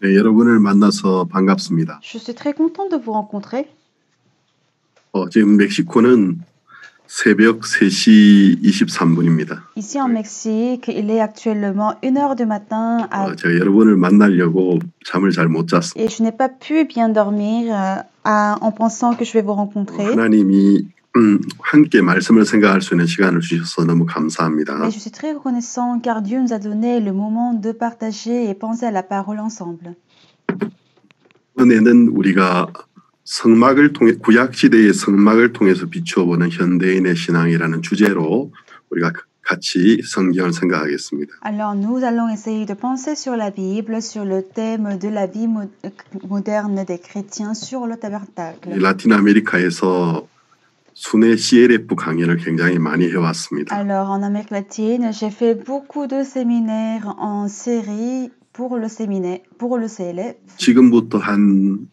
네, 여러분을 만나서 반갑습니다. Je suis très contente de vous rencontrer. 지금 멕시코는 새벽 3시 23분입니다. Ici en Mexique, il est actuellement 1h du matin 제가 여러분을 만나려고 잠을 잘 못 잤습니다. et je n'ai pas pu bien dormir en pensant que je vais vous rencontrer. 하나님이 함께 말씀을 생각할 수 있는 시간을 주셔서 너무 감사합니다. Mais je suis très reconnaissant car Dieu nous a donné le moment de partager et penser à la parole ensemble. 이번에는 우리가 성막을 통해 구약 시대의 성막을 통해서 비추어 보는 현대인의 신앙이라는 주제로 우리가 같이 성경을 생각하겠습니다. Alors nous allons essayer de penser sur la Bible, sur le thème de la vie moderne des chrétiens sur le tabernacle. 라틴 아메리카에서 순회 CLF 강연을 굉장히 많이 해왔습니다. Alors en Amérique latine, j'ai fait beaucoup de séminaires en série pour le CLF. 지금부터 한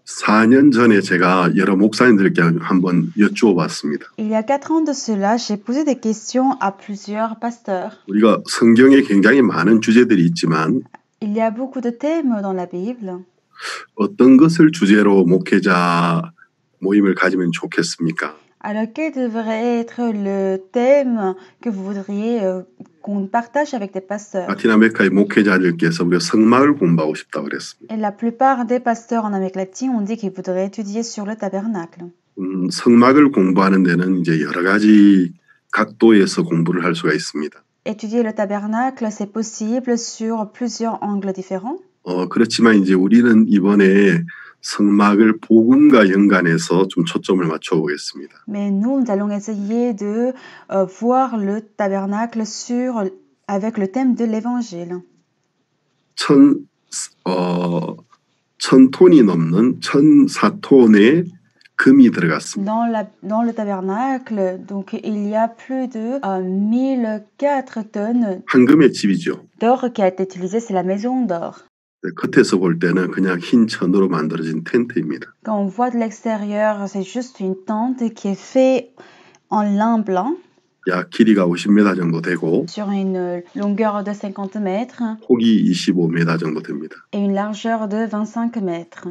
4년 전에 제가 여러 목사님들께 한번 여쭈어봤습니다. Il y a 4 ans de cela, j'ai posé des questions à plusieurs pasteurs. 우리가 성경에 굉장히 많은 주제들이 있지만 Il y a beaucoup de thèmes dans la Bible. 어떤 것을 주제로 목회자 모임을 가지면 좋겠습니까? Alors quel devrait être le thème que vous voudriez qu'on partage avec des pasteurs? 라틴 아메리카의 목회자들께서 우리가 성막을 공부하고 싶다고 그랬습니다. Et la plupart des pasteurs en Amérique latine ont dit qu'ils voudraient étudier sur le tabernacle. 성막을 공부하는 데는 이제 여러 가지 각도에서 공부를 할 수가 있습니다. Étudier le tabernacle, c'est possible sur plusieurs angles différents. 그렇지만 이제 우리는 이번에 성막을 복음과 연관해서 좀 초점을 맞춰 보겠습니다. Mais nous allons essayer de voir le tabernacle avec le thème de l'évangile. 1000톤이 넘는 1004톤의 금이 들어갔습니다. Dans le tabernacle, donc il y a plus de 1004 tonnes 황금의 집이죠. d'or qui a été utilisé, c'est la maison d'or. 겉에서 볼 때는 그냥 흰 천으로 만들어진 텐트입니다. Quand on voit de l'extérieur, c'est juste une tente qui est faite en lin blanc. 약 길이가 50m 정도 되고 sur une longueur de 50 mètres 폭이 25m 정도 됩니다. et une largeur de 25 mètres.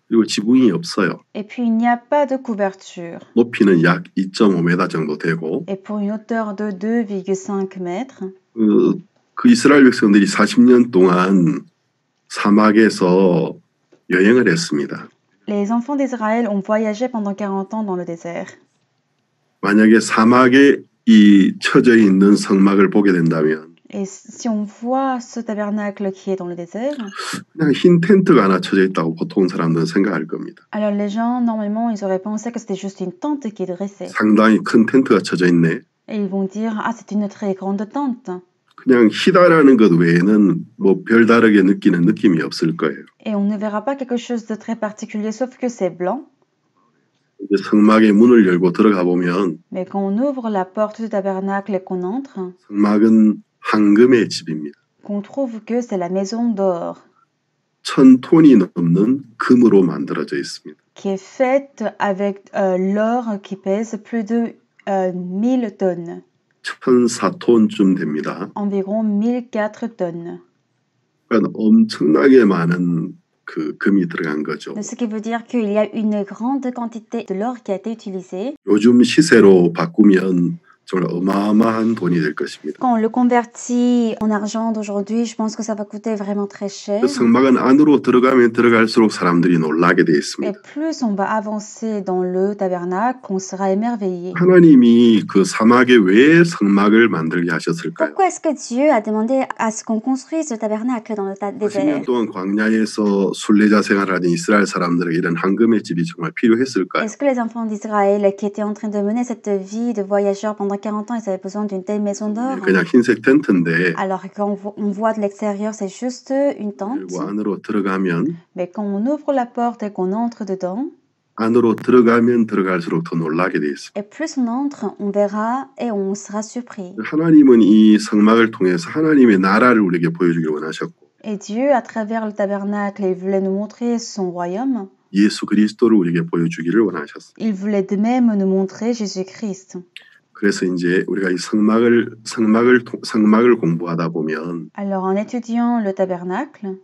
그리고 지붕이 없어요. Et puis il n'y a pas de couverture. 높이는 약 2.5m 정도 되고 Et pour une hauteur de 2,5 mètres. 그 이스라엘 백성들이 40년 동안 사막에서 여행을 했습니다. Les enfants d'Israël ont voyagé pendant 40 ans dans le désert. 만약에 사막에 이 쳐져 있는 성막을 보게 된다면 Et si on voit ce tabernacle qui est dans le désert, 그냥 흰 텐트가 하나 쳐져 있다고 보통 사람들은 생각할 겁니다. alors les gens, normalement, ils auraient pensé que c'était juste une tente qui est dressée. 상당히 큰 텐트가 쳐져 있네. Et ils vont dire, ah, c'est une très grande tente. 그냥 희다라는 것 외에는 뭐 별다르게 느끼는 느낌이 없을 거예요. Et on ne verra pas quelque chose de très particulier, sauf que c'est blanc. 이제 성막의 문을 열고 들어가 보면 Mais quand on ouvre la porte du tabernacle et qu'on entre, 성막은 황금의 집입니다. qu'on trouve que c'est la maison d'or 1000톤이 넘는 금으로 만들어져 있습니다. qui est faite avec l'or qui pèse plus de 1000 tonnes, 1004톤쯤 됩니다. environ 1004 tonnes. 그러니까 엄청나게 많은 그 금이 들어간 거죠. Ce qui veut dire qu'il y a une grande quantité de l'or qui a été utilisé. 요즘 시세로 바꾸면 정말 어마어마한 돈이 될 것입니다. Quand on le convertit en argent d'aujourd'hui, je pense que ça va coûter vraiment très cher. 그 성막은 안으로 들어가면 들어갈수록 사람들이 놀라게 돼 Et 있습니다. plus on va avancer dans le tabernacle, on sera émerveillé. 하나님이 그 사막에 왜 성막을 만들게 하셨을까요? Pourquoi est-ce que Dieu a demandé à ce qu'on construise le tabernacle dans le 40년 désert? 동안 광야에서 순례자 생활하는 이스라엘 사람들에게 이런 황금의 집이 정말 필요했을까요? Est-ce que les enfants d'Israël qui étaient en train de mener cette vie de voyageurs pendant 40 ans, ils avaient besoin d'une telle maison d'or? 그냥 흰색 텐트인데 Alors quand on voit de l'extérieur, c'est juste une tente. 그리고 안으로 들어가면 Mais quand on ouvre la porte et qu'on entre dedans, 안으로 들어가면 들어갈수록 더 놀라게 돼 있습니다. et plus on entre, on verra et on sera surpris. 하나님은 이 성막을 통해서 하나님의 나라를 우리에게 보여주길 원하셨고 Et Dieu, à travers le tabernacle, il voulait nous montrer son royaume. 예수 그리스도를 우리에게 보여주기를 원하셨어요. Il voulait de même nous montrer Jésus-Christ. 그래서 이제 우리가 이 성막을 공부하다 보면 Alors en étudiant le tabernacle,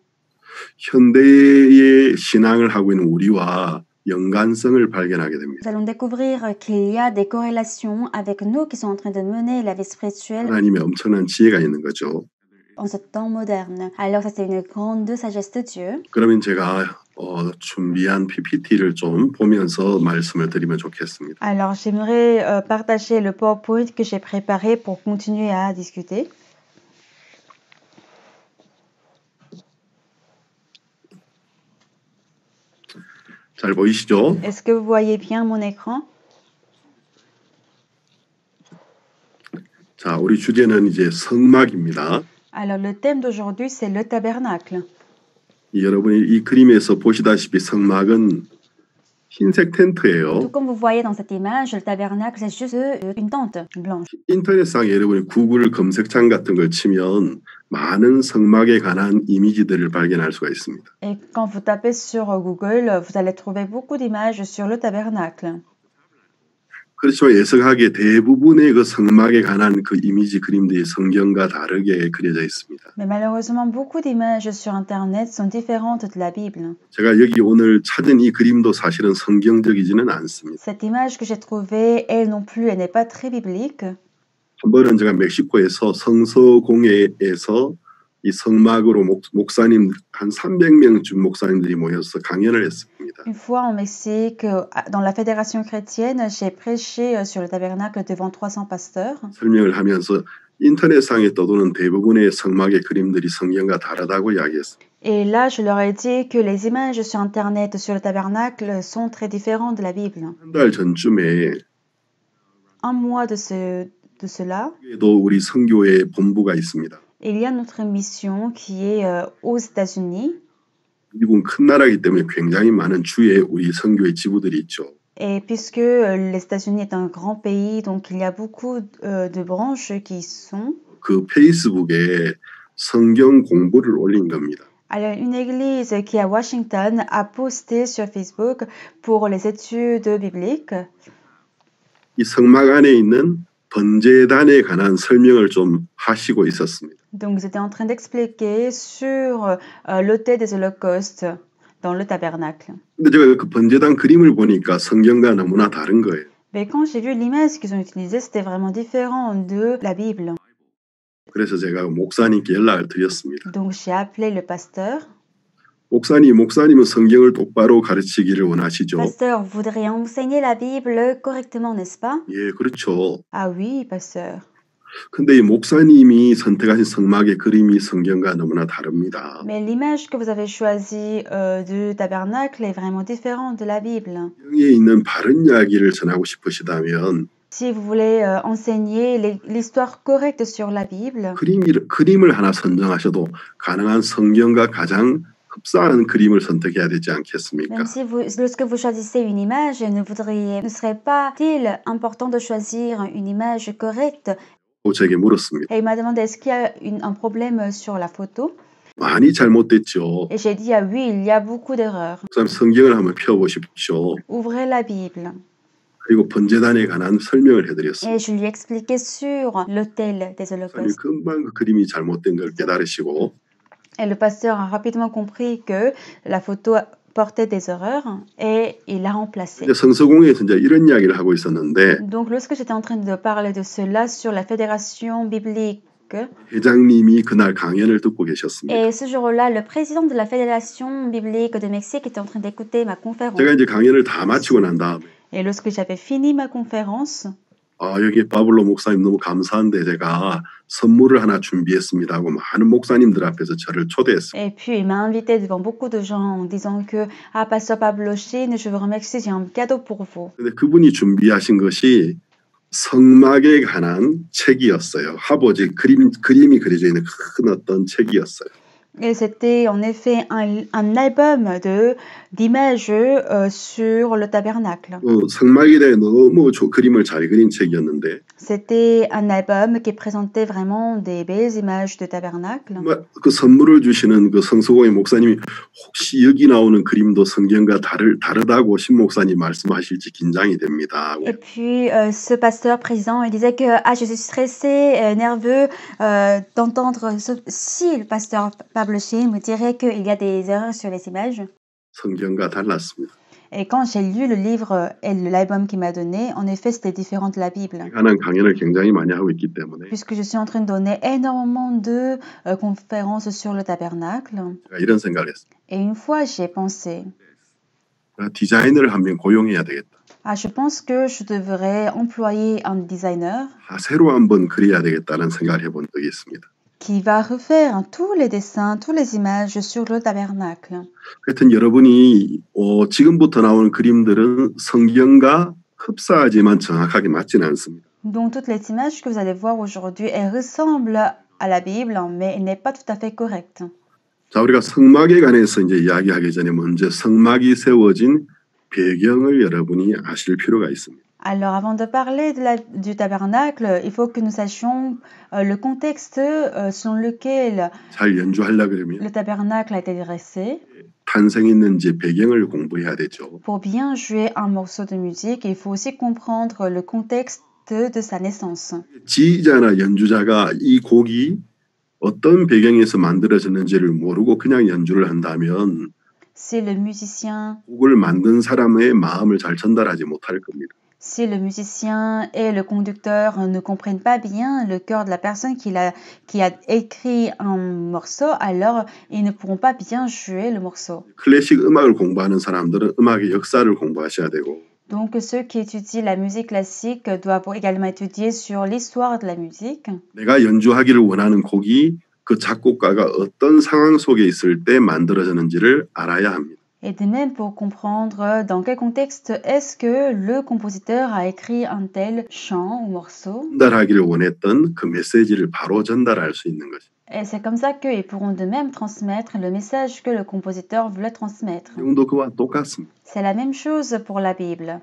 현대의 신앙을 하고 있는 우리와 연관성을 발견하게 됩니다. Nous allons découvrir qu'il y a des corrélations avec nous qui sont en train de mener la vie spirituelle 하나님의 엄청난 지혜가 있는 거죠. en ce temps moderne. Alors ça c'est une grande sagesse de Dieu. 그러면 제가 준비한 PPT를 좀 보면서 말씀을 드리면 좋겠습니다. Alors, j'aimerais partager le PowerPoint que j'ai préparé pour continuer à discuter. 잘 보이시죠? Est-ce que vous voyez bien mon écran? 자, 우리 주제는 이제 성막입니다. Alors, le thème d'aujourd'hui, c'est le tabernacle. 여러분이 이 그림에서 보시다시피 성막은 흰색 텐트예요. Tout comme vous voyez dans cette image, le tabernacle c'est juste une tente blanche. 인터넷상에 여러분이 구글 검색창 같은 걸 치면 많은 성막에 관한 이미지들을 발견할 수가 있습니다. Et quand vous tapez sur Google, vous allez trouver beaucoup d'images sur le tabernacle. 그렇지만 예석하게 대부분의 그 성막에 관한 그 이미지 그림들이 성경과 다르게 그려져 있습니다. Mais malheureusement, beaucoup d'images sur Internet sont différentes de la Bible. 제가 여기 오늘 찾은 이 그림도 사실은 성경적이지는 않습니다. Cette image que j'ai trouvée, elle non plus, elle n'est pas très biblique. 한 번은 제가 멕시코에서 성서공회에서 이 성막으로 목사님 한 300명쯤 목사님들이 모여서 강연을 했습니다. Une fois au Mexique, dans la fédération chrétienne, j'ai prêché sur le tabernacle devant 300 pasteurs. 설명을 하면서 인터넷상에 떠도는 대부분의 성막의 그림들이 성경과 다르다고 이야기했습니다. Et là, je leur ai dit que les images sur Internet sur le tabernacle sont très différentes de la Bible. 한 달 전쯤에 Un mois de cela, 또 우리 선교회 본부가 있습니다. il y a notre mission qui est aux États-Unis. 미국은 큰 나라이기 때문에 굉장히 많은 주에 우리 선교회 지부들이 있죠. Et puisque les États-Unis est un grand pays, donc il y a beaucoup de branches qui y sont. 그 페이스북에 성경 공부를 올린 겁니다. Alors, une église qui est à Washington a posté sur Facebook pour les études bibliques. 이 성막 안에 있는 번제단에 관한 설명을 좀 하시고 있었습니다. Donc, ils étaient en train d'expliquer sur l'autel des holocaustes dans le tabernacle. 근데 제가 그 번제단 그림을 보니까 성경과 너무나 다른 거예요. Mais quand j'ai vu l'image qu'ils ont utilisée, c'était vraiment différent de la Bible. 그래서 제가 목사님께 연락을 드렸습니다. Donc, j'ai appelé le pasteur. 목사님은 성경을 똑바로 가르치기를 원하시죠? Pasteur, vous voudriez enseigner la Bible correctement, n'est-ce pas? 예, 그렇죠. Ah oui, pasteur. 근데 이 목사님이 선택하신 성막의 그림이 성경과 너무나 다릅니다. Mais l'image que vous avez choisie du tabernacle est vraiment différente de la Bible. 성경에 있는 바른 이야기를 전하고 싶으시다면 Si vous voulez enseigner l'histoire correcte sur la Bible, 그림을 하나 선정하셔도 가능한 성경과 가장 흡사한 그림을 선택해야 되지 않겠습니까? Même si lorsque vous choisissez une image, ne serait pas-il important de choisir une image correcte? 제게 물었습니다. Et il m'a demandé est-ce qu'il y a un problème sur la photo? 많이 잘못됐죠. Et j'ai dit ah oui, il y a beaucoup d'erreurs. 그다음 성경을 한번 펴보십시오. Ouvrez la Bible. 그리고 번제단에 관한 설명을 Et 해드렸습니다. je lui ai expliqué sur l'autel des holocaustes. 금방 그 그림이 잘못된 걸 깨달으시고 Et le pasteur a rapidement compris que la photo portait des erreurs et il l'a remplacée. 이제 성서공회에서 이제 이런 이야기를 하고 있었는데 Donc lorsque j'étais en train de parler de cela sur la fédération biblique, 회장님이 그날 강연을 듣고 계셨습니다. Et ce jour-là, le président de la Fédération biblique de Mexique était en train d'écouter ma conférence. 제가 이제 강연을 다 마치고 난 다음에 et lorsque j'avais fini ma conférence, 여기 파블로 목사님 너무 감사한데 제가 선물을 하나 준비했습니다 하고 많은 목사님들 앞에서 저를 초대했습니다. et puis il m'a invité devant beaucoup de gens en disant que ah pasteur Pablo Chine, je vous remercie, j'ai un cadeau pour vous. 근데 그분이 준비하신 것이 성막에 관한 책이었어요. 하버지 그림이 그려져 있는 큰 어떤 책이었어요. Et c'était en effet un album de d'images sur le tabernacle. 성막에 대해 너무 그림을 잘 그린 책이었는데 C'était un album qui présentait vraiment des belles images de tabernacle. 그 선물을 주시는 그 성수공회 목사님이 혹시 여기 나오는 그림도 성경과 다르다고 신 목사님 말씀하실지 긴장이 됩니다. Et puis ce pasteur président, il disait que je suis stressé, nerveux d'entendre si le pasteur Pablo Shin me dirait qu'il y a des erreurs sur les images. 성경과 달랐습니다. Et quand j'ai lu le livre et l'album qu'il m'a donné, en effet, c'était différent de la Bible. 하는 강연을 굉장히 많이 하고 있기 때문에 Puisque je suis en train de donner énormément de conférences sur le tabernacle. 제가 이런 생각을 했어요. Et une fois, j'ai pensé, 디자이너를 한 명 고용해야 되겠다. je pense que je devrais employer un designer 새로 한번 그려야 되겠다는 생각을 해본 적이 있습니다. qui va refaire tous les dessins, toutes les images sur le tabernacle. 하여튼 여러분이 지금부터 나오는 그림들은 성경과 흡사하지만 정확하게 맞지는 않습니다. Donc toutes les images que vous allez voir aujourd'hui, elles ressemblent à la Bible, mais elle n'est pas tout à fait correcte. 자, 우리가 성막에 관해서 이제 이야기하기 전에 먼저 성막이 세워진 배경을 여러분이 아실 필요가 있습니다. Alors, avant de parler du tabernacle, il faut que nous sachions le contexte selon lequel 잘 연주하려고 그러면 le tabernacle a été dressé. 탄생했는지 배경을 공부해야 되죠. Pour bien jouer un morceau de musique, il faut aussi comprendre le contexte de sa naissance. 지휘자나 연주자가 이 곡이 어떤 배경에서 만들어졌는지를 모르고 그냥 연주를 한다면 Si le musicien 곡을 만든 사람의 마음을 잘 전달하지 못할 겁니다. Si le musicien et le conducteur ne comprennent pas bien le cœur de la personne qui a écrit un morceau, alors ils ne pourront pas bien jouer le morceau. 클래식 음악을 공부하는 사람들은 음악의 역사를 공부하셔야 되고 Donc ceux qui étudient la musique classique doivent également étudier sur l'histoire de la musique. 내가 연주하기를 원하는 곡이 그 작곡가가 어떤 상황 속에 있을 때 만들어졌는지를 알아야 합니다. Et de même pour comprendre dans quel contexte est-ce que le compositeur a écrit un tel chant ou morceau. 전달하기를 원했던 그 메시지를 바로 전달할 수 있는 것입니다. Et c'est comme ça qu'ils pourront de même transmettre le message que le compositeur voulait transmettre. 내용도 그와 똑같습니다. C'est la même chose pour la Bible.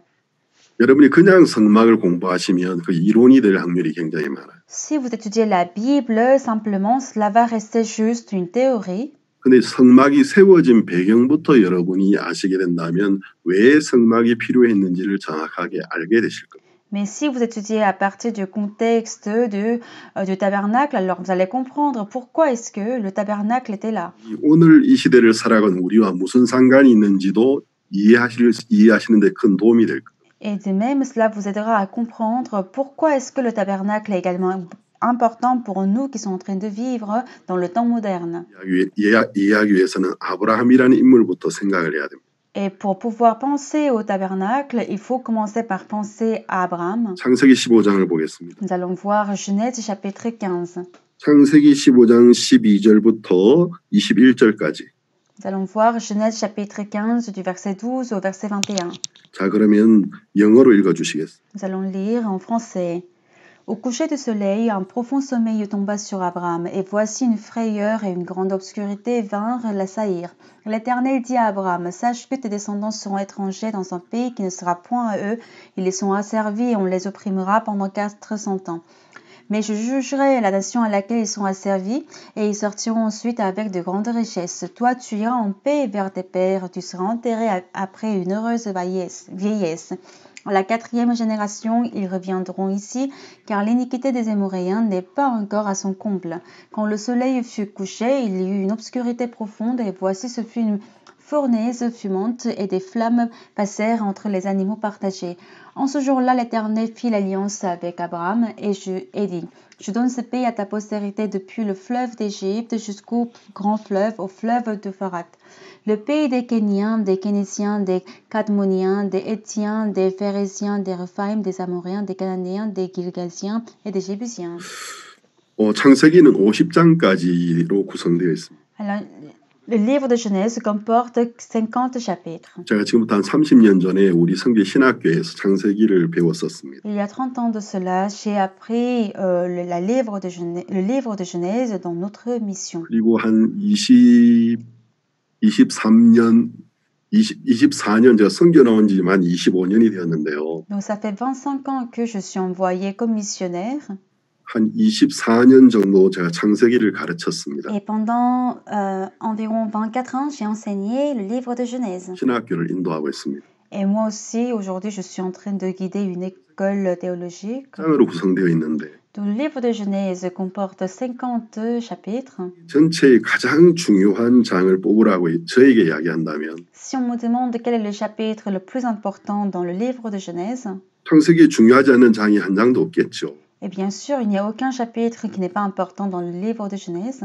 여러분이 그냥 성막을 공부하시면 그 이론이 될 확률이 굉장히 많아요. Si vous étudiez la Bible, simplement, cela va rester juste une théorie. 근데 성막이 세워진 배경부터 여러분이 아시게 된다면 왜 성막이 필요했는지를 정확하게 알게 되실 겁니다. Mais si vous étudiez à partir du contexte du tabernacle, alors vous allez comprendre pourquoi est-ce que le tabernacle était là. 오늘 이 시대를 살아가는 우리와 무슨 상관이 있는지도 이해하시는 데 큰 도움이 될 겁니다. Et de même, cela vous aidera à comprendre pourquoi est-ce que le tabernacle est également important pour nous qui sommes en train de vivre dans le temps moderne. 이해하기 위해서는 아브라함이라는 인물부터 생각을 해야 됩니다. Et pour pouvoir penser au tabernacle, il faut commencer par penser à Abraham. 창세기 15장을 보겠습니다. Nous allons voir Genèse chapitre 15. 창세기 15장 12절부터 21절까지. Nous allons voir Genèse chapitre 15 du verset 12 au verset 21. 자, 그러면 영어로 읽어주시겠습니다. Nous allons lire en français. Au coucher du soleil, un profond sommeil tomba sur Abraham, et voici une frayeur et une grande obscurité vinrent l'assaillir. L'Éternel dit à Abraham, sache que tes descendants seront étrangers dans un pays qui ne sera point à eux, ils les sont asservis et on les opprimera pendant 400 ans. Mais je jugerai la nation à laquelle ils sont asservis, et ils sortiront ensuite avec de grandes richesses. Toi, tu iras en paix vers tes pères, tu seras enterré après une heureuse vieillesse. À la 4e génération, ils reviendront ici, car l'iniquité des Émoréens n'est pas encore à son comble. Quand le soleil fut couché, il y eut une obscurité profonde, et voici ce fut une fournaise fumante, et des flammes passèrent entre les animaux partagés. En ce jour-là, l'Éternel fit l'alliance avec Abraham, et dit, je donne ce pays à ta postérité depuis le fleuve d'Égypte jusqu'au grand fleuve, au fleuve d'Euphrate. Le pays des Kéniens, des Kénésiens, des Cadmoniens, des Hétiens, des Phérésiens, des Rephaïm, des Amoréens, des Cananéens, des Girgasiens et des Jébusiens. 창세기는 50장까지로 구성되어 있습니다. Alors, le livre de Genèse comporte 50 chapitres. 제가 지금부터 한 30년 전에 우리 성교 신학교에서 창세기를 배웠었습니다. Il y a 30 ans de cela, j'ai appris le livre de Genèse dans notre mission. 그리고 한 23년 24년 제가 선교 나온 지만 25년이 되었는데요. Donc ça fait 25 ans que je suis envoyée comme missionnaire. 한 24년 정도 제가 창세기를 가르쳤습니다. Et pendant environ 24 ans, j'ai enseigné le livre de Genèse. 신학교를 인도하고 있습니다. Et moi aussi, aujourd'hui, je suis en train de guider une école théologique. 장으로 구성되어 있는데 Donc, le livre de Genèse comporte 50 chapitres. 전체의 가장 중요한 장을 뽑으라고 저에게 이야기한다면 Si on me demande quel est le chapitre le plus important dans le livre de Genèse, 창세기에 중요하지 않은 장이 한 장도 없겠죠. et bien sûr, il n'y a aucun chapitre qui n'est pas important dans le livre de Genèse,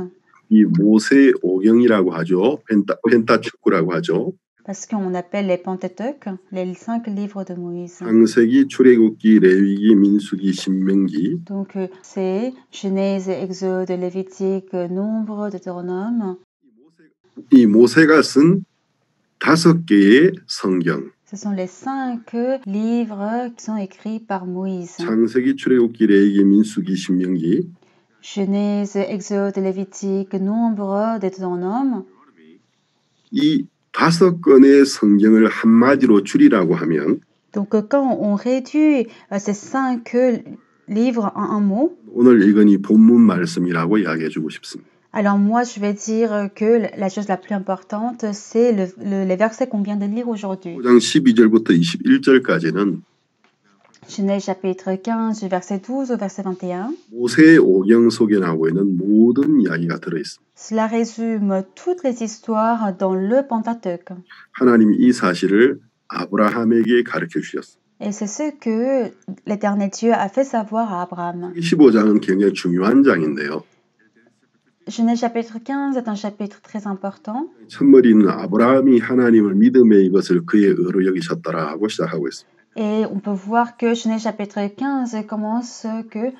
이 모세 오경이라고 하죠. 펜타축구라고 하죠. parce qu'on appelle les Pentateuques, les 5 livres de Moïse. 창세기, 출애굽기, 레위기, 민수기, 신명기. Donc, c'est Genèse, Exode, Lévitique, Nombre, Deutéronome. 이 모세가 쓴 5개의 성경. Ce sont les 5 livres qui sont écrits par Moïse. 창세기, 출애굽기, 레위기, 민수기, 신명기. Genèse, Exode, Lévitique, Nombre, Deutéronome. 이 5권의 성경을 한마디로 줄이라고 하면 Donc, quand on réduit ces 5 livres en un mot, 오늘 읽은 이 본문 말씀이라고 이야기해 주고 싶습니다. alors moi, je vais dire que la chose la plus importante, c'est les versets qu'on vient de lire aujourd'hui. 5장 12절부터 21절까지는 Genèse chapitre 15, verset 12 au verset 21. 모세 오경 속에 나오고 있는 모든 이야기가 들어있습니다. Cela résume toutes les histoires dans le Pentateuque. 하나님이 이 사실을 아브라함에게 가르쳐 주셨습니다. Et c'est ce que l'Éternel Dieu a fait savoir à Abraham. 15장은 굉장히 중요한 장인데요. Genèse chapitre 15 est un chapitre très important. 첫머리는 아브라함이 하나님을 믿음의 이것을 그의 의로 여기셨더라 하고 시작하고 있습니다. Et on peut voir que Genèse chapitre 15 commence que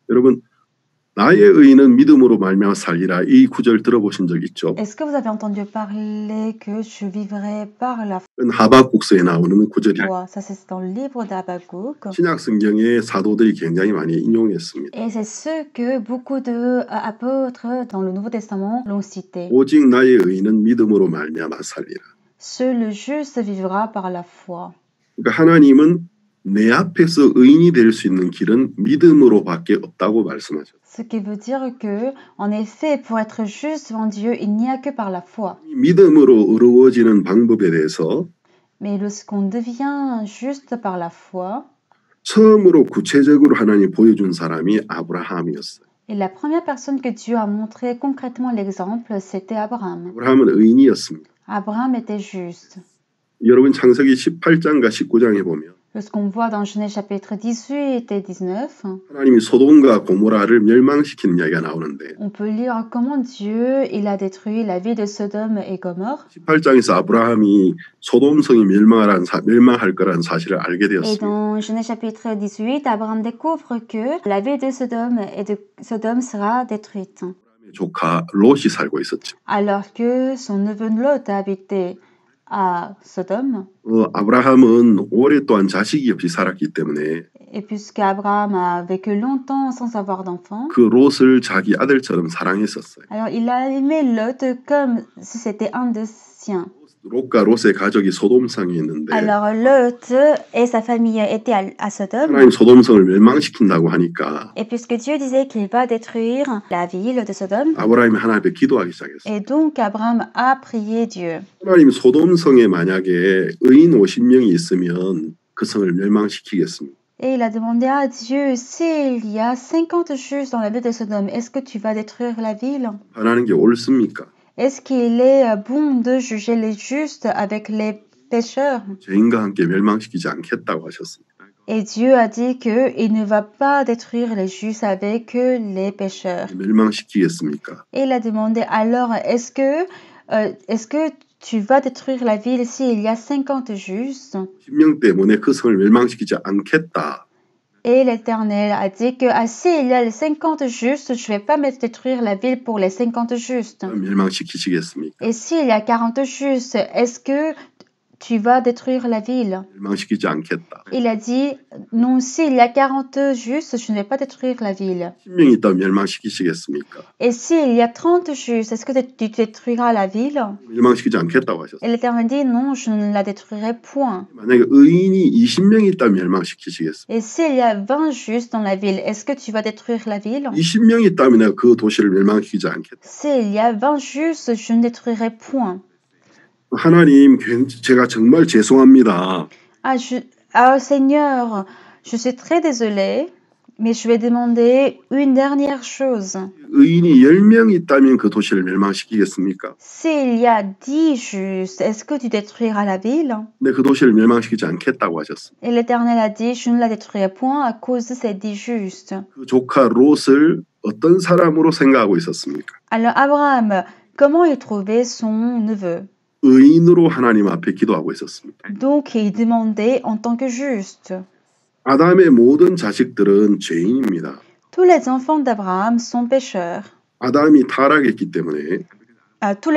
여러분, 나의 의인은 믿음으로 말미암아 살리라. 이 구절 들어보신 적 있죠? est-ce que vous avez entendu parler que je vivrai par la 하박국서에 나오는 구절이에요. foi? Ça, c'est dans le livre d'Habakkuk. 신약 성경의 사도들이 굉장히 많이 인용했습니다. Et c'est ce que beaucoup d'apôtres dans le Nouveau Testament l'ont cité. 오직 나의 의인은 믿음으로 말미암아 살리라. Seul le juste vivra par la foi. 그러니까 하나님은 내 앞에서 의인이 될 수 있는 길은 믿음으로밖에 없다고 말씀하셨어요. Ce qui veut dire que, en effet, pour être juste devant Dieu, il n'y a que par la foi. 믿음으로 의로워지는 방법에 대해서 Mais lorsqu'on devient juste par la foi, 처음으로 구체적으로 하나님 보여준 사람이 아브라함이었어요. et la première personne que Dieu a montré concrètement l'exemple, c'était Abraham. 아브라함은 의인이었습니다. Abraham était juste. 여러분 창세기 18장과 19장에 보면 Lorsqu'on voit dans Genèse chapitre 18 et 19, 하나님이 소돔과 고모라를 멸망시키는 이야기가 나오는데 on peut lire comment Dieu il a détruit la ville de Sodome et Gomorrhe. 18장에서 아브라함이 소돔성이 멸망할 거라는 사실을 알게 Et 되었습니다. dans Genèse chapitre 18, Abraham découvre que la ville de Sodome et de Sodome sera détruite, 조카 롯이 살고 있었죠. alors que son neveu Lot habité à Sodome. 아브라함은 오랫동안 자식이 없이 살았기 때문에 Et puisque Abraham a vécu longtemps sans avoir d'enfant, 그 롯을 자기 아들처럼 사랑했었어요. alors il a aimé Lot comme si c'était un des siens. 롯과 롯의 가족이 소돔성에 있는데 Alors Lot et sa famille étaient à Sodome. 하나님 소돔성을 멸망시킨다고 하니까 Et puisque Dieu disait qu'il va détruire la ville de Sodome, 아브라함이 하나님 앞에 기도하기 시작했어요. Et donc Abraham a prié Dieu. 하나님 소돔성에 만약에 의인 50명이 있으면 그 성을 멸망시키겠습니다. Et il a demandé à Dieu, s'il y a 50 justes dans la ville de Sodome, est-ce que tu vas détruire la ville? 하나님 게 옳습니까? Est-ce qu'il est bon de juger les justes avec les pécheurs? 죄인과 함께 멸망시키지 않겠다고 하셨습니다. Et Dieu a dit qu'il ne va pas détruire les justes avec les pécheurs. 멸망시키겠습니까? Et il a demandé, alors, est-ce que tu vas détruire la ville s'il y a 50 justes? 10명 때문에 그 성을 멸망시키지 않겠다. Et l'Éternel a dit que s'il y a les 50 justes, je ne vais pas me détruire la ville pour les 50 justes. 멸망시키시겠습니까? Et s'il y a 40 justes, est-ce que tu vas détruire la ville. 멸망시키지 않겠다. Il a dit, non, s'il y a 40 justes, je ne vais pas détruire la ville. 10명이 있다면 멸망시키시겠습니까? Et s'il y a 30 justes, est-ce que tu détruiras la ville? 멸망시키지 않겠다고 하셨어요. Et l'Éternel dit, non, je ne la détruirai point. 만약에 의인이 20명이 있다면 멸망시키시겠습니까? Et s'il y a 20 justes dans la ville, est-ce que tu vas détruire la ville? 20명이 있다면 내가 그 도시를 멸망시키지 않겠다. S'il y a 20 justes, je ne détruirai point. 하나님, 제가 정말 죄송합니다. Seigneur, je suis très désolée, mais je vais demander une dernière chose. 의인이 10명이 있다면 그 도시를 멸망시키겠습니까? S'il y a 10 justes, est-ce que tu détruiras la ville? 네, 그 도시를 멸망시키지 않겠다고 하셨습니다. Et l'Éternel a dit, je ne la détruirai point à cause de ces 10 justes. 그 조카 롯을 어떤 사람으로 생각하고 있었습니까? Alors Abraham, comment il trouvait son neveu? 의인으로 하나님 앞에 기도하고 있었습니다. Donc il demandait en tant que juste. 아담의 모든 자식들은 죄인입니다. Tous les enfants d'Abraham sont pécheurs. 아담이 타락했기 때문에 Tous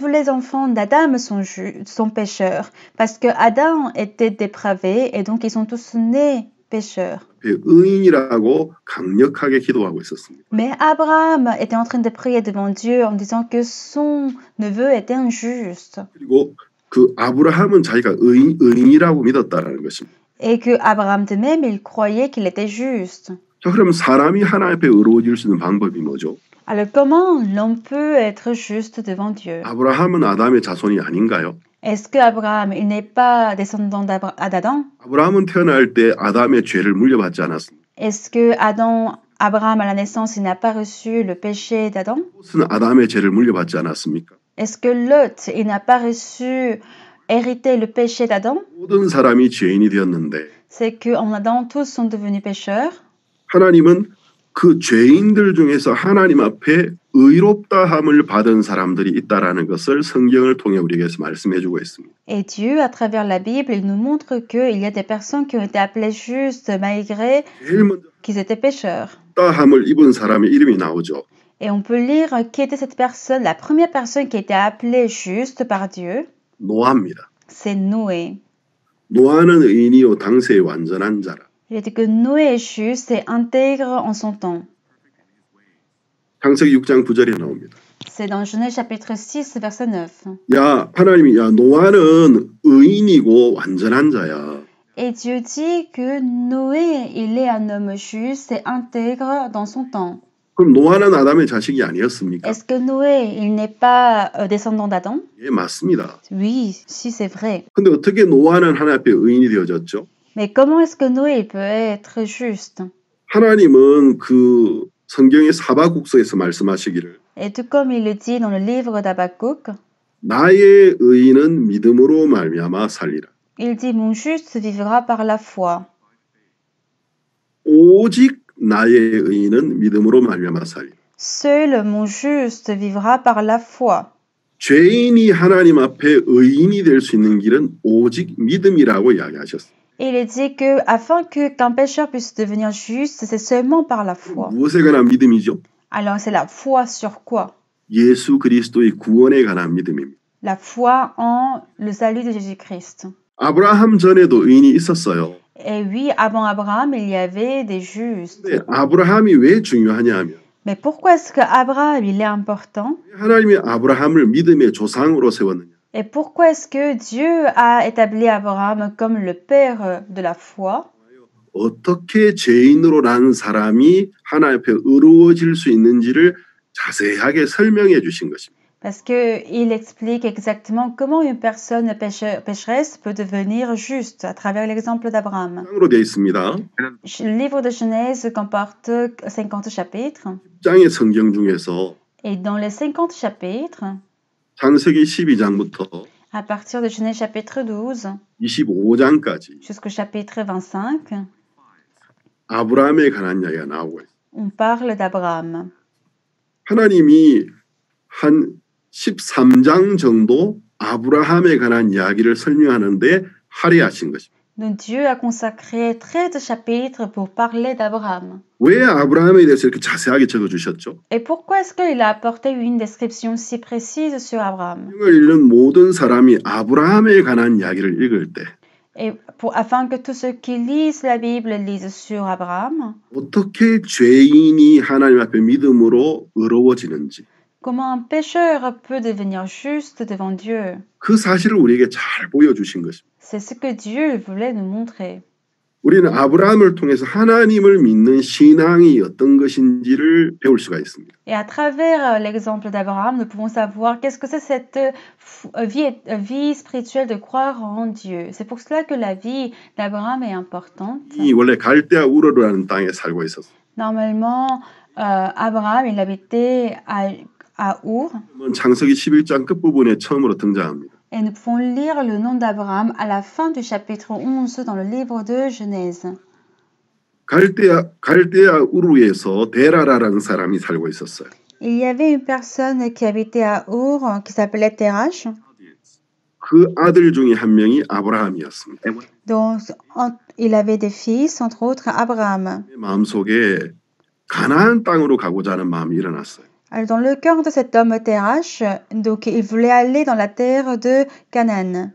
les enfants d'Adam sont pécheurs parce que Adam était dépravé et donc ils sont tous nés pécheurs. 의인이라고 강력하게 기도하고 있었습니다. Mais Abraham était en train de prier devant Dieu en disant que son neveu était injuste. 그리고 그 아브라함은 자기가 의인이라고 믿었다라는 것입니다. Et que Abraham de même, il croyait qu'il était juste. 자, 그럼 사람이 하나님 앞에 의로워질 수 있는 방법이 뭐죠? Alors comment l'on peut être juste devant Dieu? 아브라함은 아담의 자손이 아닌가요? Est-ce que Abraham, il n'est pas descendant d'Adam? 아브라함은 태어날 때 아담의 죄를 물려받지 않았습니다. Est-ce que Abraham à la naissance, il n'a pas reçu le péché d'Adam? 롯은 아담의 죄를 물려받지 않았습니까? Est-ce que Lot, il n'a pas reçu hérité le péché d'Adam? 모든 사람이 죄인이 되었는데 C'est qu'en Adam, tous sont devenus pécheurs. 하나님은 그 죄인들 중에서 하나님 앞에 의롭다함을 받은 사람들이 있다라는 것을 성경을 통해 우리에게 말씀해 주고 있습니다. Et Dieu, à travers la Bible, il nous montre qu'il y a des personnes qui ont été appelées justes malgré 제일 먼저 qu'ils étaient pécheurs. 의롭다함을 입은 사람의 이름이 나오죠. Et on peut lire qui était cette personne. La première personne qui a été appelée juste par Dieu, 노아입니다. c'est Noé. 노아는 의인이요 당세의 완전한 자라. Il a dit que Noé est juste et intègre en son temps. 창세기 6장 9절에 나옵니다. C'est dans Genèse chapitre 6, verset 9. 하나님이 노아는 의인이고 완전한 자야. Et Dieu dit que Noé, il est un homme juste et intègre dans son temps. 그럼 노아는 아담의 자식이 아니었습니까? Est-ce que Noé, il n'est pas descendant d'Adam? 예, 맞습니다. Oui, si c'est vrai. 근데 어떻게 노아는 하나님 앞에 의인이 되어졌죠? Mais comment est-ce que Noé il peut être juste? 하나님은 그 성경의 사바국서에서 말씀하시기를 Et tout comme il le dit dans le livre d'Habakkuk, 나의 의인은 믿음으로 말미암아 살리라. il dit mon juste vivra par la foi. 오직 나의 의인은 믿음으로 말미암아 살리라. Seul mon juste vivra par la foi. 죄인이 하나님 앞에 의인이 될 수 있는 길은 오직 믿음이라고 이야기하셨어요. Et il dit que afin qu'un pécheur puisse devenir juste, c'est seulement par la foi. 무엇에 관한 믿음이죠? Alors c'est la foi sur quoi? 예수 그리스도의 구원에 관한 믿음입니다. La foi en le salut de Jésus-Christ. 아브라함 전에도 의인이 있었어요. Et oui, avant Abraham, il y avait des justes. 근데 아브라함이 왜 중요하냐 하면 Mais pourquoi est-ce que Abraham, il est important? 하나님이 아브라함을 믿음의 조상으로 세웠느냐? Et pourquoi est-ce que Dieu a établi Abraham comme le père de la foi? 어떻게 죄인으로 난 사람이 하나님 앞에 의로워질 수 있는지를 자세하게 설명해 주신 것입니다. Parce qu'il explique exactement comment une personne pécheresse peut devenir juste à travers l'exemple d'Abraham. 장으로 되어 있습니다. Le livre de Genèse comporte 50 chapitres. 10장의 성경 중에서 Et dans les 50 chapitres, 창세기 12장부터 à partir de Genèse chapitre 12 25장까지 jusqu'au chapitre 25, 아브라함에 관한 이야기가 나오고 있습니다. on parle d'Abraham. 하나님이 한 13장 정도 아브라함에 관한 이야기를 설명하는데 할애하신 것입니다. Donc Dieu a consacré 13 chapitres pour parler d'Abraham. 왜 아브라함에 대해서 이렇게 자세하게 적어주셨죠? Et pourquoi est-ce qu'il a apporté une description si précise sur Abraham? 성경을 읽는 모든 사람이 아브라함에 관한 이야기를 읽을 때 Et afin que tous ceux qui lisent la Bible lisent sur Abraham, 어떻게 죄인이 하나님 앞에 믿음으로 의로워지는지 comment un pécheur peut devenir juste devant Dieu? 그 사실을 우리에게 잘 보여주신 것입니다. C'est ce que Dieu voulait nous montrer. 우리는 아브라함을 통해서 하나님을 믿는 신앙이 어떤 것인지를 배울 수가 있습니다. Et à travers l'exemple d'Abraham, nous pouvons savoir qu'est-ce que c'est cette vie spirituelle de croire en Dieu. C'est pour cela que la vie d'Abraham est importante. 이 원래 갈대아 우르라는 땅에 살고 있었어요. Normalement, Abraham, il habitait à Our. 창세기 11장 끝부분에 처음으로 등장합니다. Et nous pouvons lire le nom d'Abraham à la fin du chapitre 11 dans le livre de Genèse. 갈대아 우르에서 데라라라는 사람이 살고 있었어요. Il y avait une personne qui habitait à Our qui s'appelait Terach. 그 아들 중에 한 명이 아브라함이었습니다. Donc, il avait des fils, entre autres Abraham. 마음속에 가나안 땅으로 가고자 하는 마음이 일어났어요. Alors, dans le cœur de cet homme Terach, donc il voulait aller dans la terre de Canaan.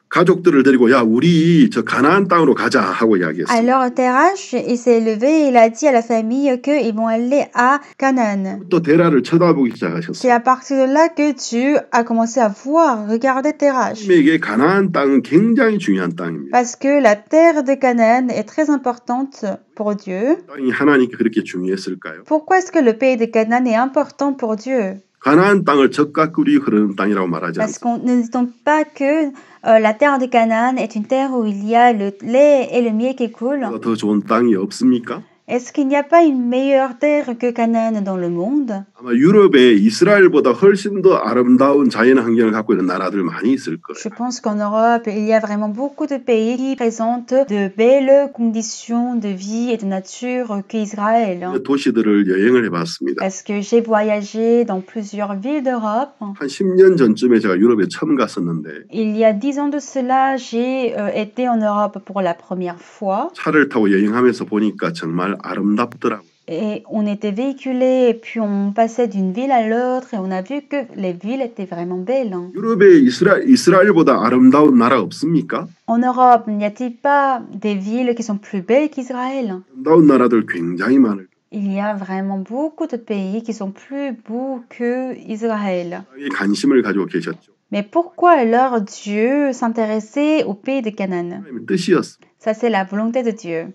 가족들을 데리고 야 우리 저 가나안 땅으로 가자 하고 이야기했어요. Alors Terach, il s'est levé et il a dit à la famille qu'ils vont aller à Canaan. 또 데라를 쳐다보기 시작하셨어요. C'est à partir de là que Dieu a commencé à voir, regarder Terach. 하나님에게 가나안 땅은 굉장히 중요한 땅입니다. Parce que la terre de Canaan est très importante pour Dieu. 땅이 하나님께 그렇게 중요했을까요? Pourquoi est-ce que le pays de Canaan est important pour Dieu? 가나안 땅을 젖과 꿀이 흐르는 땅이라고 말하지 Parce 않습니다. qu'on ne dit pas que la terre de Canaan est une terre où il y a le lait et le miel qui coulent. 더 좋은 땅이 없습니까? Est-ce qu'il n'y a pas une meilleure terre que Canaan dans le monde? 아마 유럽에 이스라엘보다 훨씬 더 아름다운 자연 환경을 갖고 있는 나라들 많이 있을 거예요. Je pense qu'en Europe, il y a vraiment beaucoup de pays qui présentent de belles conditions de vie et de nature qu'Israël. 도시들을 여행을 해봤습니다. Parce que j'ai voyagé dans plusieurs villes d'Europe. 한 10년 전쯤에 제가 유럽에 처음 갔었는데 Il y a 10 ans de cela, j'ai été en Europe pour la première fois. 차를 타고 여행하면서 보니까 정말 아름답더라고요. Et on était véhiculés et puis on passait d'une ville à l'autre et on a vu que les villes étaient vraiment belles. 유럽에 이스라엘보다 아름다운 나라 없습니까? En Europe, n'y a-t-il pas des villes qui sont plus belles qu'Israël? 아름다운 나라들 굉장히 많을 Il y a vraiment beaucoup de pays qui sont plus beaux que Israël. 거예요. 관심을 가지고 계셨죠. Mais pourquoi alors Dieu s'intéressait au pays de Canaan? 하나님의 뜻이었습니다. Ça, c'est la volonté de Dieu.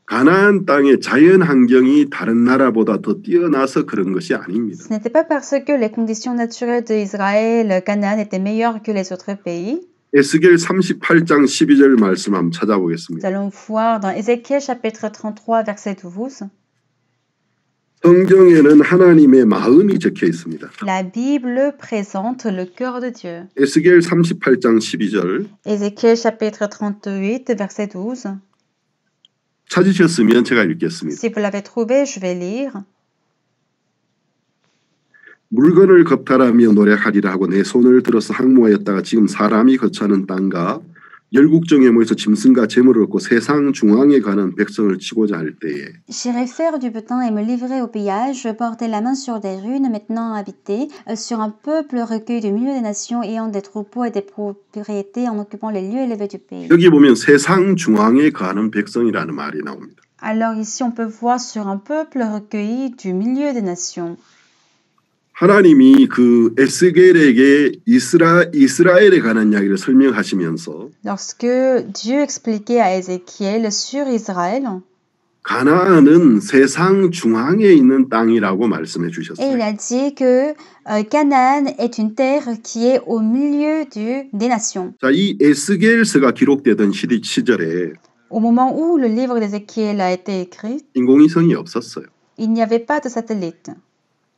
가나안 땅의 자연 환경이 다른 나라보다 더 뛰어나서 그런 것이 아닙니다. Ce n'était pas parce que les conditions naturelles d'Israël, Canaan, étaient meilleures que les autres pays. 에스겔 38장 12절 말씀 한번 Nous 찾아보겠습니다. allons voir dans Ézéchiel chapitre 33, verset 12. 성경에는 하나님의 마음이 적혀 있습니다. La Bible présente le cœur de Dieu. 에스겔 38장 12절 Ézéchiel chapitre 38, verset 12. 찾으셨으면 제가 읽겠습니다. Si vous l'avez trouvé, je vais lire. 물건을 겁탈하며 노력하리라 하고 내 손을 들어서 항모하였다가 지금 사람이 거처하는 땅과 열국정에 모여서 짐승과 재물을 얻고 세상 중앙에 가는 백성을 치고자 할 때에 J'irai faire du butin et me livrer au pillage, porter la main sur des ruines maintenant habitées, sur un peuple recueilli du milieu des nations ayant des troupeaux et des propriétés en occupant les lieux élevés du pays. 여기 보면 세상 중앙에 가는 백성이라는 말이 나옵니다. Alors ici, on peut voir sur un peuple recueilli du milieu des nations. 하나님이 그 에스겔에게 이스라엘에 관한 이야기를 설명하시면서 Lorsque Dieu expliquait à Ézéchiel sur Israël, 가나안은 세상 중앙에 있는 땅이라고 말씀해 Et il 주셨어요. a dit que Canaan est une terre qui est au milieu des nations. 자, 이 에스겔서가 기록되던 시절에 au moment où le livre d'Ézéchiel a été écrit, 인공위성이 없었어요. il n'y avait pas de satellite.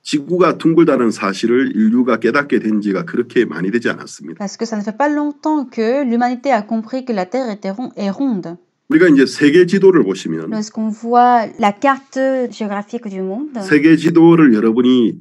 지구가 둥글다는 사실을 인류가 깨닫게 된 지가 그렇게 많이 되지 않았습니다. Parce que ça ne fait pas longtemps que l'humanité a compris que la Terre est ronde. 우리가 이제 세계 지도를 보시면 Lorsqu'on voit la carte géographique du monde, 세계 지도를 여러분이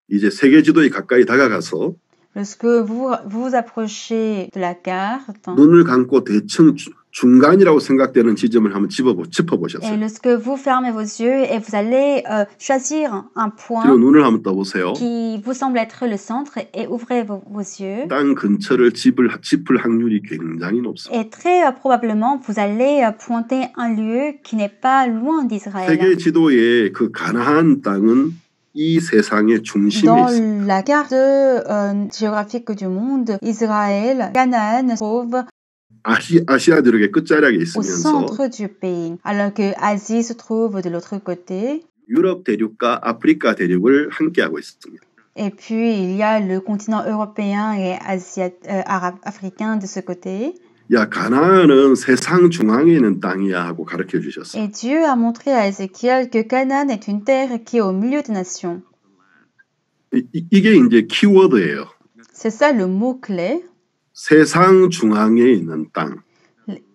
이제 세계 지도에 가까이 다가가서 lorsque vous vous approchez de la carte, 눈을 감고 대충 중간이라고 생각되는 지점을 한번 Et 짚어보셨어요. lorsque vous fermez vos yeux et vous allez choisir un 뒤로 point 눈을 한번 떠보세요. qui vous semble être le centre et ouvrez vos yeux. 땅 근처를 짚을 확률이 굉장히 높습니다. Et très probablement, vous allez pointer un lieu qui n'est pas loin d'Israël. 세계 지도에 그 가나안 땅은 이 세상의 중심에 Dans 있습니다. la carte géographique du monde, Israël, Canaan se trouve 아시아 대륙의 끝자락에 au 있으면서 centre du pays, alors que Asie se trouve de l'autre côté. 유럽 대륙과 아프리카 대륙을 함께하고 있습니다. Et puis, il y a le continent européen et africain de ce côté. 야, 가나안은 세상 중앙에 있는 땅이야 하고 가르쳐 주셨어요. Et Dieu a montré à Ézéchiel que Canaan est une terre qui est au milieu des nations. 이게 이제 키워드예요. C'est ça le mot-clé, 세상 중앙에 있는 땅.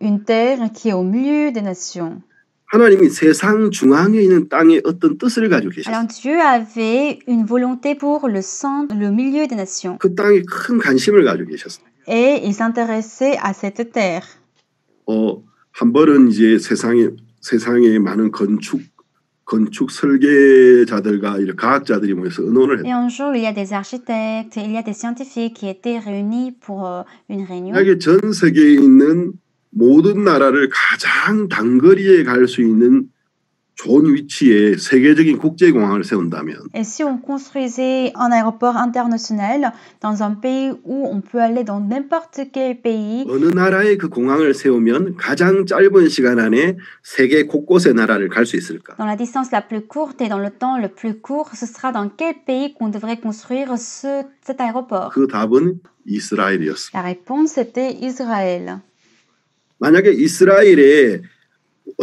une terre qui est au milieu des nations. 하나님이 세상 중앙에 있는 땅에 어떤 뜻을 가지고 Alors 계셨어요. Dieu avait une volonté pour le centre, le milieu des nations. 그 땅에 큰 관심을 가지고 계셨어요. Et il s'intéressait à cette terre. 한 번은 이제 세상에 많은 건축 설계자들과 이런 과학자들이 모여서 의논을 Et 했어요. un jour, il y a des architectes, il y a des scientifiques qui étaient réunis pour une réunion. 만약에 전 세계에 있는 모든 나라를 가장 단거리에 갈 수 있는 좋은 위치에 세계적인 국제공항을 세운다면 Et si on construisait un aéroport international dans un pays où on peut aller dans n'importe quel pays, 어느 나라에 그 공항을 세우면 가장 짧은 시간 안에 세계 곳곳의 나라를 갈 수 있을까? dans la distance la plus courte et dans le temps le plus court, ce sera dans quel pays qu'on devrait construire cet aéroport? 그 답은 이스라엘이었습니다. la réponse était Israël. 만약에 이스라엘에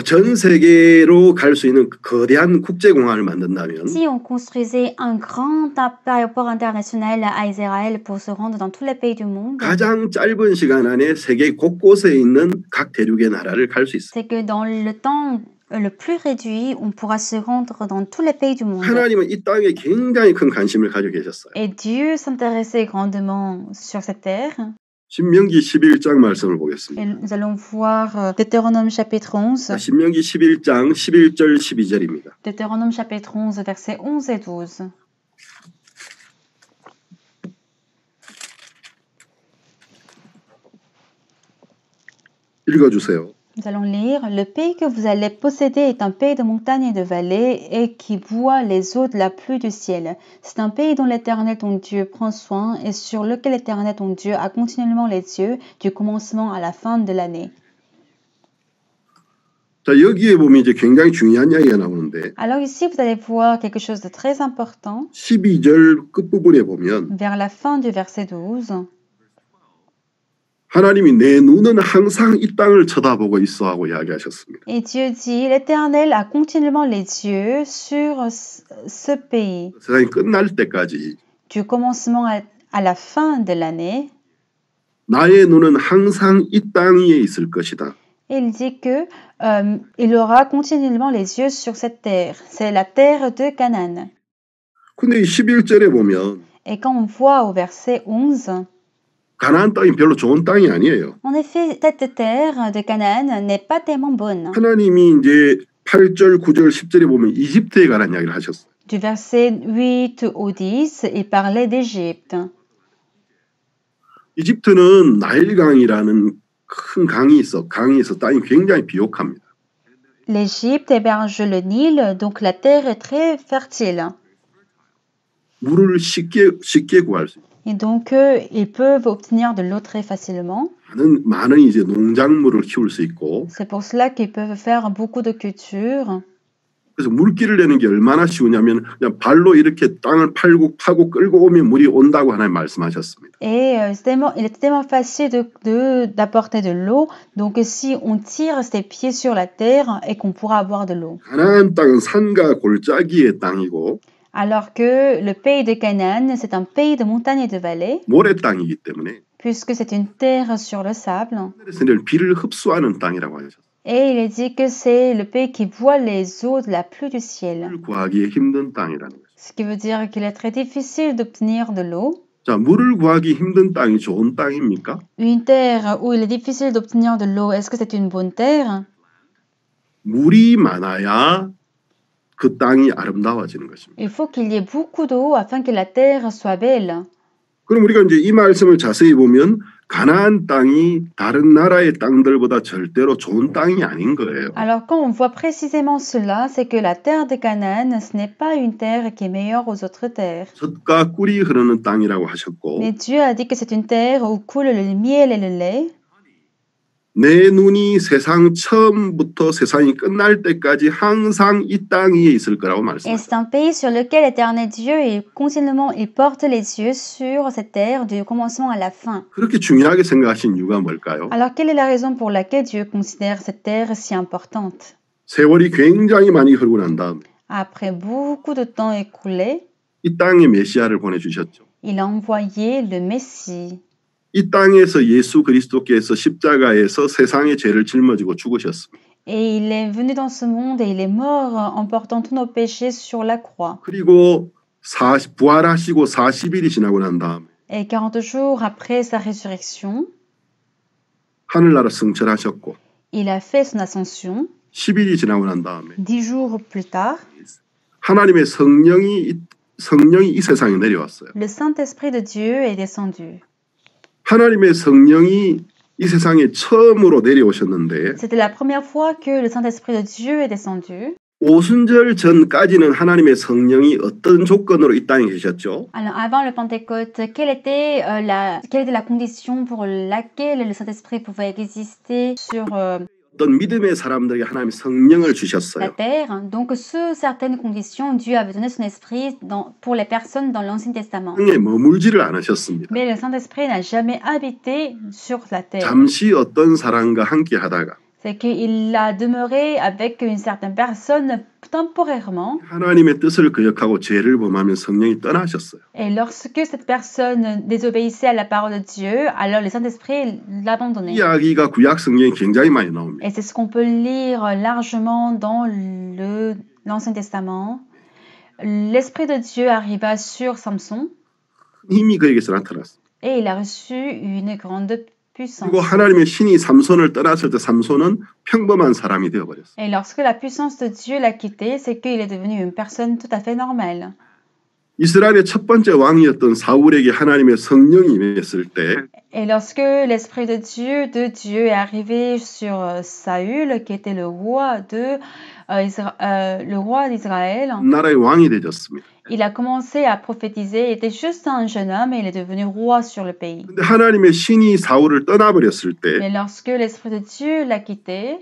전 세계로 갈 수 있는 거대한 국제공항을 만든다면 Si on construisait un grand aéroport international à Israël pour se rendre dans tous les pays du monde, 가장 짧은 시간 안에 세계 곳곳에 있는 각 대륙의 나라를 갈 수 있어요. c'est que dans le temps le plus réduit, on pourra se rendre dans tous les pays du monde. 하나님은 이 땅에 굉장히 큰 관심을 가지고 계셨어요. Et Dieu s'intéressait grandement sur cette terre. 신명기 11장 말씀을 보겠습니다. Et nous allons voir Deutéronome chapitre 11. 신명기 11장 11절 12절입니다. Deutéronome chapitre 11, versets 11 et 12. 읽어주세요. Nous allons lire. Le pays que vous allez posséder est un pays de montagnes et de vallées et qui boit les eaux de la pluie du ciel. C'est un pays dont l'Éternel ton Dieu prend soin et sur lequel l'Éternel ton Dieu a continuellement les yeux du commencement à la fin de l'année. 자, 여기에 보면 이제 굉장히 중요한 이야기가 나오는데 Alors ici, vous allez voir quelque chose de très important. 12절 끝부분에 보면 Vers la fin du verset 12. 하나님이 내 눈은 항상 이 땅을 쳐다보고 있어 하고 이야기하셨습니다. Et Dieu dit, l'Éternel a continuellement les yeux sur ce pays. 세상이 끝날 때까지 Du commencement à la fin de l'année. 나의 눈은 항상 이 땅 위에 있을 것이다. Et il dit que il aura continuellement les yeux sur cette terre. C'est la terre de Canaan. 근데 이 11절에 보면 Et quand on voit au verset 11, 가나안 땅이 별로 좋은 땅이 아니에요. En effet, cette terre de Canaan n'est pas tellement bonne. 하나님이 이제 8절, 9절, 10절에 보면 이집트에 관한 이야기를 하셨어요. du verset 8 au 10, il parlait d'Égypte. 이집트는 나일강이라는 큰 강에서 땅이 굉장히 비옥합니다. L'Égypte héberge le Nil, donc la terre est très fertile. 물을 쉽게 구할 수 있어요. Et donc, ils peuvent obtenir de l'eau très facilement. 많은 이제 농작물을 키울 수 있고. C'est pour cela qu'ils peuvent faire beaucoup de cultures. 그래서 물길을 내는 게 얼마나 쉬우냐면 그냥 발로 이렇게 땅을 파고 끌고 오면 물이 온다고 하나님 말씀하셨습니다. Et il est tellement facile d'apporter de l'eau. Donc, si on tire ses pieds sur la terre et qu'on pourra avoir de l'eau. 가나안 땅은 산과 골짜기의 땅이고. Alors que le pays de Canaan, c'est un pays de montagnes et de vallées. 모래 땅이기 때문에. Puisque c'est une terre sur le sable. 비를 흡수하는 땅이라고 하셨어요. Et il est dit que c'est le pays qui boit les eaux de la pluie du ciel. 구하기 힘든 땅이라는 거죠. Ce qui veut dire qu'il est très difficile d'obtenir de l'eau. 자, 물을 구하기 힘든 땅이 좋은 땅입니까? Une terre où il est difficile d'obtenir de l'eau, est-ce que c'est une bonne terre? 물이 많아야 그 땅이 아름다워지는 것입니다. Il faut qu'il y ait beaucoup d'eau afin que la terre soit belle. 그럼 우리가 이제 이 말씀을 자세히 보면 가나안 땅이 다른 나라의 땅들보다 절대로 좋은 땅이 아닌 거예요. Alors quand on voit précisément cela, c'est que la terre de Canaan, ce n'est pas une terre qui est meilleure aux autres terres. 젖과 꿀이 흐르는 땅이라고 하셨고 Mais Dieu a dit que c'est une terre où coule le miel et le lait. 내 눈이 세상 처음부터 세상이 끝날 때까지 항상 이 땅 위에 있을 거라고 Et 말씀하셨어요. c'est un pays sur lequel l'Éternel Dieu, il porte les yeux sur cette terre du commencement à la fin. 그렇게 중요하게 생각하신 이유가 뭘까요? Alors quelle est la raison pour laquelle Dieu considère cette terre si importante? 세월이 굉장히 많이 흐르고 난 다음 Après beaucoup de temps écoulé, 이 땅에 메시아를 보내주셨죠. il a envoyé le Messie. 이 땅에서 예수 그리스도께서 십자가에서 세상의 죄를 짊어지고 죽으셨습니다. Et il est venu dans ce monde et il est mort en portant tous nos péchés sur la croix. 그리고 부활하시고 40일이 지나고 난 다음에 Et 40 jours après sa résurrection, 하늘나라 승천하셨고 il a fait son ascension. 10일이 지나고 난 다음에 10 jours plus tard, 하나님의 성령이 이 세상에 내려왔어요. le Saint-Esprit de Dieu est descendu. 하나님의 성령이 이 세상에 처음으로 내려오셨는데 C'était la première fois que le Saint-Esprit de Dieu est descendu. 오순절 전까지는 하나님의 성령이 어떤 조건으로 이 땅에 계셨죠? Alors avant le Pentecôte, quelle était la condition pour laquelle le Saint-Esprit pouvait exister sur 어떤 믿음의 사람들에게 하나님의 성령을 la 주셨어요. terre? Donc sous certaines conditions, Dieu avait donné son esprit pour les personnes dans l'Ancien Testament. 땅에 머물지를 않으셨습니다. Mais le Saint-Esprit n'a jamais habité sur la terre. 잠시 어떤 사람과 함께 하다가 C'est qu'il a demeuré avec une certaine personne temporairement. 하나님의 뜻을 거역하고 죄를 범하면 성령이 떠나셨어요. Et lorsque cette personne désobéissait à la parole de Dieu, alors le Saint-Esprit l'abandonnait. 이 이야기가 구약 성경에 굉장히 많이 나옵니다. Et c'est ce qu'on peut lire largement dans l'Ancien Testament. L'Esprit de Dieu arriva sur Samson 힘이 그에게서 나타났어요. et il a reçu une grande puissance. 그리고 하나님의 신이 삼손을 떠났을 때 삼손은 평범한 사람이 되어버렸어요. Et lorsque la puissance de Dieu l'a quitté, c'est qu'il est devenu une personne tout à fait normale. 이스라엘의 첫 번째 왕이었던 사울에게 하나님의 성령이 임했을 때 Et lorsque l'Esprit de Dieu est arrivé sur Saül, qui était le roi d'Israël, 나라의 왕이 되었습니다. il a commencé à prophétiser. Il était juste un jeune homme et il est devenu roi sur le pays. 근데 하나님의 신이 사울을 떠나버렸을 때 Mais lorsque l'Esprit de Dieu l'a quitté,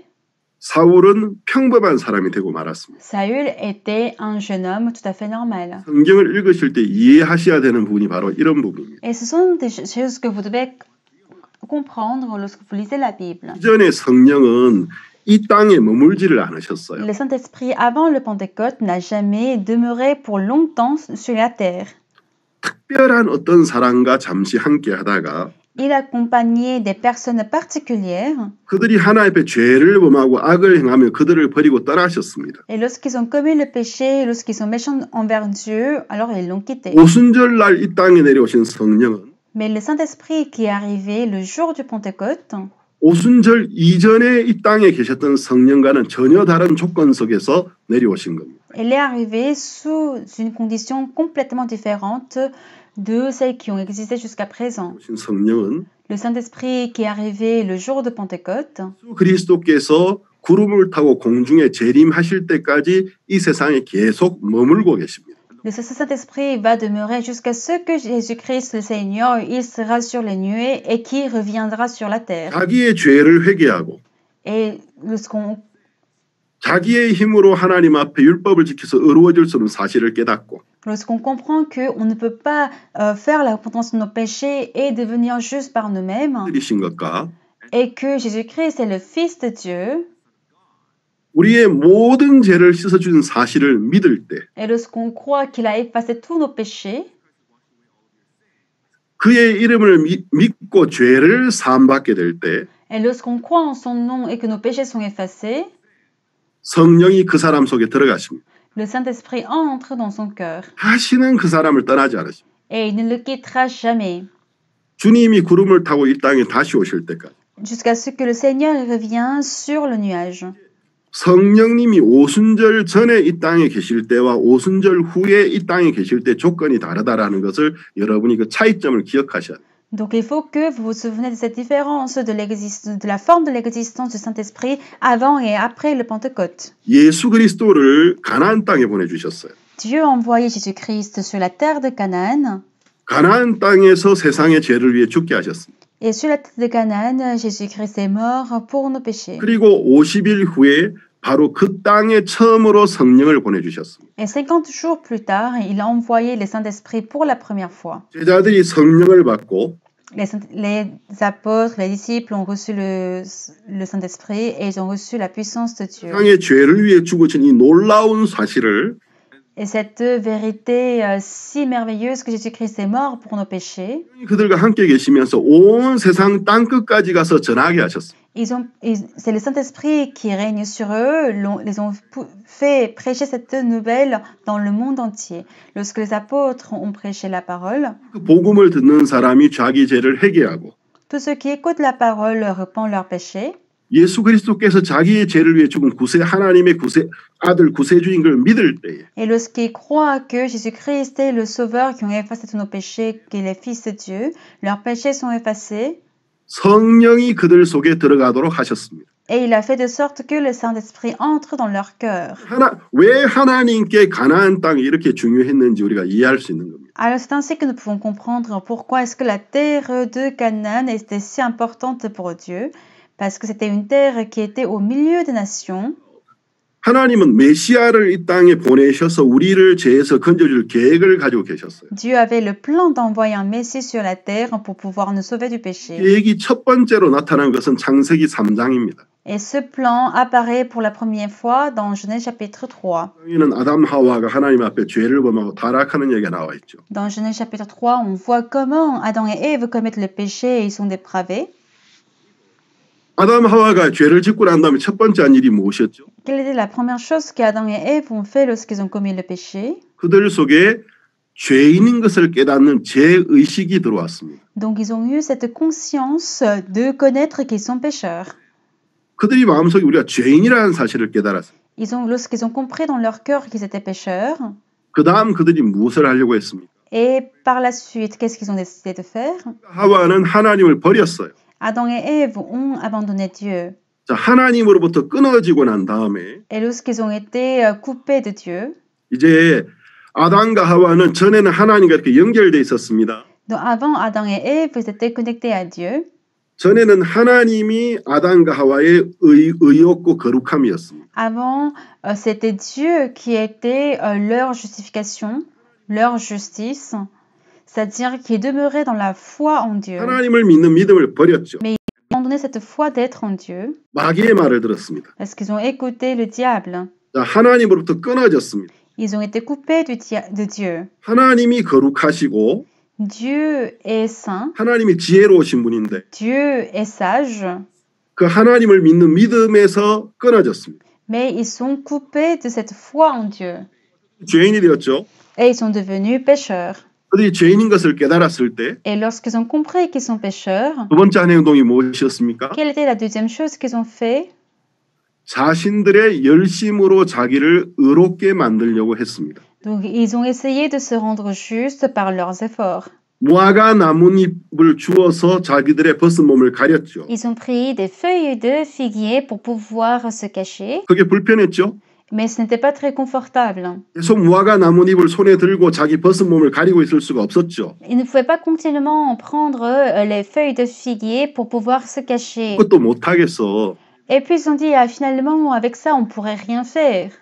사울은 평범한 사람이 되고 말았습니다. Saül était un jeune homme tout à fait normal. 성경을 읽으실 때 이해하셔야 되는 부분이 바로 이런 부분입니다. Et ce sont des choses que vous devez comprendre lorsque vous lisez la Bible. 이전에 성령은 이 땅에 머물지를 않으셨어요. Le Saint-Esprit, avant le Pentecôte, n'a jamais demeuré pour longtemps sur la terre. 특별한 어떤 사람과 잠시 함께 하다가 Il accompagnait des personnes particulières. 그들이 하나님 앞에 죄를 범하고 악을 행하며 그들을 버리고 떠나셨습니다. Et lorsqu'ils ont commis le péché, lorsqu'ils sont méchants envers Dieu, alors ils l'ont quitté. 오순절 날 이 땅에 내려오신 성령은 Mais le Saint-Esprit qui est arrivé le jour du Pentecôte, 오순절 이전에 이 땅에 계셨던 성령과는 전혀 다른 조건 속에서 내려오신 겁니다. il est arrivé sous une condition complètement différente de celles qui ont existé jusqu'à présent. 오신 성령은 Le Saint-Esprit qui est arrivé le jour de Pentecôte, 예수 그리스도께서 구름을 타고 공중에 재림하실 때까지 이 세상에 계속 머물고 계십니다. le Saint-Esprit va demeurer jusqu'à ce que Jésus-Christ, le Seigneur, il sera sur les nuées et qui reviendra sur la terre. 자기의 죄를 회개하고 Et lorsqu'on 자기의 힘으로 하나님 앞에 율법을 지켜서 의로워질 수 없는 사실을 깨닫고 comprend qu'on ne peut pas faire la repentance de nos péchés et devenir juste par nous-mêmes, 드리신 것과 et que Jésus-Christ est le Fils de Dieu, 우리의 모든 죄를 씻어주는 사실을 믿을 때 et lorsqu'on croit qu'il a effacé tous nos péchés, 그의 이름을 믿고 죄를 사함받게 될 때 et lorsqu'on croit en son nom et que nos péchés sont effacés, 성령이 그 사람 속에 들어가십니다. le Saint-Esprit entre dans son cœur. 다시는 그 사람을 떠나지 않으십니다. Et il ne le quittera jamais, 주님이 구름을 타고 이 땅에 다시 오실 때까지. jusqu'à ce que le Seigneur revient sur le nuage. 성령님이 오순절 전에 이 땅에 계실 때와 오순절 후에 이 땅에 계실 때 조건이 다르다라는 것을 여러분이 그 차이점을 기억하셔야 돼요. Donc il faut que vous vous souvenez de cette différence de la forme de l'existence du Saint-Esprit avant et après le Pentecôte. 예수 그리스도를 가나안 땅에 보내주셨어요. Dieu a envoyé Jésus-Christ sur la terre de Canaan. 가나안 땅에서 세상의 죄를 위해 죽게 하셨습니다. Et sur la terre de Canaan, Jésus-Christ est mort pour nos péchés. 그리고 50일 후에 바로 그 땅에 처음으로 성령을 보내주셨습니다. Et 50 jours plus tard, il a envoyé le Saint-Esprit pour la première fois. 제자들이 성령을 받고 Les apôtres, les disciples ont reçu le Saint-Esprit et ils ont reçu la puissance de Dieu. 세상의 죄를 위해 죽으신 이 놀라운 사실을 Et cette vérité si merveilleuse que Jésus-Christ est mort pour nos péchés, 그들과 함께 계시면서 온 세상 땅 끝까지 가서 전하게 하셨습니다. c'est le Saint-Esprit qui règne sur eux, les ont fait prêcher cette nouvelle dans le monde entier. Lorsque les apôtres ont prêché la parole, 그 복음을 듣는 사람이 자기 죄를 회개하고 tous ceux qui écoutent la parole repentent leurs péchés. 예수 그리스도께서 자기의 죄를 위해 죽은 하나님의 아들 구세주인 걸 믿을 때에 Et lorsqu'ils croient que Jésus-Christ est le Sauveur qui ont effacé tous nos péchés, qu'il est Fils de Dieu, leurs péchés sont effacés. 성령이 그들 속에 들어가도록 하셨습니다. Et il a fait de sorte que le Saint-Esprit entre dans leur cœur. 왜 하나님께 가나안 땅이 이렇게 중요했는지 우리가 이해할 수 있는 겁니다. Alors c'est ainsi que nous pouvons comprendre pourquoi est-ce que la terre de Canaan était si importante pour Dieu. Parce que c'était une terre qui était au milieu des nations. 하나님은 메시아를 이 땅에 보내셔서 우리를 죄에서 건져줄 계획을 가지고 계셨어요. Dieu avait le plan d'envoyer un Messie sur la terre pour pouvoir nous sauver du péché. 계획이 첫 번째로 나타난 것은 창세기 3장입니다. Et ce plan apparaît pour la première fois dans Genèse chapitre 3. 여기는 아담 하와가 하나님 앞에 죄를 범하고 타락하는 얘기가 나와 있죠. Dans Genèse chapitre 3, on voit comment Adam et Ève commettent le péché et ils sont dépravés. 아담 하와가 죄를 짓고 난 다음에 첫 번째 한 일이 무엇이었죠? Quelle était la première chose qu'Adam et Ève ont fait lorsqu'ils ont commis le péché? 그들 속에 죄인인 것을 깨닫는 죄의식이 들어왔습니다. Donc ils ont eu cette conscience de connaître qu'ils sont pécheurs. 그들이 마음속에 우리가 죄인이라는 사실을 깨달았어요. Lorsqu'ils ont compris dans leur cœur qu'ils étaient pécheurs, 그 다음 그들이 무엇을 하려고 했습니까? et par la suite, qu'est-ce qu'ils ont décidé de faire? 하와는 하나님을 버렸어요. Adam et Ève ont abandonné Dieu. 자, 하나님으로부터 끊어지고 난 다음에 Et lorsqu'ils ont été coupés de Dieu, 이제 아담과 하와는 전에는 하나님과 이렇게 연결돼 있었습니다. donc avant Adam et Ève, ils étaient connectés à Dieu. 전에는 하나님이 아담과 하와의 의롭고 거룩함이었습니다. Avant, c'était Dieu qui était leur justification, leur justice, c'est-à-dire qui demeurait dans la foi en Dieu. 하나님을 믿는 믿음을 버렸죠. Mais ils ont abandonné cette foi d'être en Dieu 마귀의 말을 들었습니다. parce qu'ils ont écouté le diable. 자, 하나님으로부터 끊어졌습니다. Ils ont été coupés de Dieu. 하나님이 거룩하시고 Dieu est saint, 하나님이 지혜로우신 분인데 Dieu est sage, 그 하나님을 믿는 믿음에서 끊어졌습니다. mais ils sont coupés de cette foi en Dieu. 죄인이 되었죠. Et ils sont devenus pécheurs. 그들이 죄인인 것을 깨달았을 때 Et lorsqu'ils ont compris qu'ils sont pécheurs, 두 번째 한 행동이 무엇이었습니까? quelle était la deuxième chose qu'ils ont fait? 자신들의 열심으로 자기를 의롭게 만들려고 했습니다. Donc, ils ont essayé de se rendre justes par leurs efforts. 무화과 나뭇잎을 주워서 자기들의 벗은 몸을 가렸죠. Ils ont pris des feuilles de figuier pour pouvoir se cacher, 그게 불편했죠. Mais ce n'était pas très confortable. 계속 무화과 나뭇잎을 손에 들고 자기 벗은 몸을 가리고 있을 수가 없었죠. ils ne pouvaient pas continuellement prendre les feuilles de figuier pour pouvoir se cacher. 그것도 못하겠어. Et puis ils ont dit, ah, finalement, avec ça, on ne pourrait rien faire.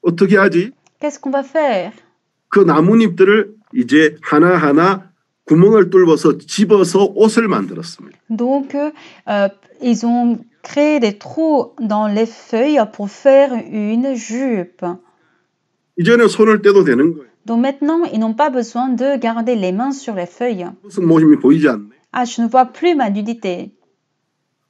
어떻게 하지? Qu'est-ce qu'on va faire? 그 나뭇잎들을 이제 하나하나 구멍을 뚫어서 집어서 옷을 만들었습니다. Donc, ils ont créé des trous dans les feuilles pour faire une jupe. 이제는 손을 떼도 되는 거예요. Donc maintenant, ils n'ont pas besoin de garder les mains sur les feuilles. 무슨 모습이 보이지 않네. Ah, je ne vois plus ma nudité.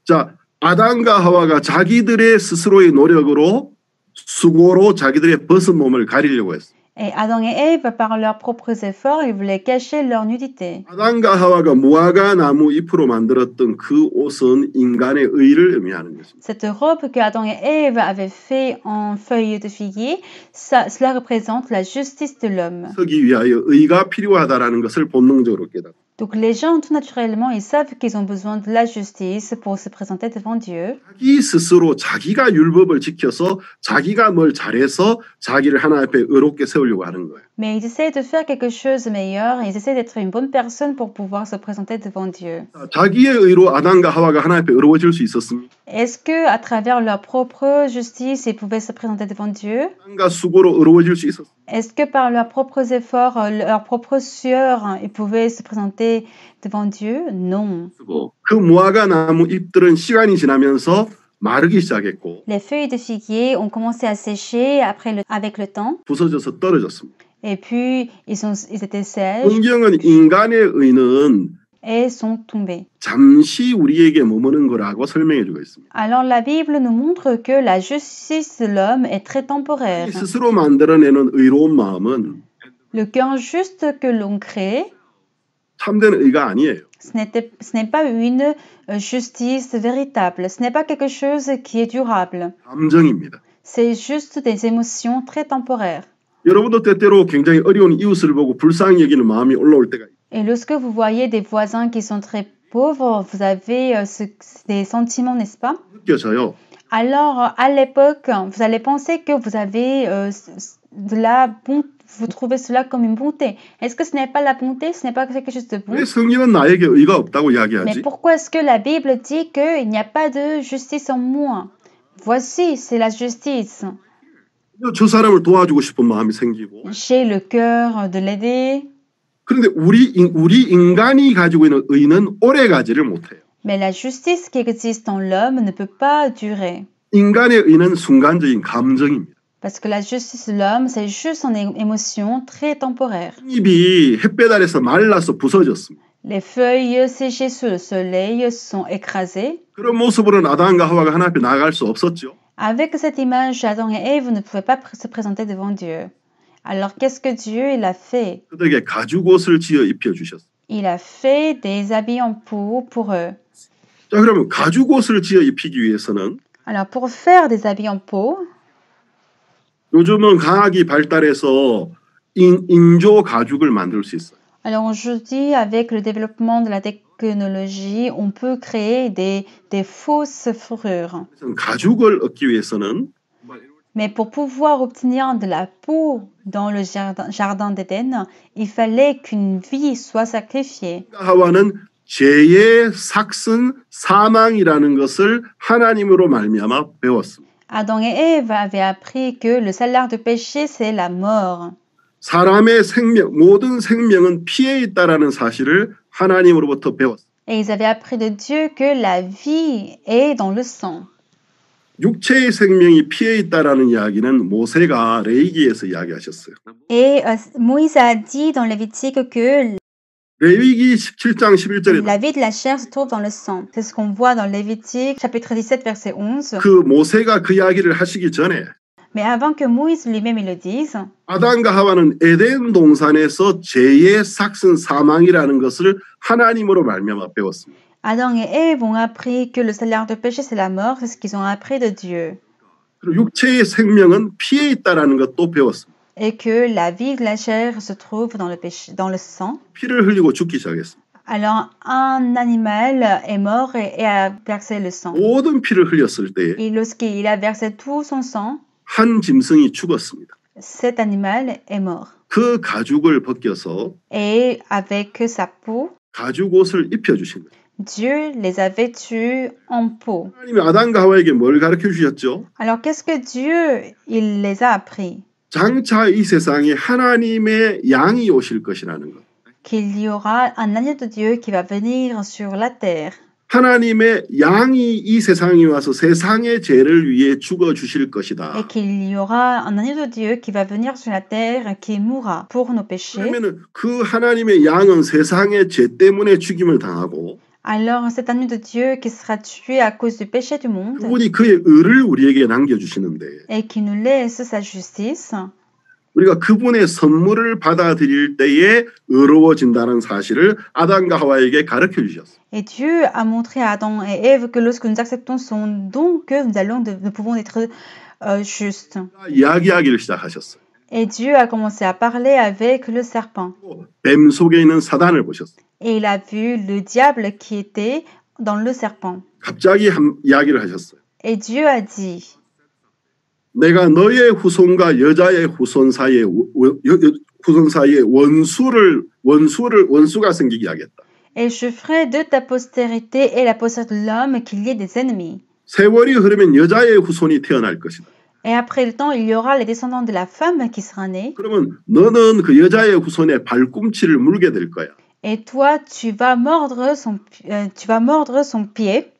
자, 아담과 하와가 자기들의 스스로의 노력으로 수고로 자기들의 벗은 몸을 가리려고 했어요. Et Adam et Ève, par leurs propres efforts, ils voulaient cacher leur nudité. 아담과 하와가 무화과 나무 잎으로 만들었던 그 옷은 인간의 의를 의미하는 것입니다. Cette robe que Adam et Ève avaient fait en feuilles de figuier, cela représente la justice de l'homme. 서기 위하여 의가 필요하다라는 것을 본능적으로 깨닫고 Donc les gens, tout naturellement, ils savent qu'ils ont besoin de la justice pour se présenter devant Dieu. 자기 스스로 자기가 율법을 지켜서 자기가 뭘 잘해서 자기를 하나님 앞에 의롭게 세우려고 하는 거예요. Mais ils essaient de faire quelque chose de meilleur, ils essaient d'être une bonne personne pour pouvoir se présenter devant Dieu. 자기의 의로 아담과 하와가 하나님 앞에 의로워질 수 있었습니까? Est-ce que, à travers leur propre justice, ils pouvaient se présenter devant Dieu? 아담과 수고로 의로워질 수 있었습니까? Est-ce que par leurs propres efforts, leur propre sueur, ils pouvaient se présenter devant Dieu? Non. 그 무화과 나무 잎들은 시간이 지나면서 마르기 시작했고 Les feuilles de figuier ont commencé à sécher avec le temps. 부서져서 떨어졌습니다. Et puis, ils étaient sèches 성경은 인간의 의는 et sont tombés. 잠시 우리에게 머무는 거라고 설명해 주고 있습니다. Alors la Bible nous montre que la justice de l'homme est très temporaire. 스스로 만들어내는 의로운 마음은 Le cœur juste que l'on crée, 참된 의가 아니에요. ce n'est pas une justice véritable. Ce n'est pas quelque chose qui est durable. 감정입니다. C'est juste des émotions très temporaires. 여러분도 때때로 굉장히 어려운 이웃을 보고 불쌍히 여기는 마음이 올라올 때가 있어요. Et lorsque vous voyez des voisins qui sont très pauvres, vous avez des sentiments, n'est-ce pas? 느껴져요. Alors, à l'époque, vous allez penser que vous avez de la bonté. Vous trouvez cela comme une bonté. Est-ce que ce n'est pas la bonté? Ce n'est pas quelque chose de bon? 왜 성경은 나에게 의가 없다고 Mais 이야기하지? pourquoi est-ce que la Bible dit qu'il n'y a pas de justice en moi? Voici, c'est la justice. 저 사람을 도와주고 싶은 마음이 생기고 J'ai le cœur de l'aider. 그런데 우리 인간이 가지고 있는 의는 오래 가지를 못해요. Mais la justice qui existe en l'homme ne peut pas durer. 인간의 의는 순간적인 감정입니다. Parce que la justice de l'homme, c'est juste une émotion très temporaire. 잎이 햇볕 아래서 말라서 부서졌습니다. Les feuilles séchées sous le soleil sont écrasées. 그런 모습으로는 아담과 하와가 하나님 앞에 나아갈 수 없었죠. Avec cette image, Adam et Ève ne pouvaient pas se présenter devant Dieu. Alors qu'est-ce que Dieu il a fait? 그들에게 가죽옷을 지어 입혀 주셨어요. Il a fait des habits en peau pour eux. 자, 그러면 가죽옷을 지어 입히기 위해서는 Alors pour faire des habits en peau, 요즘은 과학이 발달해서 인조 가죽을 만들 수 있어요. alors aujourd'hui, avec le développement de la technologie, on peut créer des fausses fourrures. 가죽을 얻기 위해서는 Mais pour pouvoir obtenir de la peau dans le jardin d'Éden, il fallait qu'une vie soit sacrifiée. 하와는 죄의 삭슨 사망이라는 것을 하나님으로 말미암아 배웠습니다. Adam et Ève avaient appris que le salaire du péché, c'est la mort. 사람의 생명, 모든 생명은 피에 있다라는 사실을 하나님으로부터 배웠습니다. Et ils avaient appris de Dieu que la vie est dans le sang. 육체의 생명이 피에 있다라는 이야기는 모세가 레위기에서 이야기하셨어요. Et Moïse a dit dans Lévitique que 레위기 17장 11절에 la vie de la chair se trouve dans le sang. C'est ce qu'on voit dans Lévitique, chapitre 17, verset 11. 그 모세가 그 이야기를 하시기 전에 Mais avant que Moïse lui-même il le dise, 아담과 하와는 에덴 동산에서 죄의 삭슨 사망이라는 것을 하나님으로 말미암아 배웠습니다. Adam et Ève ont appris que le salaire du péché, c'est la mort. C'est ce qu'ils ont appris de Dieu. 그리고 육체의 생명은 피에 있다라는 것도 배웠습니다. Et que la vie de la chair se trouve dans le péché, dans le sang. 피를 흘리고 죽기 시작했습니다. Alors, un animal est mort et a versé le sang. 모든 피를 흘렸을 때 Et lorsqu'il a versé tout son sang, 한 짐승이 죽었습니다. cet animal est mort. 그 가죽을 벗겨서 Et avec sa peau, 가죽옷을 입혀주신 거예요. Dieu les a vêtus en peau. 하나님이 아담과 하와에게 뭘 가르쳐 주셨죠? Alors, qu'est-ce que Dieu, il les a appris? 장차 이 세상에 하나님의 양이 오실 것이라는 것. Qu'il y aura un agneau de Dieu qui va venir sur la terre. 하나님의 양이 이 세상에 와서 세상의 죄를 위해 죽어 주실 것이다. Et qu'il y aura un agneau de Dieu qui va venir sur la terre, qui mourra pour nos péchés. 그러면 그 하나님의 양은 세상의 죄 때문에 죽임을 당하고 Alors cet agneau de Dieu qui sera tué à cause du péché du monde 그분이 그의 의를 우리에게 남겨주시는데 et qui nous laisse sa justice, 우리가 그분의 선물을 받아들일 때에 의로워진다는 사실을 아담과 하와에게 가르쳐 주셨어요. Et Dieu a montré à Adam et Ève que lorsque nous acceptons son don, que nous pouvons être justes. 이야기하기를 시작하셨어요. Et Dieu a commencé à parler avec le serpent. 뱀 속에 있는 사단을 보셨어요. Et il a vu le diable qui était dans le serpent. 갑자기 이야기를 하셨어요. Et Dieu a dit, 내가 너의 후손과 여자의 후손 사이에 원수가 생기게 하겠다. et je ferai de ta postérité et la postérité de l'homme qu'il y ait des ennemis. 세월이 흐르면 여자의 후손이 태어날 것이다. Et après le temps, il y aura les descendants de la femme qui sera née. 그러면 너는 그 여자의 후손의 발꿈치를 물게 될 거야. Et toi, tu vas mordre son pied.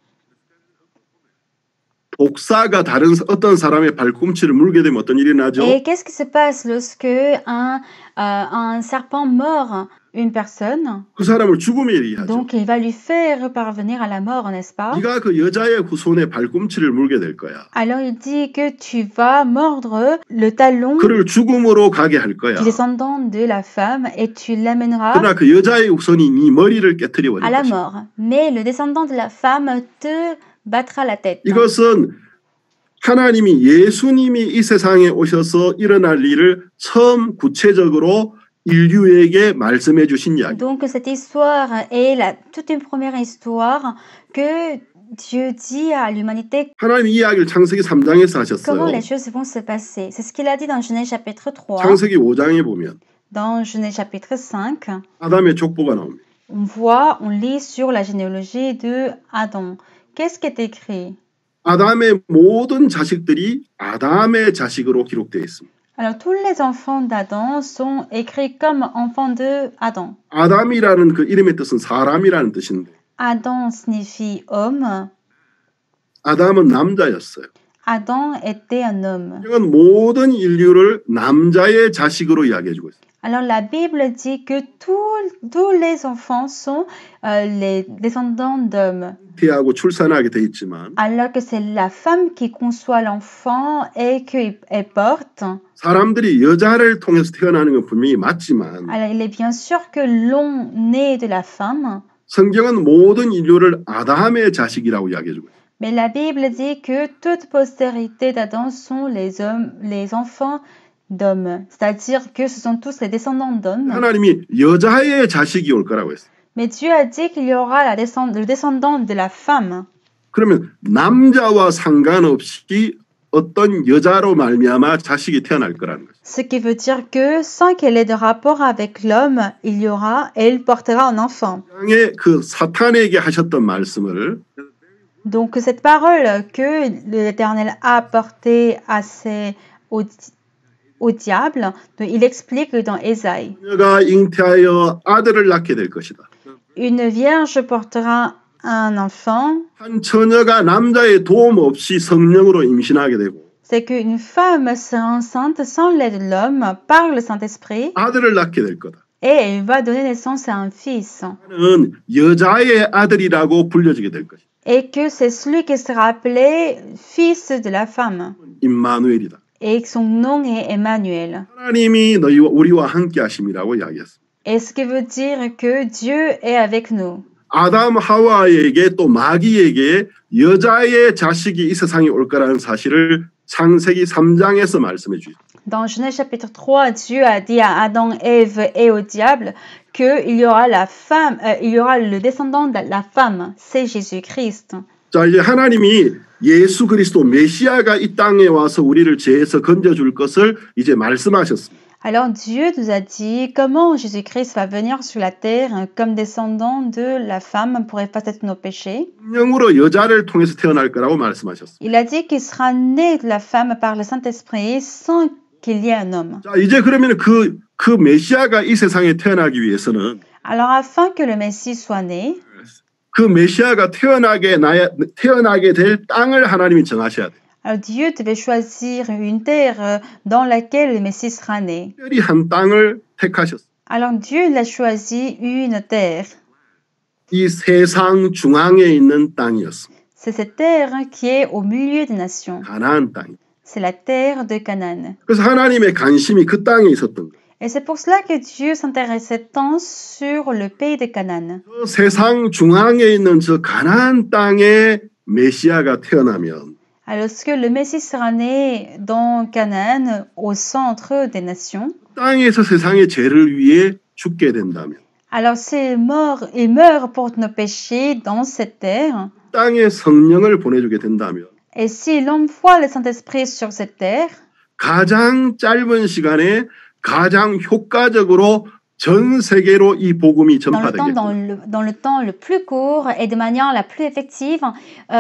독사가 다른 어떤 사람의 발꿈치를 물게 되면 어떤 일이 나죠? Et qu'est-ce qui se passe lorsque un serpent mord une personne? 그 사람을 죽음에 이르게 하죠. Donc, il va lui faire parvenir à la mort, n'est-ce pas? 네가 그 여자의 후손의 발꿈치를 물게 될 거야. Alors, il dit que tu vas mordre le talon 그를 죽음으로 가게 할 거야. du descendant de la femme et tu l'amèneras 그러나 그 여자의 후손이 네 머리를 깨뜨려 버릴 à la 것이야. mort. Mais le descendant de la femme te battra la tête. 이것은 하나님이 예수님이 이 세상에 오셔서 일어날 일을 처음 구체적으로 인류에게 말씀해 주신 이야기. Donc cette histoire est toute une première histoire que Dieu dit à l'humanité 하나님이 이 이야기를 창세기 3장에서 comment 하셨어요. les choses vont se passer. C'est ce qu'il a dit dans Genèse chapitre 3. 창세기 5장에 보면 Dans Genèse chapitre 5, 아담의 족보가 나옵니다. on lit sur la généalogie de Adam. Qu'est-ce qui est écrit? 아담의 모든 자식들이 아담의 자식으로 기록되어 있습니다. Alors tous les enfants d'Adam sont écrits comme enfants de Adam. 아담이라는 그 이름의 뜻은 사람이라는 뜻인데 Adam signifie homme. 아담은 남자였어요. Adam était un homme. 이건 모든 인류를 남자의 자식으로 이야기해주고 있어요. Alors la Bible dit que tous les enfants sont les descendants d'hommes. 태하고 출산하게 돼 있지만 Alors que c'est la femme qui conçoit l'enfant et qu'elle porte. 사람들이 여자를 통해서 태어나는 건 분명히 맞지만 Alors il est bien sûr que l'on naît de la femme. 성경은 모든 인류를 아담의 자식이라고 이야기해주고 있어요. Mais la Bible dit que toute postérité d'Adam sont les enfants d'hommes. C'est-à-dire que ce sont tous les descendants d'hommes. 하나님이 여자의 자식이 올 거라고 했어요. Mais Dieu a dit qu'il y aura le descendant de la femme. 그러면 남자와 상관없이 어떤 여자로 말미암아 자식이 태어날 거라는 거죠. Ce qui veut dire que sans qu'elle ait de rapport avec l'homme, il y aura et il portera un enfant. 그 사탄에게 하셨던 말씀을 Donc cette parole que l'Éternel a apportée au diable, il explique dans Ésaïe. 그녀가 잉태하여 아들을 낳게 될 것이다. Une vierge portera un enfant. 한 처녀가 남자의 도움 없이 성령으로 임신하게 되고 C'est qu'une femme sera enceinte sans l'aide de l'homme par le Saint-Esprit 아들을 낳게 될 거다. et elle va donner naissance à un fils. 는 여자의 아들이라고 불려지게 될 것이다. Et que c'est celui qui sera appelé fils de la femme. 임마누엘이다. Et que son nom est Emmanuel. 하나님이 우리와 함께 하심이라고 이야기했습니다. Et ce qui veut dire que Dieu est avec nous. 아담 하와에게 또 마귀에게 여자의 자식이 이 세상에 올 거라는 사실을 창세기 3장에서 말씀해 주십니다. Dans Genèse chapitre 3, Dieu a dit à Adam, Ève et au diable qu'il y aura il y aura le descendant de la femme, c'est Jésus-Christ. 자, 이제 하나님이 예수 그리스도 메시아가 이 땅에 와서 우리를 죄에서 건져줄 것을 이제 말씀하셨습니다. Alors Dieu nous a dit comment Jésus-Christ va venir sur la terre comme descendant de la femme pour effacer nos péchés. 성령으로 여자를 통해서 태어날 거라고 말씀하셨습니다. Il a dit qu'il sera né de la femme par le Saint-Esprit sans qu'il y ait un homme. 자, 이제 그러면 그 메시아가 이 세상에 태어나기 위해서는 Alors afin que le Messie soit né, 그 메시아가 태어나게 될 땅을 하나님이 정하셔야 돼요. alors Dieu devait choisir une terre dans laquelle le Messie sera né. 특별히 한 땅을 택하셨어요. Alors Dieu l'a choisi une terre. 이 세상 중앙에 있는 땅이었습니다. C'est cette terre qui est au milieu des nations. 가나안 땅. c'est la terre de Canaan. 그래서 하나님의 관심이 그 땅에 있었던 거예요. Et c'est pour cela que Dieu s'intéressait tant sur le pays de Canaan. 그 세상 중앙에 있는 저 가나안 땅에 메시아가 태어나면 Alors, lorsque le Messie sera né dans Canaan, au centre des nations, 땅에서 세상의 죄를 위해 죽게 된다면 alors s'il meurt pour nos péchés dans cette terre, 땅에 성령을 보내주게 된다면 et s'il envoie le Saint-Esprit sur cette terre, 가장 짧은 시간에 가장 효과적으로 전 세계로 이 복음이 전파되겠구나. dans le temps le plus court et de manière la plus effective,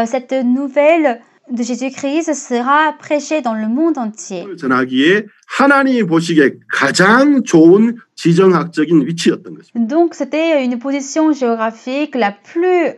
cette nouvelle de Jésus-Christ sera prêchée dans le monde entier. 전하기에 하나님이 보시기에 가장 좋은 지정학적인 위치였던 것입니다. Donc c'était une position géographique la plus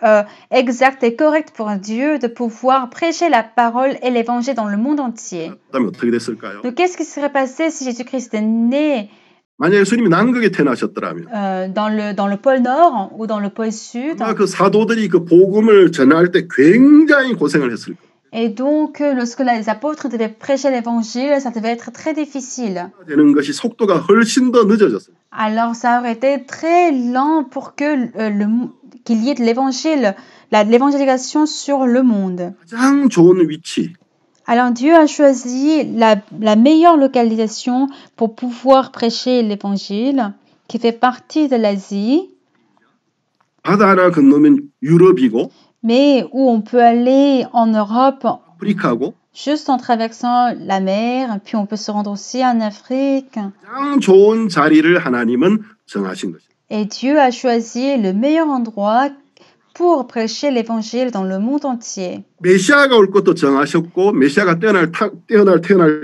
exacte et correcte pour Dieu de pouvoir prêcher la parole et l'évangile dans le monde entier. 그다음에 어떻게 됐을까요? Donc qu'est-ce qui serait passé si Jésus-Christ est né 만약에 예수님이 남극에 태어나셨더라면 dans le pôle Nord ou dans le pôle Sud? 아마 그 사도들이 그 복음을 전할 때 굉장히 고생을 했을 거예요. Et donc, lorsque les apôtres devaient prêcher l'évangile, ça devait être très difficile. 되는 것이 속도가 훨씬 더 늦어졌어요. Alors, ça aurait été très lent pour que qu'il y ait de l'évangile, l'évangélisation sur le monde. 가장 좋은 위치. Alors, Dieu a choisi la meilleure localisation pour pouvoir prêcher l'évangile, qui fait partie de l'Asie, 바다 하나 건너면 유럽이고 mais où on peut aller en Europe 아프리카고 juste en traversant la mer, puis on peut se rendre aussi en Afrique. 가장 좋은 자리를 하나님은 정하신 것입니다. Et Dieu a choisi le meilleur endroit pour prêcher l'évangile dans le monde entier. 메시아가 올 것도 정하셨고 메시아가 태어날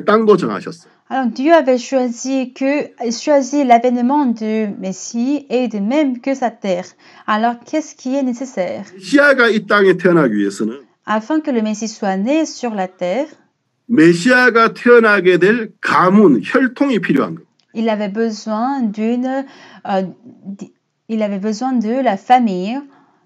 땅도 정하셨어요. Alors Dieu avait choisi l'avènement du Messie et de même que sa terre. Alors qu'est-ce qui est nécessaire? 메시아가 이 땅에 태어나기 위해서는 Afin que le Messie soit né sur la terre, 메시아가 태어나게 될 가문, 혈통이 필요한 거예요. il avait besoin de la famille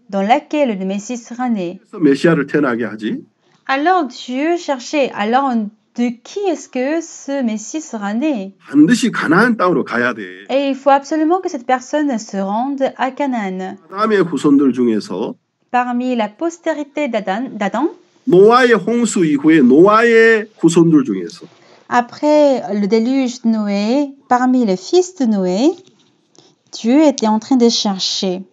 dans laquelle le Messie sera né. 그래서 메시아를 태어나게 하지. Alors Dieu cherchait. Alors de qui est-ce que ce Messie sera né? 반드시 가나안 땅으로 가야 돼. Et il faut absolument que cette personne se rende à Canaan. 아담의 후손들 중에서 Parmi la postérité d'Adam, 노아의 홍수 이후에 노아의 후손들 중에서 après le déluge de Noé, parmi les fils de Noé, Dieu était en train de chercher.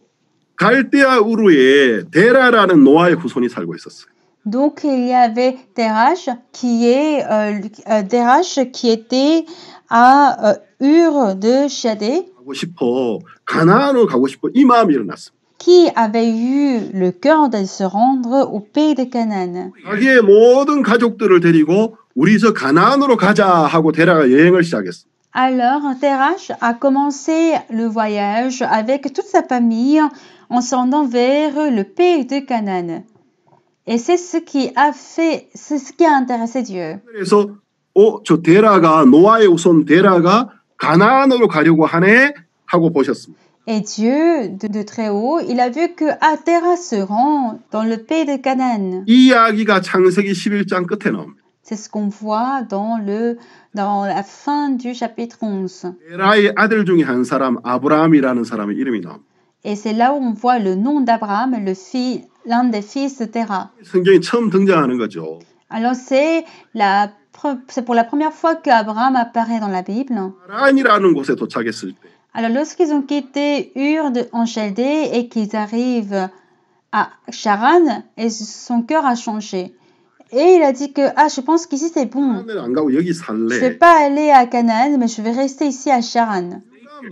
갈대아 우르에 데라라는 노아의 후손이 살고 있었어요. Donc il y avait Terach qui était à Ur de Chaldée, 가고 싶어 가나안으로 가고 싶어 이 마음이 일어났어요. qui avait eu le cœur de se rendre au pays de Canaan. 자기의 모든 가족들을 데리고 우리 저 가나안으로 가자 하고 데라가 여행을 시작했어요. Alors Terach a commencé le voyage avec toute sa famille en se rendant vers le pays de Canaan. Et c'est ce qui a intéressé Dieu. 그래서 저 데라가 노아의 후손 데라가 가나안으로 가려고 하네 하고 보셨습니다. Et Dieu, de très haut, il a vu que Terach se rend dans le pays de Canaan. 이 이야기가 창세기 11장 끝에 나옵니다. C'est ce qu'on voit dans la fin du chapitre 11. 데라의 아들 중에 한 사람 아브라함이라는 사람의 이름이 나옵니다. Et c'est là où on voit le nom d'Abraham, l'un des fils de Terah. 성경에 처음 등장하는 거죠. Alors c'est pour la première fois qu'Abraham apparaît dans la Bible. 하란이라는 곳에 도착했을 때 Alors lorsqu'ils ont quitté Ur en Chaldée et qu'ils arrivent à Charan, et son cœur a changé. Et il a dit que je pense qu'ici c'est bon. 하란을 안 가고 여기 Je ne vais 살래. pas aller à Canaan, mais je vais rester ici à Charan.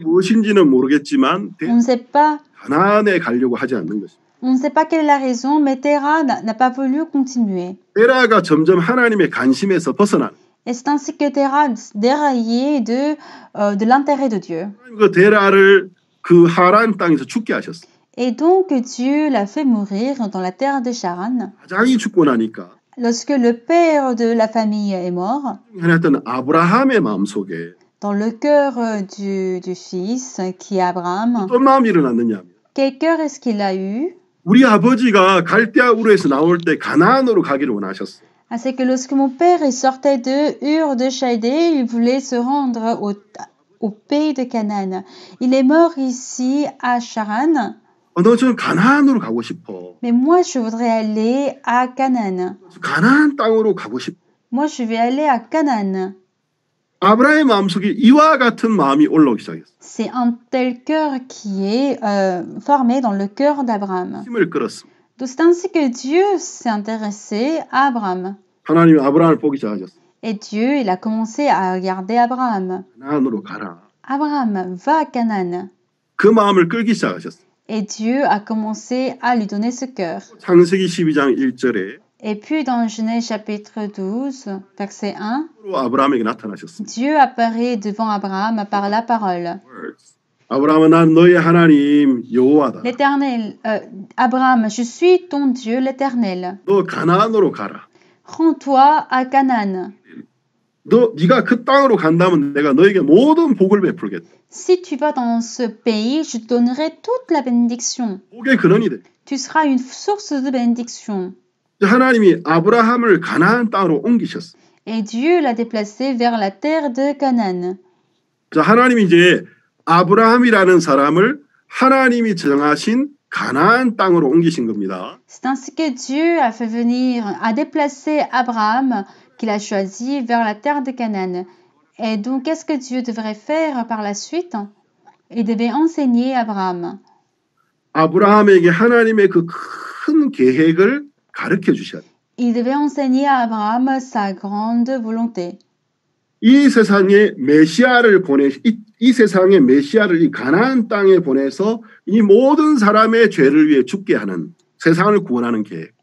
무엇인지는 모르겠지만 On ne sait pas 가나안에 가려고 하지 않는 것입니다. On ne sait pas quelle est la raison, mais Terah n'a pas voulu continuer. 데라가 점점 하나님의 관심에서 벗어나. Et c'est ainsi que Terah déraillait de l'intérêt de Dieu. 그 데라를 그 하란 땅에서 죽게 하셨어요. Et donc Dieu l'a fait mourir dans la terre de Charan. 가장이 죽고 나니까 Lorsque le père de la famille est mort, 하나였던 아브라함의 마음속에 dans le cœur du fils qui est Abraham, 어떤 마음이 일어났느냐. quel cœur est-ce qu'il a eu? 우리 아버지가 갈대아 우르에서 나올 때 가나안으로 가기를 원하셨어요. C'est que lorsque mon père il sortait de Ur de Chaldée, il voulait se rendre au pays de Canaan. Il est mort ici à Charan, 너 저 가나안으로 가고 싶어. mais moi je voudrais aller à Canaan. 가나안 땅으로 가고 싶어. Moi je vais aller à Canaan. 아브라함의 마음속에 이와 같은 마음이 올라오기 시작했어. C'est un tel cœur qui est formé dans le cœur d'Abraham. 힘을 끌었습니다. Donc c'est ainsi que Dieu s'est intéressé à Abraham. 하나님이 아브라함을 보기 시작하셨어. Et Dieu, il a commencé à regarder Abraham. 가나안으로 가라. Abraham, va à Canaan. 그 마음을 끌기 시작하셨어. Et Dieu a commencé à lui donner ce cœur. 창세기 12장 1절에 Et puis dans Genèse chapitre 12, verset 1, 아브라함에게 나타나셨습니다. Dieu apparaît devant Abraham par la parole. 아브라함아 난 너의 하나님 여호와다. L'Éternel, Abraham, je suis ton Dieu, l'Éternel. 너 가나안으로 가라. Rends-toi à Canaan. 네가 그 땅으로 간다면 내가 너에게 모든 복을 베풀겠다. Si tu vas dans ce pays, je te donnerai toute la bénédiction. 복의 근원이 돼. Tu seras une source de bénédiction. 하나님이 아브라함을 가나안 땅으로 옮기셨어. Et Dieu l'a déplacé vers la terre de Canaan. 자, 하나님이 이제 아브라함이라는 사람을 하나님이 정하신 가나안 땅으로 옮기신 겁니다. C'est ainsi que Dieu a fait venir, a déplacé Abraham, qu'il a choisi, vers la terre de Canaan. Et donc, qu'est-ce que Dieu devrait faire par la suite? Il devait enseigner Abraham. 아브라함에게 하나님의 그 큰 계획을 가르쳐 주셔야 돼요. Il devait enseigner à Abraham sa grande volonté. 이 세상에 메시아를 이 세상에 메시아를 이 가나안 땅에 보내서 이 모든 사람의 죄를 위해 죽게 하는 세상을 구원하는 계획.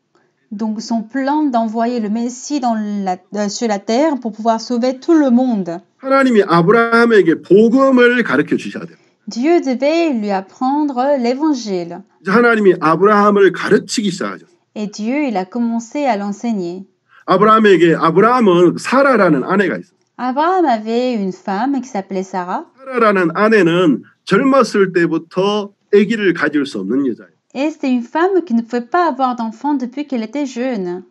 Donc son plan d'envoyer le Messie sur la terre pour pouvoir sauver tout le monde. 하나님이 아브라함에게 복음을 가르쳐 주셔야 돼요. Dieu devait lui apprendre l'évangile. 하나님이 아브라함을 가르치기 시작하셨어요. Et Dieu, il a commencé à l'enseigner. 아브라함은 사라라는 아내가 있어요. Abraham avait une femme qui s'appelait Sarah. 사라라는 아내는 젊었을 때부터 아기를 가질 수 없는 여자예요. Et c'était une femme qui ne pouvait pas avoir d'enfant depuis qu'elle était jeune.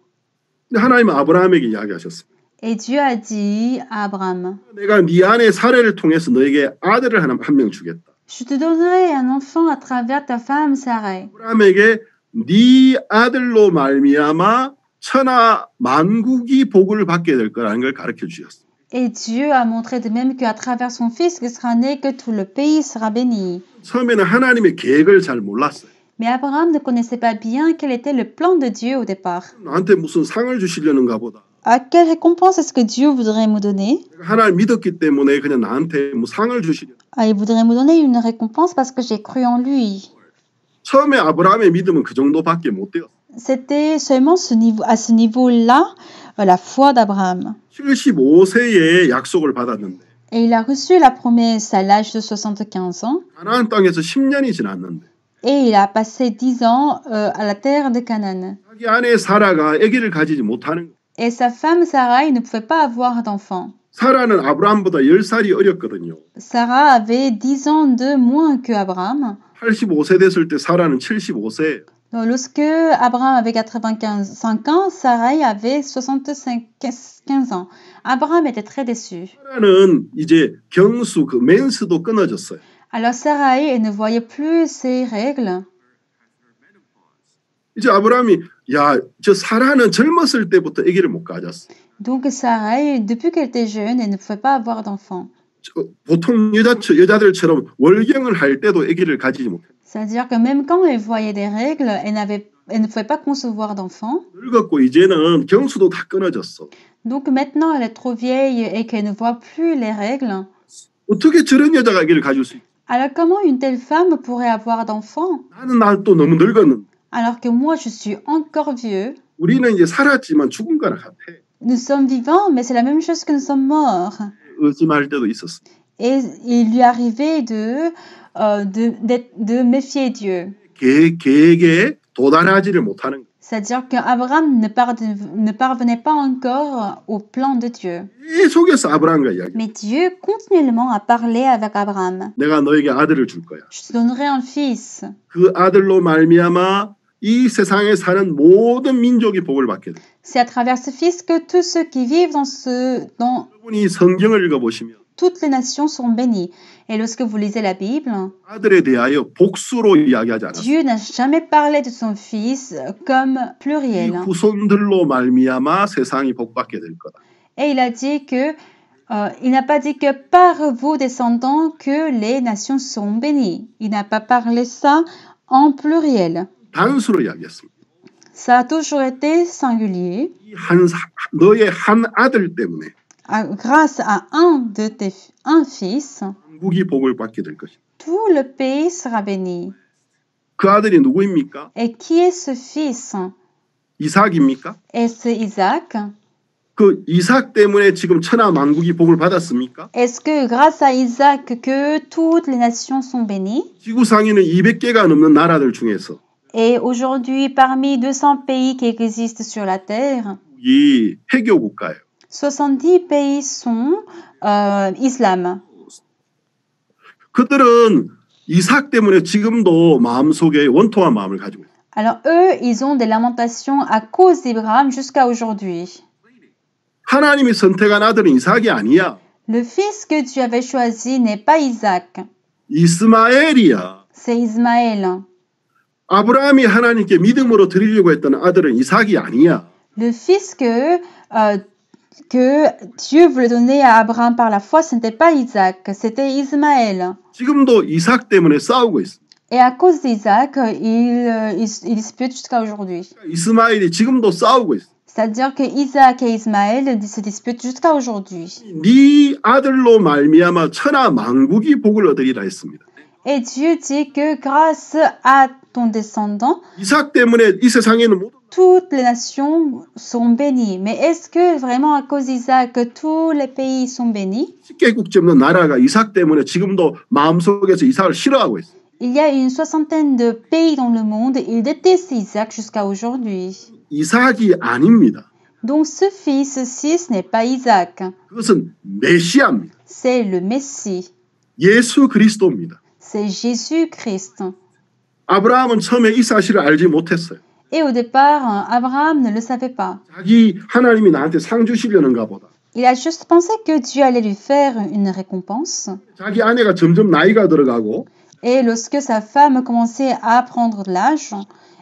하나님은 아브라함에게 이야기하셨어요. Et Dieu a dit à Abraham, 내가 네 아내 사라를 통해서 너에게 아들을 한 명 주겠다. je te donnerai un enfant à travers ta femme Sarah. 아브라함에게 네 아들로 말미암아 천하 만국이 복을 받게 될 거라는 걸 가르쳐 주셨어요. Et Dieu a montré de même qu'à travers son fils qui sera né, que tout le pays sera béni. 처음에는 하나님의 계획을 잘 몰랐어요. Mais Abraham ne connaissait pas bien quel était le plan de Dieu au départ. 나한테 무슨 상을 주시려는가 보다. À quelle récompense est-ce que Dieu voudrait me donner? 하나님 믿었기 때문에 그냥 나한테 뭐 상을 주시려. Il voudrait me donner une récompense parce que j'ai cru en lui. 처음에 아브라함의 믿음은 그 정도밖에 못 되었어요. C'était seulement à ce niveau-là, la foi d'Abraham. 75세에 약속을 받았는데. Et il a reçu la promesse à l'âge de 75 ans. 가나안 땅에서 10년이 지났는데. Et il a passé 10 ans à la terre de Canaan. 자기 아내 사라가 아기를 가지지 못하는 거예요. Et sa femme Sarah, il ne pouvait pas avoir d'enfant. 사라는 아브라함보다 10살이 어렸거든요. Sarah avait 10 ans de moins que Abraham. 85세 됐을 때 사라는 75세. Donc, lorsque Abraham avait 85 ans, Sarai avait 15 ans. Abraham était très déçu. 사라는 이제 경수 그 멘스도 끊어졌어요. Alors Sarai, elle ne voyait plus ses règles. 이제 아브라함이 저 사라는 젊었을 때부터 아기를 못 가졌어. Donc Sarai, depuis qu'elle était jeune, elle ne pouvait pas avoir d'enfant. 보통 여자들처럼 월경을 할 때도 아기를 가지지 못해. C'est-à-dire que même quand elle voyait des règles, elle ne pouvait pas concevoir d'enfant. 늙었고 이제는 경수도 다 끊어졌어. Donc maintenant, elle est trop vieille et qu'elle ne voit plus les règles. 어떻게 저런 여자가 아기를 가질 수 있어? Alors comment une telle femme pourrait avoir d'enfants? 나는 또 너무 늙었는데. Alors que moi, je suis encore vieux. 우리는 이제 살았지만 죽은 거나 같아. Nous sommes vivants, mais c'est la même chose que nous sommes morts. 의심할 때도 있었어. Et il lui arrivait de méfier Dieu. 계획에 도달하지를 못하는 거. C'est-à-dire qu'Abraham ne parvenait pas encore au plan de Dieu. 계속해서 아브라함과 이야기. Mais Dieu continuellement a parlé avec Abraham. 내가 너에게 아들을 줄 거야. Je te donnerai un fils. 그 아들로 말미암아 이 세상에 사는 모든 민족이 복을 받게 돼요. C'est à travers ce fils que tous ceux qui vivent dans 여러분이 성경을 읽어보시면 toutes les nations sont bénies. Et lorsque vous lisez la Bible, 아들에 대하여 복수로 이야기하지 않았어요. Dieu n'a jamais parlé de son fils comme 이 pluriel. 후손들로 말미암아 세상이 복받게 될 거다. Et il a dit que il n'a pas dit que par vos descendants que les nations seront bénies. Il n'a pas parlé ça en pluriel. 단수로 이야기했습니다. Ça a toujours été singulier. 너의 한 아들 때문에 Grâce à un fils, 한국이 복을 받게 될 것이다. tout le pays sera béni. 그 아들이 누구입니까? Et qui est ce fils? 이삭입니까? Est-ce Isaac? 그 이삭 때문에 지금 천하 만국이 복을 받았습니까? Est-ce que grâce à Isaac que toutes les nations sont bénies? 지구상에는 200개가 넘는 나라들 중에서 Et aujourd'hui, parmi 200 pays qui existent sur la Terre, 이 해교 국가예요. 70 pays sont islam. 그들은 이삭 때문에 지금도 마음속에 원통한 마음을 가지고 있어요. Alors eux, ils ont des lamentations à cause d'Abraham jusqu'à aujourd'hui. 하나님이 선택한 아들은 이삭이 아니야. Le fils que Dieu avait choisi n'est pas Isaac, 이스마엘이야. c'est Ismaël. 아브라함이 하나님께 믿음으로 드리려고 했던 아들은 이삭이 아니야. Le fils que Dieu voulait donner à Abraham par la foi, ce n'était pas Isaac, c'était Ismaël. 지금도 이삭 때문에 싸우고 있어. Et à cause d'Isaac, il dispute jusqu'à aujourd'hui. 이스마엘이 지금도 싸우고 있어. C'est-à-dire que Isaac et Ismaël se disputent jusqu'à aujourd'hui. 네 아들로 말미암아 천하 만국이 복을 얻으리라 했습니다. Et Dieu dit que grâce à ton descendant, 이삭 때문에 이 세상에는 모든 toutes les nations sont bénies. Mais est-ce que vraiment à cause d'Isaac, tous les pays sont bénis? 10개국지 없는 나라가 이삭 때문에 지금도 마음속에서 이삭을 싫어하고 있어. Il y a une soixantaine de pays dans le monde, ils détestent Isaac jusqu'à aujourd'hui. 이삭이 아닙니다. Donc ce fils-ci, ce n'est pas Isaac, 그것은 메시아입니다. c'est le Messie, 예수 그리스도입니다. c'est Jésus-Christ. 아브라함은 처음에 이 사실을 알지 못했어요. Et au départ, Abraham ne le savait pas. 자기 하나님이 나한테 상 주시려는가 보다. Il a juste pensé que Dieu allait lui faire une récompense. 자기 아내가 점점 나이가 들어가고 Et lorsque sa femme commençait à prendre de l'âge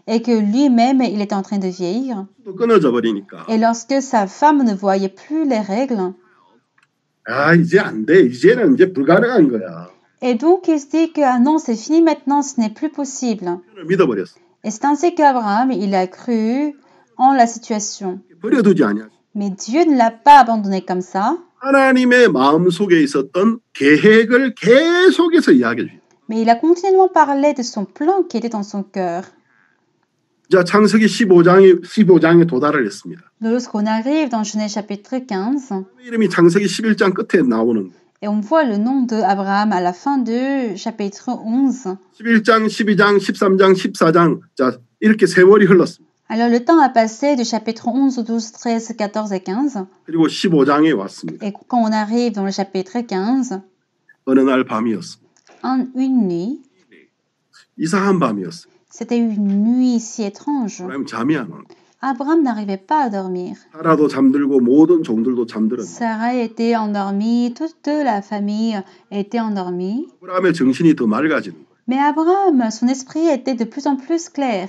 et que lui-même, il était en train de vieillir, 또 끊어져 버리니까 et lorsque sa femme ne voyait plus les règles, 아 이제 안 돼. 이제는 이제 불가능한 거야. et donc il se dit que ah non, c'est fini maintenant, ce n'est plus possible. 믿어버렸어. Et c'est ainsi qu'Abraham, il a cru en la situation. 버려두지 않냐. Mais Dieu ne l'a pas abandonné comme ça, 하나님의 마음속에 있었던 계획을 계속해서 이야기해 주죠. mais il a continuellement parlé de son plan qui était dans son cœur. 자, 창세기 15장에 도달을 했습니다. Lorsqu'on arrive dans Genèse chapitre 15, 이름이 창세기 11장 끝에 나오는 et on voit le nom d'Abraham à la fin du chapitre 11. 11장, 12장, 13장, 14장 자, 이렇게 세월이 흘렀습니다. Alors le temps a passé du chapitre 11 au 12, 13, 14 et 15. 그리고 15장에 왔습니다. Et quand on arrive dans le chapitre 15, 어느 날 밤이었습니다. une nuit, 이상한 밤이었습니다. c'était une nuit si étrange. 아브라함 잠이 안 와. Abraham n'arrivait pas à dormir. 사라도 잠들고 모든 종들도 잠들었는데 Sarah était endormie, toute la famille était endormie. 아브라함의 정신이 더 맑아지는 거예요. Mais Abraham, son esprit était de plus en plus clair.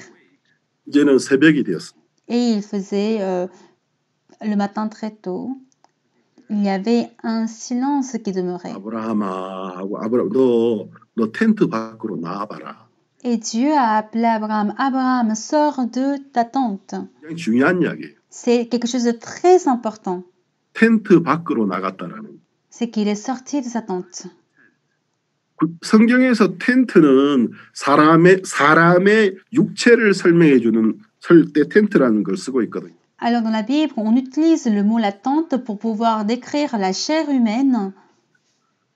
이제는 새벽이 되었습니다. Et il faisait le matin très tôt. Il y avait un silence qui demeurait. 아브라함아 하고 아브라함 너 텐트 밖으로 나와봐라. Et Dieu a appelé Abraham. Abraham, sors de ta tente. 굉장히 중요한 이야기예요. C'est quelque chose de très important. 텐트 밖으로 나갔다라는. C'est qu'il est sorti de sa tente. 성경에서 텐트는 사람의 육체를 설명해 주는 때 텐트라는 걸 쓰고 있거든요. Alors dans la Bible, on utilise le mot la tente pour pouvoir décrire la chair humaine.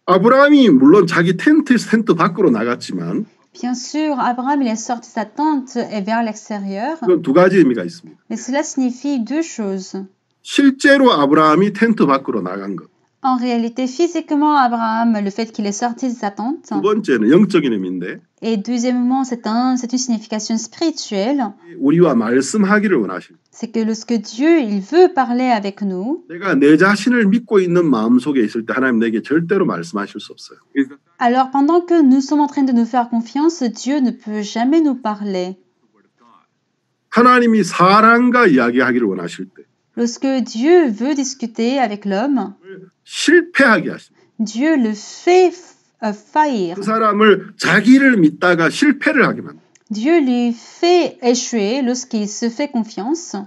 아브라함이 물론 자기 텐트 밖으로 나갔지만 Bien sûr, Abraham il est sorti de sa tente et vers l'extérieur. 그건 두 가지 의미가 있습니다. Mais cela signifie deux choses. 실제로 아브라함이 텐트 밖으로 나간 것. En réalité, physiquement, Abraham, le fait qu'il est sorti de sa tente. 두 번째는 영적인 의미인데 Et deuxièmement, c'est une signification spirituelle. 우리와 말씀하기를 원하십니다. C'est que lorsque Dieu, il veut parler avec nous, 내가 내 자신을 믿고 있는 마음속에 있을 때 하나님 내게 절대로 말씀하실 수 없어요. alors pendant que nous sommes en train de nous faire confiance, Dieu ne peut jamais nous parler. 하나님이 사람과 이야기하기를 원하실 때 Lorsque Dieu veut discuter avec l'homme, 실패하게 하십니다. Dieu le fait faillir. 그 사람을 자기를 믿다가 실패를 하게 만듭니다. Dieu lui fait échouer lorsqu'il se fait confiance.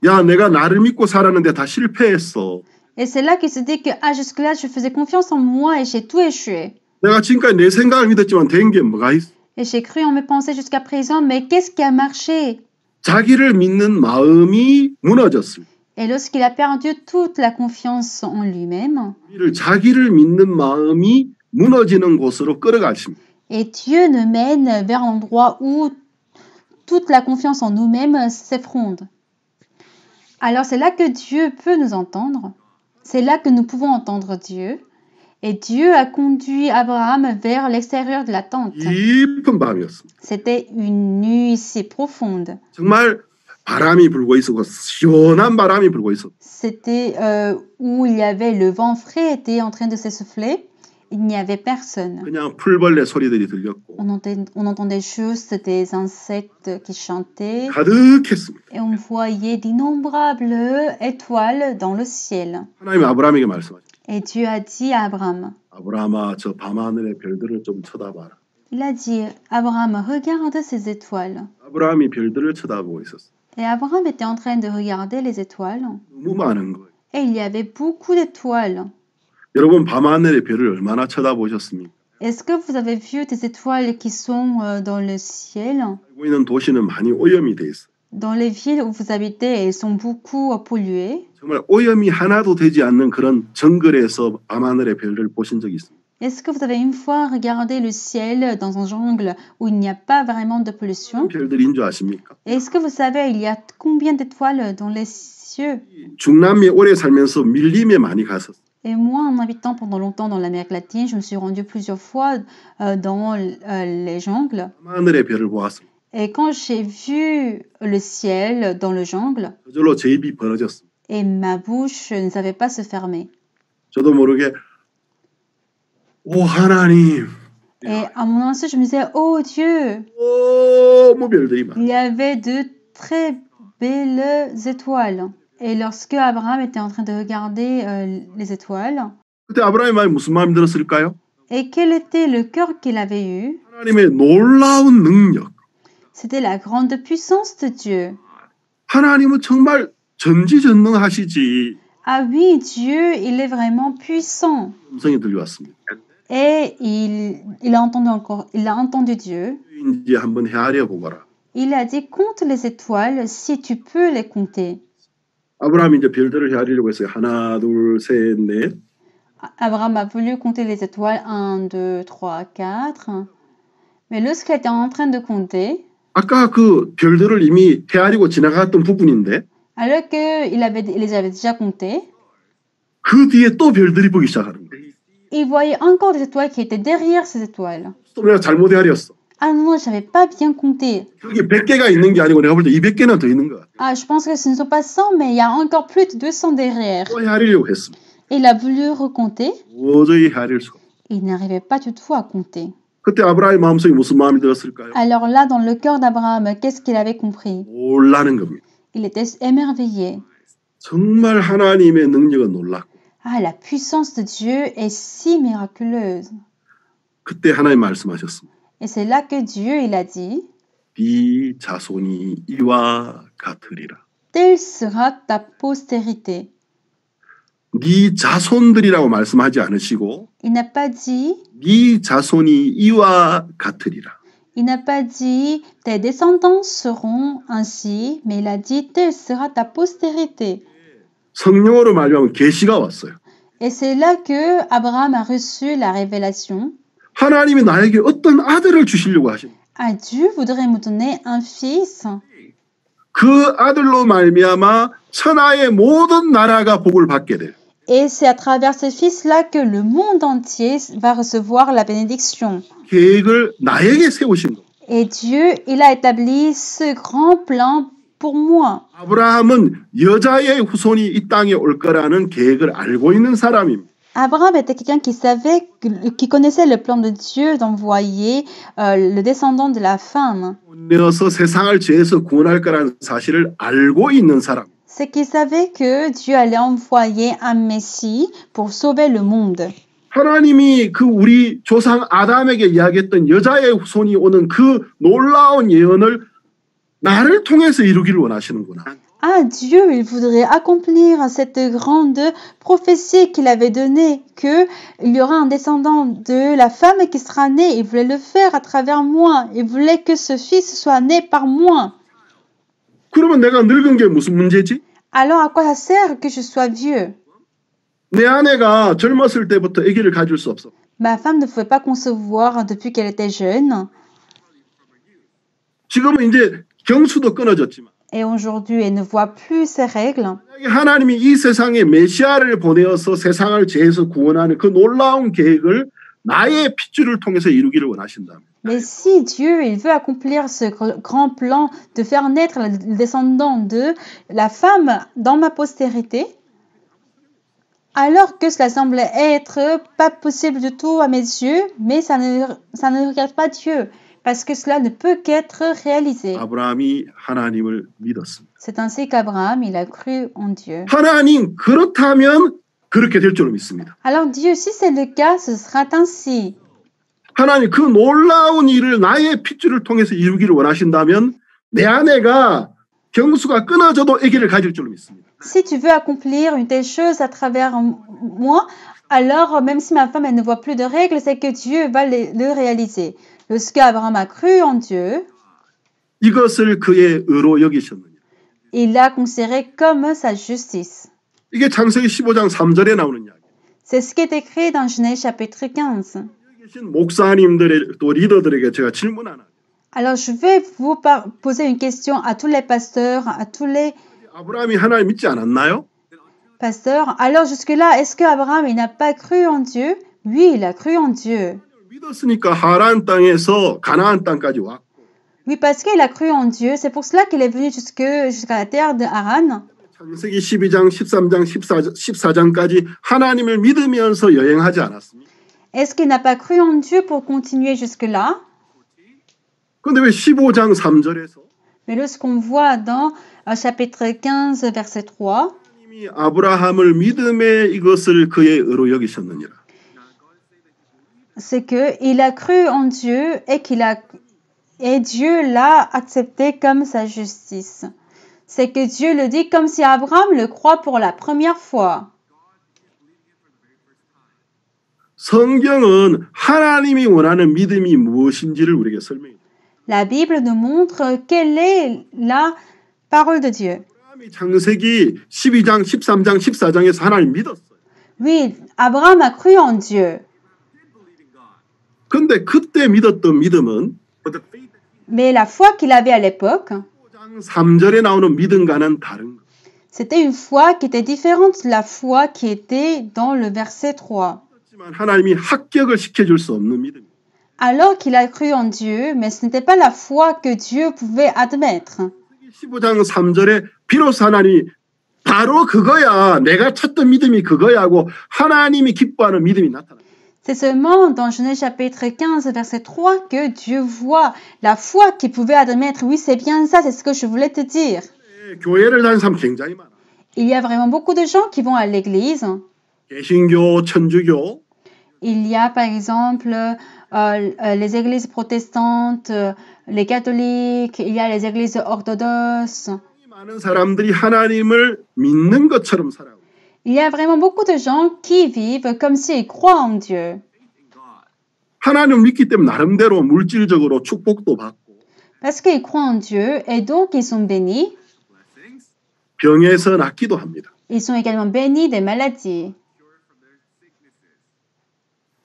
야, 내가 나를 믿고 살았는데 다 실패했어. Et c'est là qu'il se dit que jusque-là, je faisais confiance en moi et j'ai tout échoué. 내가 지금까지 내 생각을 믿었지만 된 게 뭐가 있어? Et j'ai cru en mes pensées jusqu'à présent, mais qu'est-ce qui a marché? 자기를 믿는 마음이 무너졌을 때 Et lorsqu'il a perdu toute la confiance en lui-même, 자기를 믿는 마음이 무너지는 곳으로 끌어가십니다. et Dieu nous mène vers l'endroit où toute la confiance en nous-mêmes s'effondre. Alors c'est là que Dieu peut nous entendre. C'est là que nous pouvons entendre Dieu. Et Dieu a conduit Abraham vers l'extérieur de la tente. 깊은 밤이었습니다. C'était une nuit si profonde. 정말 바람이 불고 있었고 시원한 바람이 불고 있었고 C'était où il y avait le vent frais était en train de s'essouffler. Il n'y avait personne. 그냥 풀벌레 소리들이 들렸고 On entendait juste des insectes qui chantaient 가득했습니다. et on voyait d'innombrables étoiles dans le ciel. 하나님이 아브라함에게 말씀하셨습니다. Et Dieu a dit à Abraham, 아브라함아 저 밤하늘의 별들을 좀 쳐다봐라. il a dit, Abraham, regarde ces étoiles. 아브라함이 별들을 쳐다보고 있었어요. Et Abraham était en train de regarder les étoiles. 너무 많은 거예요. Et il y avait beaucoup d'étoiles. 여러분 밤하늘의 별을 얼마나 쳐다보셨습니까? Est-ce que vous avez vu des étoiles qui sont dans le ciel? 살고 있는 도시는 많이 오염이 돼 있어요. Dans les villes où vous habitez, elles sont beaucoup polluées. 정말 오염이 하나도 되지 않는 그런 정글에서 밤하늘의 별을 보신 적이 있습니다. Est-ce que vous avez une fois regardé le ciel dans un jungle où il n'y a pas vraiment de pollution? 별들인 줄 아십니까? Est-ce que vous savez, il y a combien d'étoiles dans les cieux? 중남미에 오래 살면서 밀림에 많이 갔었어요. Et moi, en habitant pendant longtemps dans l'Amérique latine, je me suis rendue plusieurs fois dans les jungles. 밤하늘의 별을 보았습니다. Et quand j'ai vu le ciel dans le jungle, 저절로 제 입이 벌어졌습니다. et ma bouche ne savait pas se fermer. 저도 모르게 오 하나님 Et à mon insu, je me disais, oh Dieu, 너무 별들이 많아. il y avait de très belles étoiles. Et lorsque Abraham était en train de regarder les étoiles, 그때 아브라함의 마음에 무슨 마음이 들었을까요? et quel était le cœur qu'il avait eu? 하나님의 놀라운 능력. C'était la grande puissance de Dieu. 하나님은 정말 전지전능하시지. Ah oui, Dieu, il est vraiment puissant. 음성이 들려왔습니다. Et il a entendu Dieu. 이제 한번 헤아려 보거라. Il a dit, compte les étoiles si tu peux les compter. 아브라함이 이제 별들을 헤아리려고 했어요. 하나, 둘, 셋, 넷. Abraham a voulu compter les étoiles 1, 2, 3, 4. Mais lorsqu'il était en train de compter, 아까 그 별들을 이미 헤아리고 지나갔던 부분인데 alors qu'il les avait déjà comptés, 그 뒤에 또 별들이 보기 시작하는 거예요. il voyait encore des étoiles qui étaient derrière ces étoiles. 또 내가 잘못 헤아렸어. Ah non, je n'avais pas bien compté. 여기 100개가 있는 게 아니고 내가 볼 때 200개나 더 있는 것 같아. Ah, je pense que ce ne sont pas 100, mais il y a encore plus de 200 derrière. 또 헤아리려고 했습니다. Il a voulu recompter. 도저히 헤아릴 수가 없어. Il n'arrivait pas du tout à compter. 그때 아브라함의 마음속에 무슨 마음이 들었을까요? Alors là, dans le cœur d'Abraham, qu'est-ce qu'il avait compris? 놀라는 겁니다. Il était émerveillé. 정말 하나님의 능력은 놀랍고 Ah, la puissance de Dieu est si miraculeuse. 그때 하나님 말씀하셨습니다. Et c'est là que Dieu, il a dit, 네 자손이 이와 같으리라. telle sera ta postérité. 네 자손들이라고 말씀하지 않으시고 Il n'a pas dit, 네 자손이 이와 같으리라. il n'a pas dit, tes descendants seront ainsi, mais il a dit, telle sera ta postérité. 성령으로 말하면 계시가 왔어요. Et c'est là que Abraham a reçu la révélation. 하나님이 나에게 어떤 아들을 주시려고 하십니다. Ah, Dieu voudrait me donner un fils. 그 아들로 말미암아 천하의 모든 나라가 복을 받게 돼요. Et c'est à travers ce fils-là que le monde entier va recevoir la bénédiction. 계획을 나에게 세우신 거. Et Dieu, il a établi ce grand plan pour moi. 아브라함은 여자의 후손이 이 땅에 올 거라는 계획을 알고 있는 사람입니다. Abraham était quelqu'un qui connaissait le plan de Dieu d'envoyer le descendant de la femme. 내어서 세상을 죄에서 구원할 거라는 사실을 알고 있는 사람. C'est qu'il savait que Dieu allait envoyer un Messie pour sauver le monde. 하나님이 그 우리 조상 아담에게 이야기했던 여자의 후손이 오는 그 놀라운 예언을 나를 통해서 이루기를 원하시는구나. Ah, Dieu, il voudrait accomplir cette grande prophétie qu'il avait donnée, qu'il y aura un descendant de la femme qui sera né. Il voulait le faire à travers moi. Il voulait que ce fils soit né par moi. 그러면 내가 늙은 게 무슨 문제지? Alors, à quoi ça sert que je sois vieux? 내 아내가 젊었을 때부터 아기를 가질 수 없어. Ma femme ne pouvait pas concevoir depuis qu'elle était jeune. 지금은 이제 경수도 끊어졌지만 Et aujourd'hui, elle ne voit plus ses règles. 하나님이 이 세상에 메시아를 보내어서 세상을 죄에서 구원하는 그 놀라운 계획을 나의 핏줄을 통해서 이루기를 원하신다. Mais si Dieu, il veut accomplir ce grand plan de faire naître le descendant de la femme dans ma postérité, alors que cela semble être pas possible du tout à mes yeux, mais ça ne regarde pas Dieu, parce que cela ne peut qu'être réalisé. 아브라함이 하나님을 믿었습니다. C'est ainsi qu'Abraham, il a cru en Dieu. 하나님 그렇다면 그렇게 될 줄로 믿습니다. Alors Dieu, si c'est le cas, ce sera ainsi. 하나님 그 놀라운 일을 나의 핏줄을 통해서 이루기를 원하신다면 내 아내가 경수가 끊어져도 아기를 가질 줄로 믿습니다. Si tu veux accomplir une telle chose à travers moi, alors même si ma femme elle ne voit plus de règles, c'est que Dieu va le réaliser. Lorsque Abraham a cru en Dieu, 이것을 그의 의로 여기셨느냐. il l'a considéré comme sa justice. 이게 창세기 15장 3절에 나오는 이야기. C'est ce qui est écrit dans Genèse chapitre 15. 여기 계신 목사님들의 또 리더들에게 제가 질문 하나. Alors je vais vous poser une question à tous les pasteurs, à tous les 아브라함이 하나님 믿지 않았나요? pasteurs. Alors jusque-là, est-ce que Abraham il n'a pas cru en Dieu? Oui, il a cru en Dieu. 믿었으니까 하란 땅에서 가나안 땅까지 왔고. Oui, parce qu'il a cru en Dieu, c'est pour cela qu'il est venu jusqu'à la terre de Haran. 창세기 12장, 13장, 14장까지 하나님을 믿으면서 여행하지 않았습니까? Est-ce qu'il n'a pas cru en Dieu pour continuer jusque-là? 그런데 왜 15장 3절에서 Mais lorsqu'on voit dans chapitre 15, verset 3, 하나님이 아브라함을 믿음에 이것을 그의 의로 여기셨느니라. c'est qu'il a cru en Dieu et Dieu l'a accepté comme sa justice. C'est que Dieu le dit comme si Abraham le croit pour la première fois. 성경은 하나님이 원하는 믿음이 무엇인지를 우리에게 설명해 줍니다. La Bible nous montre quelle est la parole de Dieu. 아브라함이 창세기 12장, 13장, 14장에서 하나님 믿었어요. Oui, Abraham a cru en Dieu. 근데 그때 믿었던 믿음은 Mais la foi qu'il avait à l'époque, 3절에 나오는 믿음과는 다른 거. c'était une foi qui était différente de la foi qui était dans le verset 3. 하지만 하나님이 합격을 시켜줄 수 없는 믿음. Alors qu'il a cru en Dieu, mais ce n'était pas la foi que Dieu pouvait admettre. 15장 3절에 비로소 하나님이 바로 그거야. 내가 찾던 믿음이 그거야 하고 하나님이 기뻐하는 믿음이 나타납니다. C'est seulement dans Genèse chapitre 15, verset 3 que Dieu voit la foi qu'il pouvait admettre. Oui, c'est bien ça, c'est ce que je voulais te dire. 교회를 다니는 사람 굉장히 많아. Il y a vraiment beaucoup de gens qui vont à l'église. 개신교, 천주교, Il y a par exemple les églises protestantes, les catholiques, il y a les églises orthodoxes. 많은 사람들이 하나님을 믿는 것처럼 살아요. Il y a vraiment beaucoup de gens qui vivent comme s'ils croient en Dieu. 하나님을 믿기 때문에 나름대로 물질적으로 축복도 받고 Parce qu'ils croient en Dieu et donc ils sont bénis. 병에서 낫기도 합니다. Ils sont également bénis des maladies.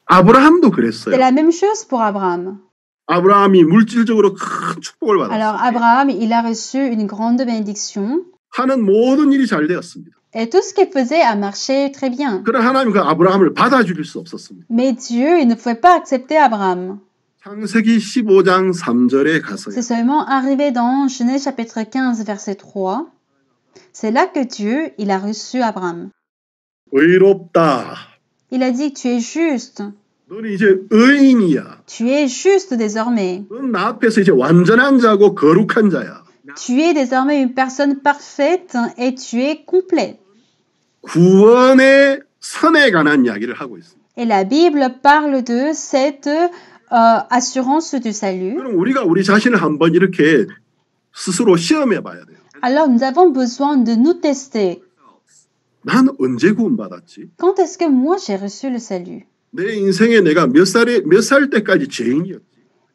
아브라함도 C'est 그랬어요. la même chose pour Abraham. 아브라함이 물질적으로 큰 축복을 Alors 받았어요. Abraham, il a reçu une grande bénédiction 하는 모든 일이 잘 되었습니다. Et tout ce qu'il faisait a marché très bien. 그러나 하나님 그 아브라함을 받아줄 수 없었습니다. Mais Dieu, il ne pouvait pas accepter Abraham. 창세기 15장 3절에 가서요. C'est seulement arrivé dans Genèse chapitre 15, verset 3. C'est là que Dieu, il a reçu Abraham. 의롭다. Il a dit, tu es juste. 너는 이제 의인이야. Tu es juste désormais. 넌 나 앞에서 이제 완전한 자고 거룩한 자야. Tu es désormais une personne parfaite et tu es complète. 구원의 선에 관한 이야기를 하고 있습니다. Et la Bible parle de cette assurance du salut. 그럼 우리가 우리 자신을 한번 이렇게 스스로 시험해 봐야 돼요. Alors nous avons besoin de nous tester. 난 언제 구원받았지? Quand est-ce que moi j'ai reçu le salut? 내 인생에 내가 몇 살 때까지 죄인이었지?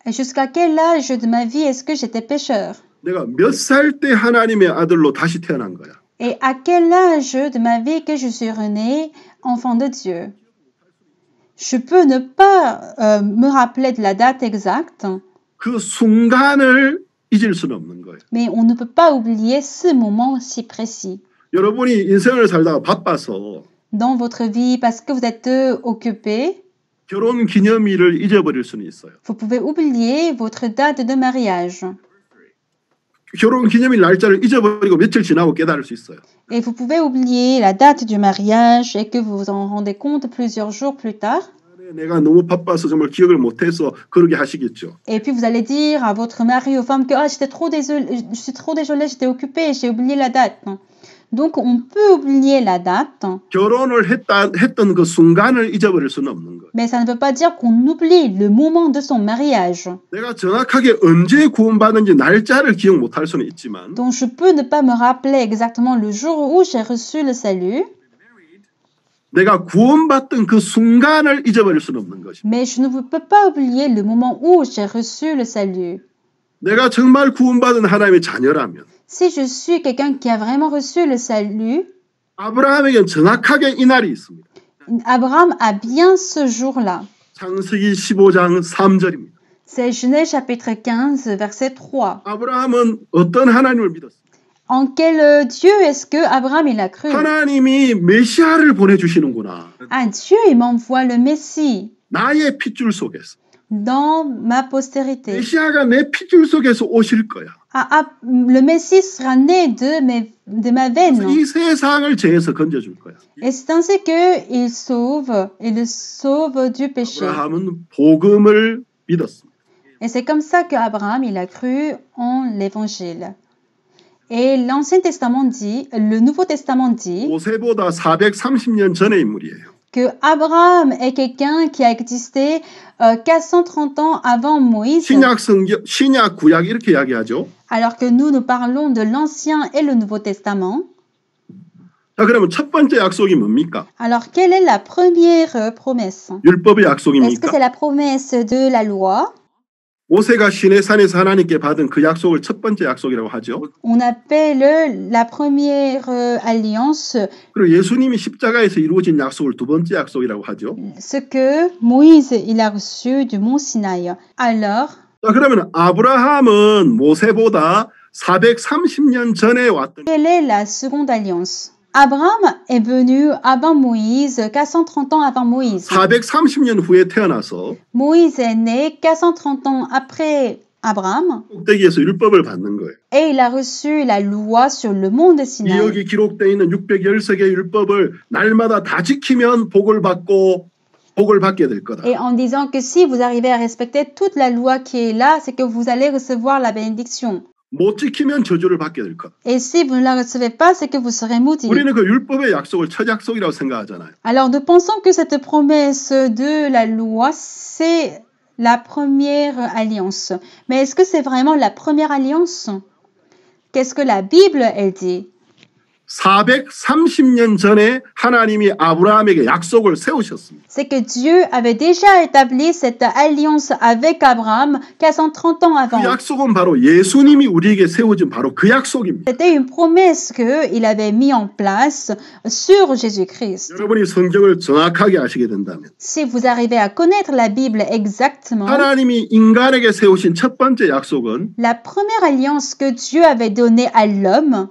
Et jusqu'à quel âge de ma vie est-ce que j'étais pécheur? 내가 몇 살 때 하나님의 아들로 다시 태어난 거야? Et à quel âge de ma vie que je suis rené enfant de Dieu? Je peux ne pas me rappeler de la date exacte, 그 순간을 잊을 수는 없는 거예요. mais on ne peut pas oublier ce moment si précis. 여러분이 인생을 살다가 바빠서 Dans votre vie, parce que vous êtes occupé, 결혼 기념일을 잊어버릴 수는 있어요. vous pouvez oublier votre date de mariage. 결혼 기념일 날짜를 잊어버리고 며칠 지나고 깨달을 수 있어요. Et vous pouvez oublier la date du mariage et que vous vous en rendez compte plusieurs jours plus tard. 내가 너무 바빠서 정말 기억을 못해서 그러게 하시겠죠. Et puis vous allez dire à votre mari, aux femmes que j'étais trop désolée, je suis trop désolée, j'étais occupée, j'ai oublié la date. Donc on peut oublier la date, 결혼을 했던 그 순간을 잊어버릴 수는 없는 거예요. mais ça ne veut pas dire qu'on oublie le moment de son mariage. 내가 정확하게 언제 구원받은지 날짜를 기억 못할 수는 있지만 Donc je peux ne pas me rappeler exactement le jour où j'ai reçu le salut, 내가 구원받던 그 순간을 잊어버릴 수는 없는 것이. mais je ne peux pas oublier le moment où j'ai reçu le salut. 내가 정말 구원받은 하나님의 자녀라면 Si je suis quelqu'un qui a vraiment reçu le salut, 아브라함에겐 정확하게 이 날이 있습니다. Abraham a bien ce jour-là. 창세기 15장 3절입니다. C'est Genèse chapitre 15, verset 3. 아브라함은 어떤 하나님을 믿었습니까? En quel Dieu est-ce que Abraham il a cru? 하나님이 메시아를 보내주시는구나. Ah, Dieu, il m'envoie le Messie 나의 핏줄 속에서. dans ma postérité. 메시아가 내 핏줄 속에서 오실 거야. Le Messie sera né de ma veine. 이 세상을 죄에서 건져줄 거야. Et c'est ainsi qu'il le sauve du péché. 아브라함은 복음을 믿었습니다. Et c'est comme ça qu'Abraham, il a cru en l'évangile. Et l'Ancien Testament dit, le Nouveau Testament dit 모세보다 430년 전의 인물이에요. que Abraham est quelqu'un qui a existé 430 ans avant Moïse, 신약 구약 이렇게 이야기하죠. alors que nous parlons de l'Ancien et le Nouveau Testament. 자, 그러면 첫 번째 약속이 뭡니까? Alors, quelle est la première promesse? 율법의 Est-ce que 약속입니까? c'est la promesse de la loi? 모세가 시내산에서 하나님께 받은 그 약속을 첫 번째 약속이라고 하죠. On appelle la première alliance 그리고 예수님이 십자가에서 이루어진 약속을 두 번째 약속이라고 하죠. ce que Moïse il a reçu du mont Sinaï. Alors, 자, 그러면 아브라함은 모세보다 430년 전에 왔던 quelle est la seconde alliance? Abraham est venu avant Moïse, 430 ans avant Moïse. 430년 후에 태어나서 Moïse est né 430 ans après Abraham 꼭대기에서 율법을 받는 거예요. et il a reçu la loi sur le mont de 이 Sinaï. 여기 기록되어 있는 613개의 율법을 날마다 다 지키면 복을 받게 될 거다. Et en disant que si vous arrivez à respecter toute la loi qui est là, c'est que vous allez recevoir la bénédiction. 못 지키면 저주를 받게 될 거다. Et si vous ne la recevez pas, c'est que vous serez maudit. 우리는 그 율법의 약속을 첫 약속이라고 생각하잖아요. Alors nous pensons que cette promesse de la loi, c'est la première alliance. Mais est-ce que c'est vraiment la première alliance? Qu'est-ce que la Bible, elle dit? 430년 전에 하나님이 아브라함에게 약속을 세우셨습니다. C'est que Dieu avait déjà établi cette alliance avec Abraham 430 ans 그 avant. 약속은 바로 예수님이 우리에게 세워진 바로 그 약속입니다. C'était une promesse qu'il avait mis en place sur Jésus-Christ. 여러분이 성경을 정확하게 아시게 된다면 Si vous arrivez à connaître la Bible exactement, 하나님이 인간에게 세우신 첫 번째 약속은 la première alliance que Dieu avait donnée à l'homme,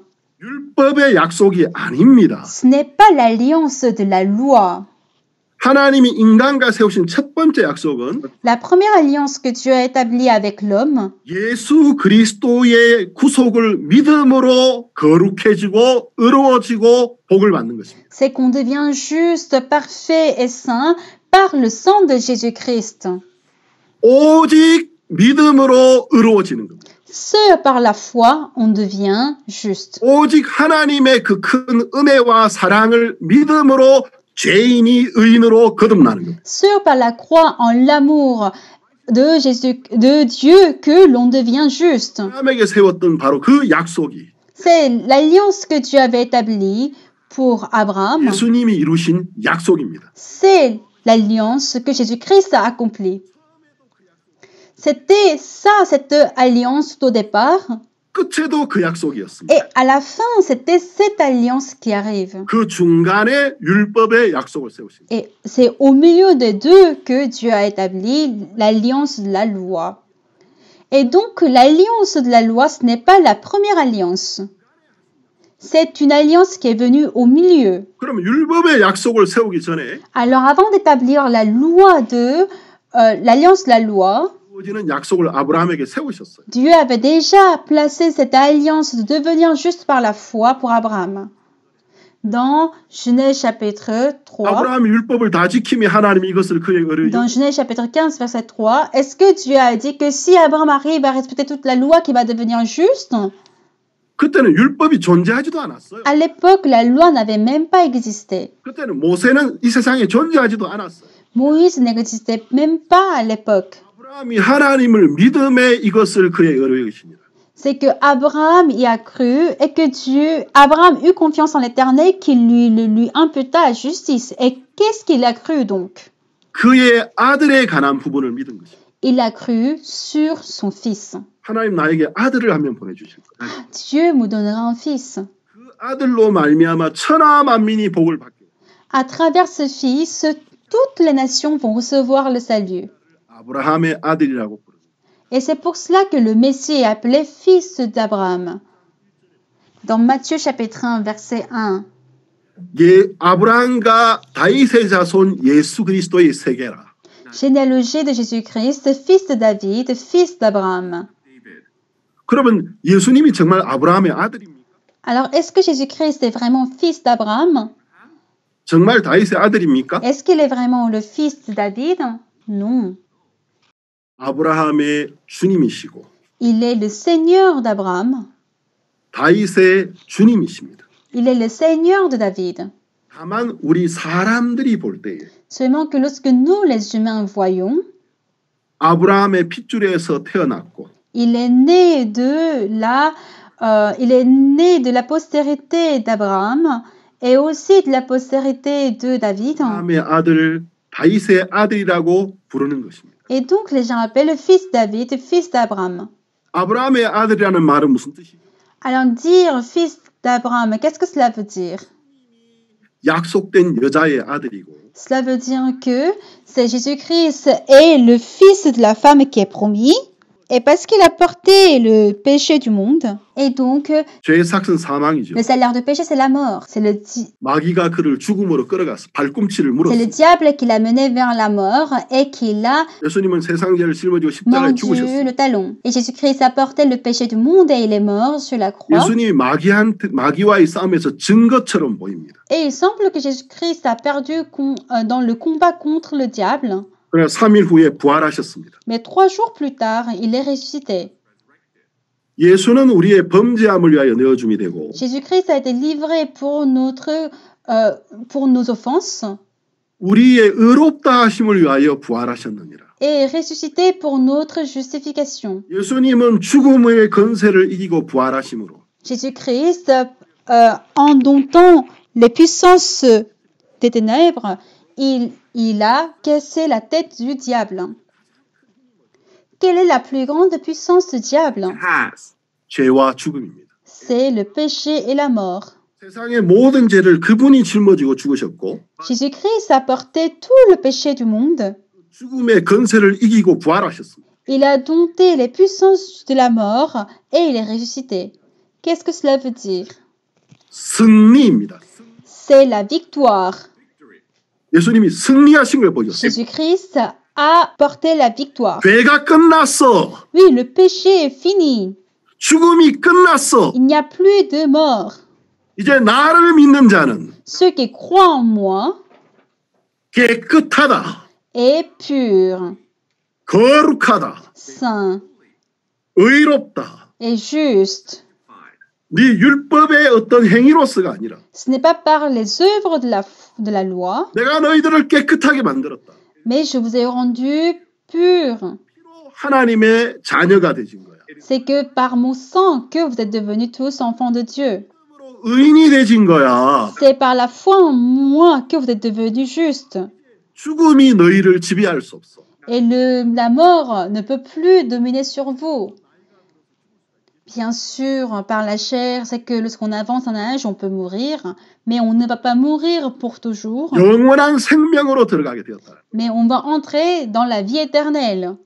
율법의 약속이 아닙니다. Ce n'est pas l'alliance de la loi. 하나님이 인간과 세우신 첫 번째 약속은 La première alliance que Dieu a établie avec l'homme, 예수 그리스도의 구속을 믿음으로 거룩해지고 의로워지고 복을 받는 것입니다. c'est qu'on devient juste, parfait et saint par le sang de Jésus-Christ. 오직 믿음으로 의로워지는 겁니다. Seul par la foi, on devient juste. 오직 하나님의 그 큰 은혜와 사랑을 믿음으로 죄인이 의인으로 거듭나는 겁니다. Seul par la croix en l'amour de Jésus, de Dieu que l'on devient juste. 아브라함에게 세웠던 바로 그 약속이 C'est l'alliance que Dieu avait établie pour Abraham. 예수님이 이루신 약속입니다. C'est l'alliance que Jésus-Christ a accomplie. C'était ça, cette alliance au départ. 끝에도 그 약속이었습니다. Et à la fin, c'était cette alliance qui arrive. 그 중간에 율법의 약속을 세우신 겁니다. Et c'est au milieu des deux que Dieu a établi l'alliance de la loi. Et donc, l'alliance de la loi, ce n'est pas la première alliance. C'est une alliance qui est venue au milieu. 그러면 율법의 약속을 세우기 전에 Alors, avant d'établir la loi de l'alliance de la loi, 이루어지는 약속을 아브라함에게 세우셨어요. Dieu avait déjà placé cette alliance de devenir juste par la foi pour Abraham. Dans Genèse chapitre 3, 아브라함이 율법을 다 지키며 하나님이 이것을 그에게 의뢰 dans Genèse chapitre 15, verset 3, est-ce que Dieu a dit que si Abraham arrive à respecter toute la loi, qu'il va devenir juste? 그때는 율법이 존재하지도 않았어요. À l'époque, la loi n'avait même pas existé. 그때는 모세는 이 세상에 존재하지도 않았어요. Moïse n'existait même pas à l'époque. 아브라함이 하나님을 믿음에 이것을 그에게 의뢰하십니다. C'est que Abraham y a cru et que Abraham eut confiance en l'Éternel qui lui imputa la justice. Et qu'est-ce qu'il a cru donc? 그의 아들에 관한 부분을 믿은 것입니다. Il a cru sur son fils. 하나님 나에게 아들을 한 명 보내주실 거예요. Dieu me donnera un fils. 그 아들로 말미암아 천하 만민이 복을 받게. À travers ce fils, toutes les nations vont recevoir le salut. 아브라함의 아들이라고 부릅니다. Et c'est pour cela que le Messie est appelé fils d'Abraham. Dans Matthieu chapitre 1, verset 1. 아브라함과 다윗의 자손 예수 그리스도의 세계라. Généalogie de Jésus-Christ, fils de David, fils d'Abraham. 그러면 예수님이 정말 아브라함의 아들입니까? Alors, est-ce que Jésus-Christ est vraiment fils d'Abraham? 정말 다윗의 아들입니까? Est-ce qu'il est vraiment le fils de David? Non. 아브라함의 주님이시고 Il est le Seigneur d'Abraham. 다윗의 주님이십니다. Il est le Seigneur de David. 다만 우리 사람들이 볼 때에 Seulement que lorsque nous, les humains, voyons, 아브라함의 핏줄에서 태어났고 il est né de la postérité d'Abraham et aussi de la postérité de David. 아브라함의 아들 다윗의 아들이라고 부르는 것입니다. Et donc les gens appellent le fils David, fils d'Abraham. 아브라함의 아들이라는 말은 무슨 뜻이죠? Alors dire fils d'Abraham, qu'est-ce que cela veut dire? 약속된 여자의 아들이고 Cela veut dire que c'est Jésus-Christ est le fils de la femme qui est promis. Et parce qu'il a porté le péché du monde, et donc, 죄의 삭은 사망이죠. le salaire du péché, c'est la mort. C'est le 마귀가 그를 죽음으로 끌어가서 발꿈치를 물었어요. diable qui l'a mené vers la mort et qui l'a 예수님은 세상 죄를 짊어지고 십자가에 mordu 죽으셨어요. le talon. Et Jésus-Christ a porté le péché du monde et il est mort sur la croix. 예수님이 마귀와의 싸움에서 진 것처럼 보입니다. Et il semble que Jésus-Christ a perdu dans le combat contre le diable. 그러나 3일 후에 부활하셨습니다. Mais 3 jours plus tard, il est ressuscité. 예수는 우리의 범죄함을 위하여 내어줌이 되고 Jésus-Christ a été livré pour nos offenses 우리의 의롭다 하심을 위하여 부활하셨느니라. et ressuscité pour notre justification. 예수님은 죽음의 권세를 이기고 부활하심으로 Jésus-Christ, en domptant les puissances des ténèbres, il a cassé la tête du diable. Quelle est la plus grande puissance du diable? 죄와 죽음입니다. C'est le péché et la mort. 세상의 모든 죄를 그분이 짊어지고 죽으셨고 Jésus-Christ a porté tout le péché du monde. 죽음의 권세를 이기고 부활하셨습니다. Il a dompté les puissances de la mort et il est ressuscité. Qu'est-ce que cela veut dire? 승리입니다. C'est la victoire. 예수님이 승리하신 걸 보여줬어요. Jésus-Christ a porté la victoire. 죄가 끝났어. Oui, le péché est fini. 죽음이 끝났어. Il n'y a plus de mort. 이제 나를 믿는 자는 Ceux qui croient en moi 깨끗하다. est pur, 거룩하다. saint 의롭다. et juste. 네 율법의 어떤 행위로서가 아니라 Ce n'est pas par les œuvres de la loi, 내가 너희들을 깨끗하게 만들었다. mais je vous ai rendu pur. 하나님의 자녀가 되신 거야. C'est que par mon sang que vous êtes devenus tous enfants de Dieu. 의인이 되신 거야. C'est par la foi en moi que vous êtes devenus justes. 죽음이 너희를 지배할 수 없어. Et la mort ne peut plus dominer sur vous. Bien sûr, par la chair, c'est que lorsqu'on avance en âge, on peut mourir, mais on ne va pas mourir pour toujours, 영원한 생명으로 들어가게 되었다. mais on va entrer dans la vie éternelle.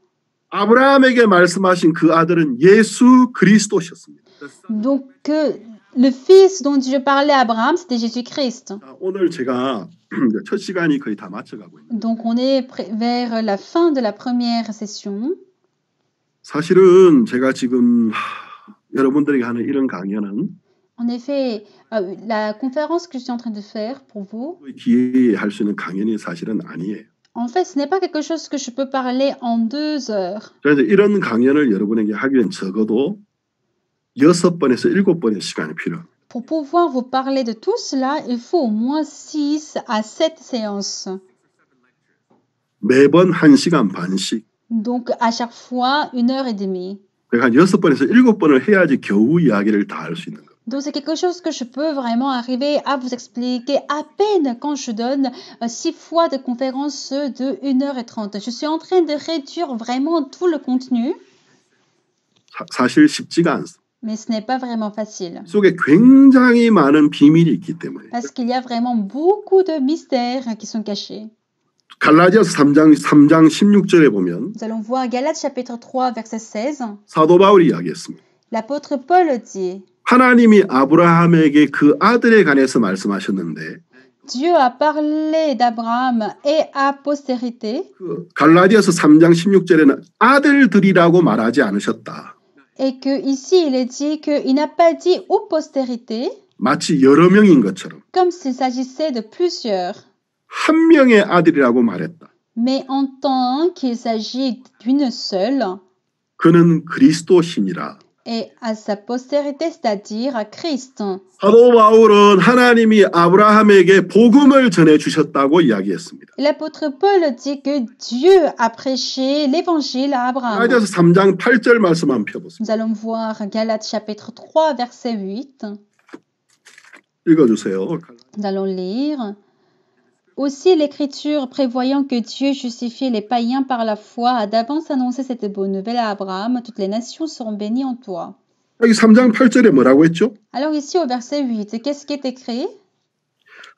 아브라함에게 말씀하신 그 아들은 예수 그리스도셨습니다. Donc, le fils dont Dieu parlait à Abraham, c'était Jésus-Christ. 오늘 제가 첫 시간이 거의 다 맞춰가고 있는데 Donc, on est vers la fin de la première session. 사실은 제가 지금 여러분들에게 하는 이런 강연은 En effet, la conférence que je suis en train de faire pour vous, 기회에 할 수 있는 강연이 사실은 아니에요. en fait, ce n'est pas quelque chose que je peux parler en 2 heures. 그래서 이런 강연을 여러분에게 하기엔 적어도 6번에서 7번의 시간이 필요합니다. Pour pouvoir vous parler de tout cela, il faut au moins 6 à 7 séances. 매번 1시간 반씩. Donc, à chaque fois, 1h30. 그러니까 한 6번에서 7번을 해야지 겨우 이야기를 다 할 수 있는 거예요. Donc, c'est quelque chose que je peux vraiment arriver à vous expliquer à peine quand je donne 6 fois de conférences de 1h30. Je suis en train de réduire vraiment tout le contenu, 사실 쉽지가 않습니다. mais ce n'est pas vraiment facile. 속에 굉장히 많은 비밀이 있기 때문에. Parce qu'il y a vraiment beaucoup de mystères qui sont cachés. 갈라디아서 3장 16절에 보면 Nous allons voir Galates chapitre 3, verset 16. 사도 바울이 이야기했습니다. L'apôtre Paul dit, 하나님이 아브라함에게 그 아들에 관해서 말씀하셨는데 Dieu a parlé d'Abraham et à postérité, 그 갈라디아서 3장 16절에는 아들들이라고 말하지 않으셨다. et que ici il est dit qu'il n'a pas dit aux postérités, 마치 여러 명인 것처럼 comme s'il s'agissait de plusieurs, 한 명의 아들이라고 말했다. mais en tant qu'il s'agit d'une seule, 그는 그리스도시니라. et à sa postérité, c'est-à-dire à Christ. 사도 바울은 하나님이 아브라함에게 복음을 전해 주셨다고 이야기했습니다. L'apôtre Paul dit que Dieu a prêché l'évangile à Abraham. 갈라디아서 3장 8절 말씀 한번 펴보세요. Nous allons voir Galates chapitre 3, verset 8. 읽어주세요. Nous allons lire. Aussi l'Écriture, prévoyant que Dieu justifiait les païens par la foi, a d'avance annoncé cette bonne nouvelle à Abraham. Toutes les nations seront bénies en toi. 여기 3장 8절에 뭐라고 했죠? Alors ici au verset 8, qu'est-ce qui est écrit?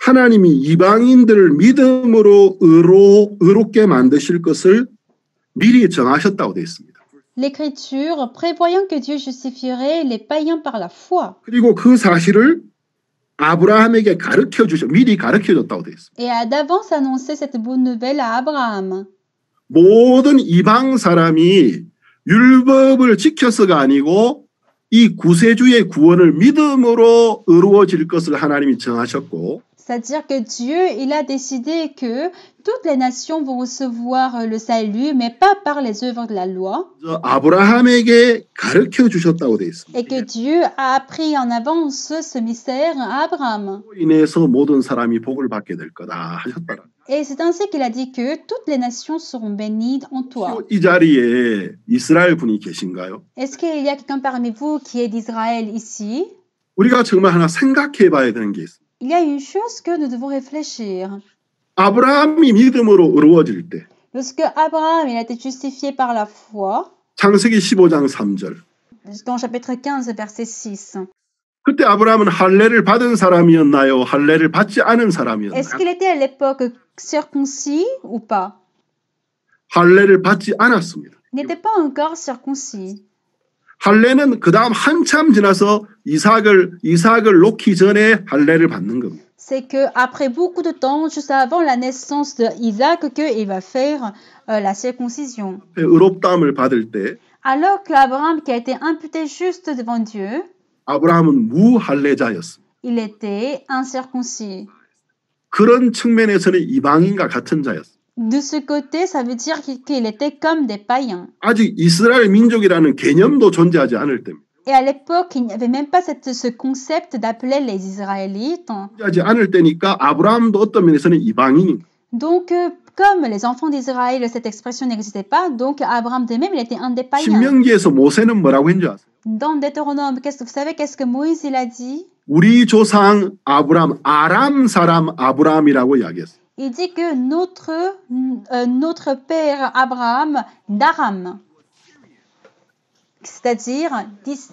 하나님이 이방인들을 믿음으로 의롭게 만드실 것을 미리 정하셨다고 되어 있습니다. L'Écriture, prévoyant que Dieu justifierait les païens par la foi. 그리고 그 사실을 아브라함에게 미리 가르쳐 줬다고 되어 있습니다. Et a d'avance annoncé cette bonne nouvelle à Abraham. 모든 이방 사람이 율법을 지켜서가 아니고 이 구세주의 구원을 믿음으로 의로워질 것을 하나님이 정하셨고 C'est-à-dire que Dieu, il a décidé que toutes les nations vont recevoir le salut, mais pas par les œuvres de la loi. 아브라함에게 가르쳐 주셨다고 되어 있습니다. Et que Dieu a appris en avance ce mystère à Abraham. 인해서 모든 사람이 복을 받게 될 거다 하셨더라. Et c'est ainsi qu'il a dit que toutes les nations seront bénies en toi. 이 자리에 이스라엘 분이 계신가요? Est-ce qu'il y a quelqu'un parmi vous qui est d'Israël ici? 우리가 정말 하나 생각해 봐야 되는 게 있습니다. Il y a une chose que nous devons réfléchir. 아브라함이 믿음으로 의로워질 때 Lorsque Abraham il a été justifié par la foi, 창세기 15장 3절 dans chapitre 15, verset 6, 그때 아브라함은 할례를 받은 사람이었나요? 할례를 받지 않은 사람이었나요? est-ce qu'il était à l'époque circoncis ou pas? 할례를 받지 않았습니다. Il n'était pas encore circoncis. 할례는 그 다음 한참 지나서 이삭을 놓기 전에 할례를 받는 겁니다. C'est que après beaucoup de temps, juste avant la naissance de Isaac, qu'il va faire la circoncision. 의롭다함을 받을 때 Alors qu'Abraham, qui a été imputé juste devant Dieu, 아브라함은 무할례자였습니다. il était incirconcis. 그런 측면에서는 이방인과 같은 자였습니다. De ce côté, ça veut dire qu'il était comme des païens. 아직 이스라엘 민족이라는 개념도 존재하지 않을 때입니다. Et à l'époque, il n'y avait même pas ce concept d'appeler les Israélites. 존재하지 않을 때니까 아브라함도 어떤 면에서는 이방인입니다. Donc, comme les enfants d'Israël, cette expression n'existait pas, donc Abraham de même, il était un des païens. 신명기에서 모세는 뭐라고 했는지 아세요? Dans Deutéronome, vous savez qu'est-ce que Moïse il a dit? 우리 조상 아브라함, 아람 사람 아브라함이라고 이야기했어요. Il dit que notre père Abraham d'Aram, c'est-à-dire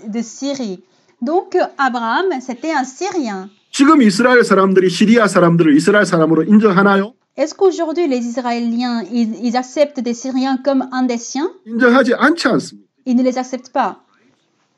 de Syrie. Donc Abraham, c'était un Syrien. 지금 이스라엘 사람들이 시리아 사람들을 이스라엘 사람으로 인정하나요? Est-ce qu'aujourd'hui les Israéliens, ils acceptent des Syriens comme un des siens? 인정하지 않지 않습니다. Ils ne les acceptent pas.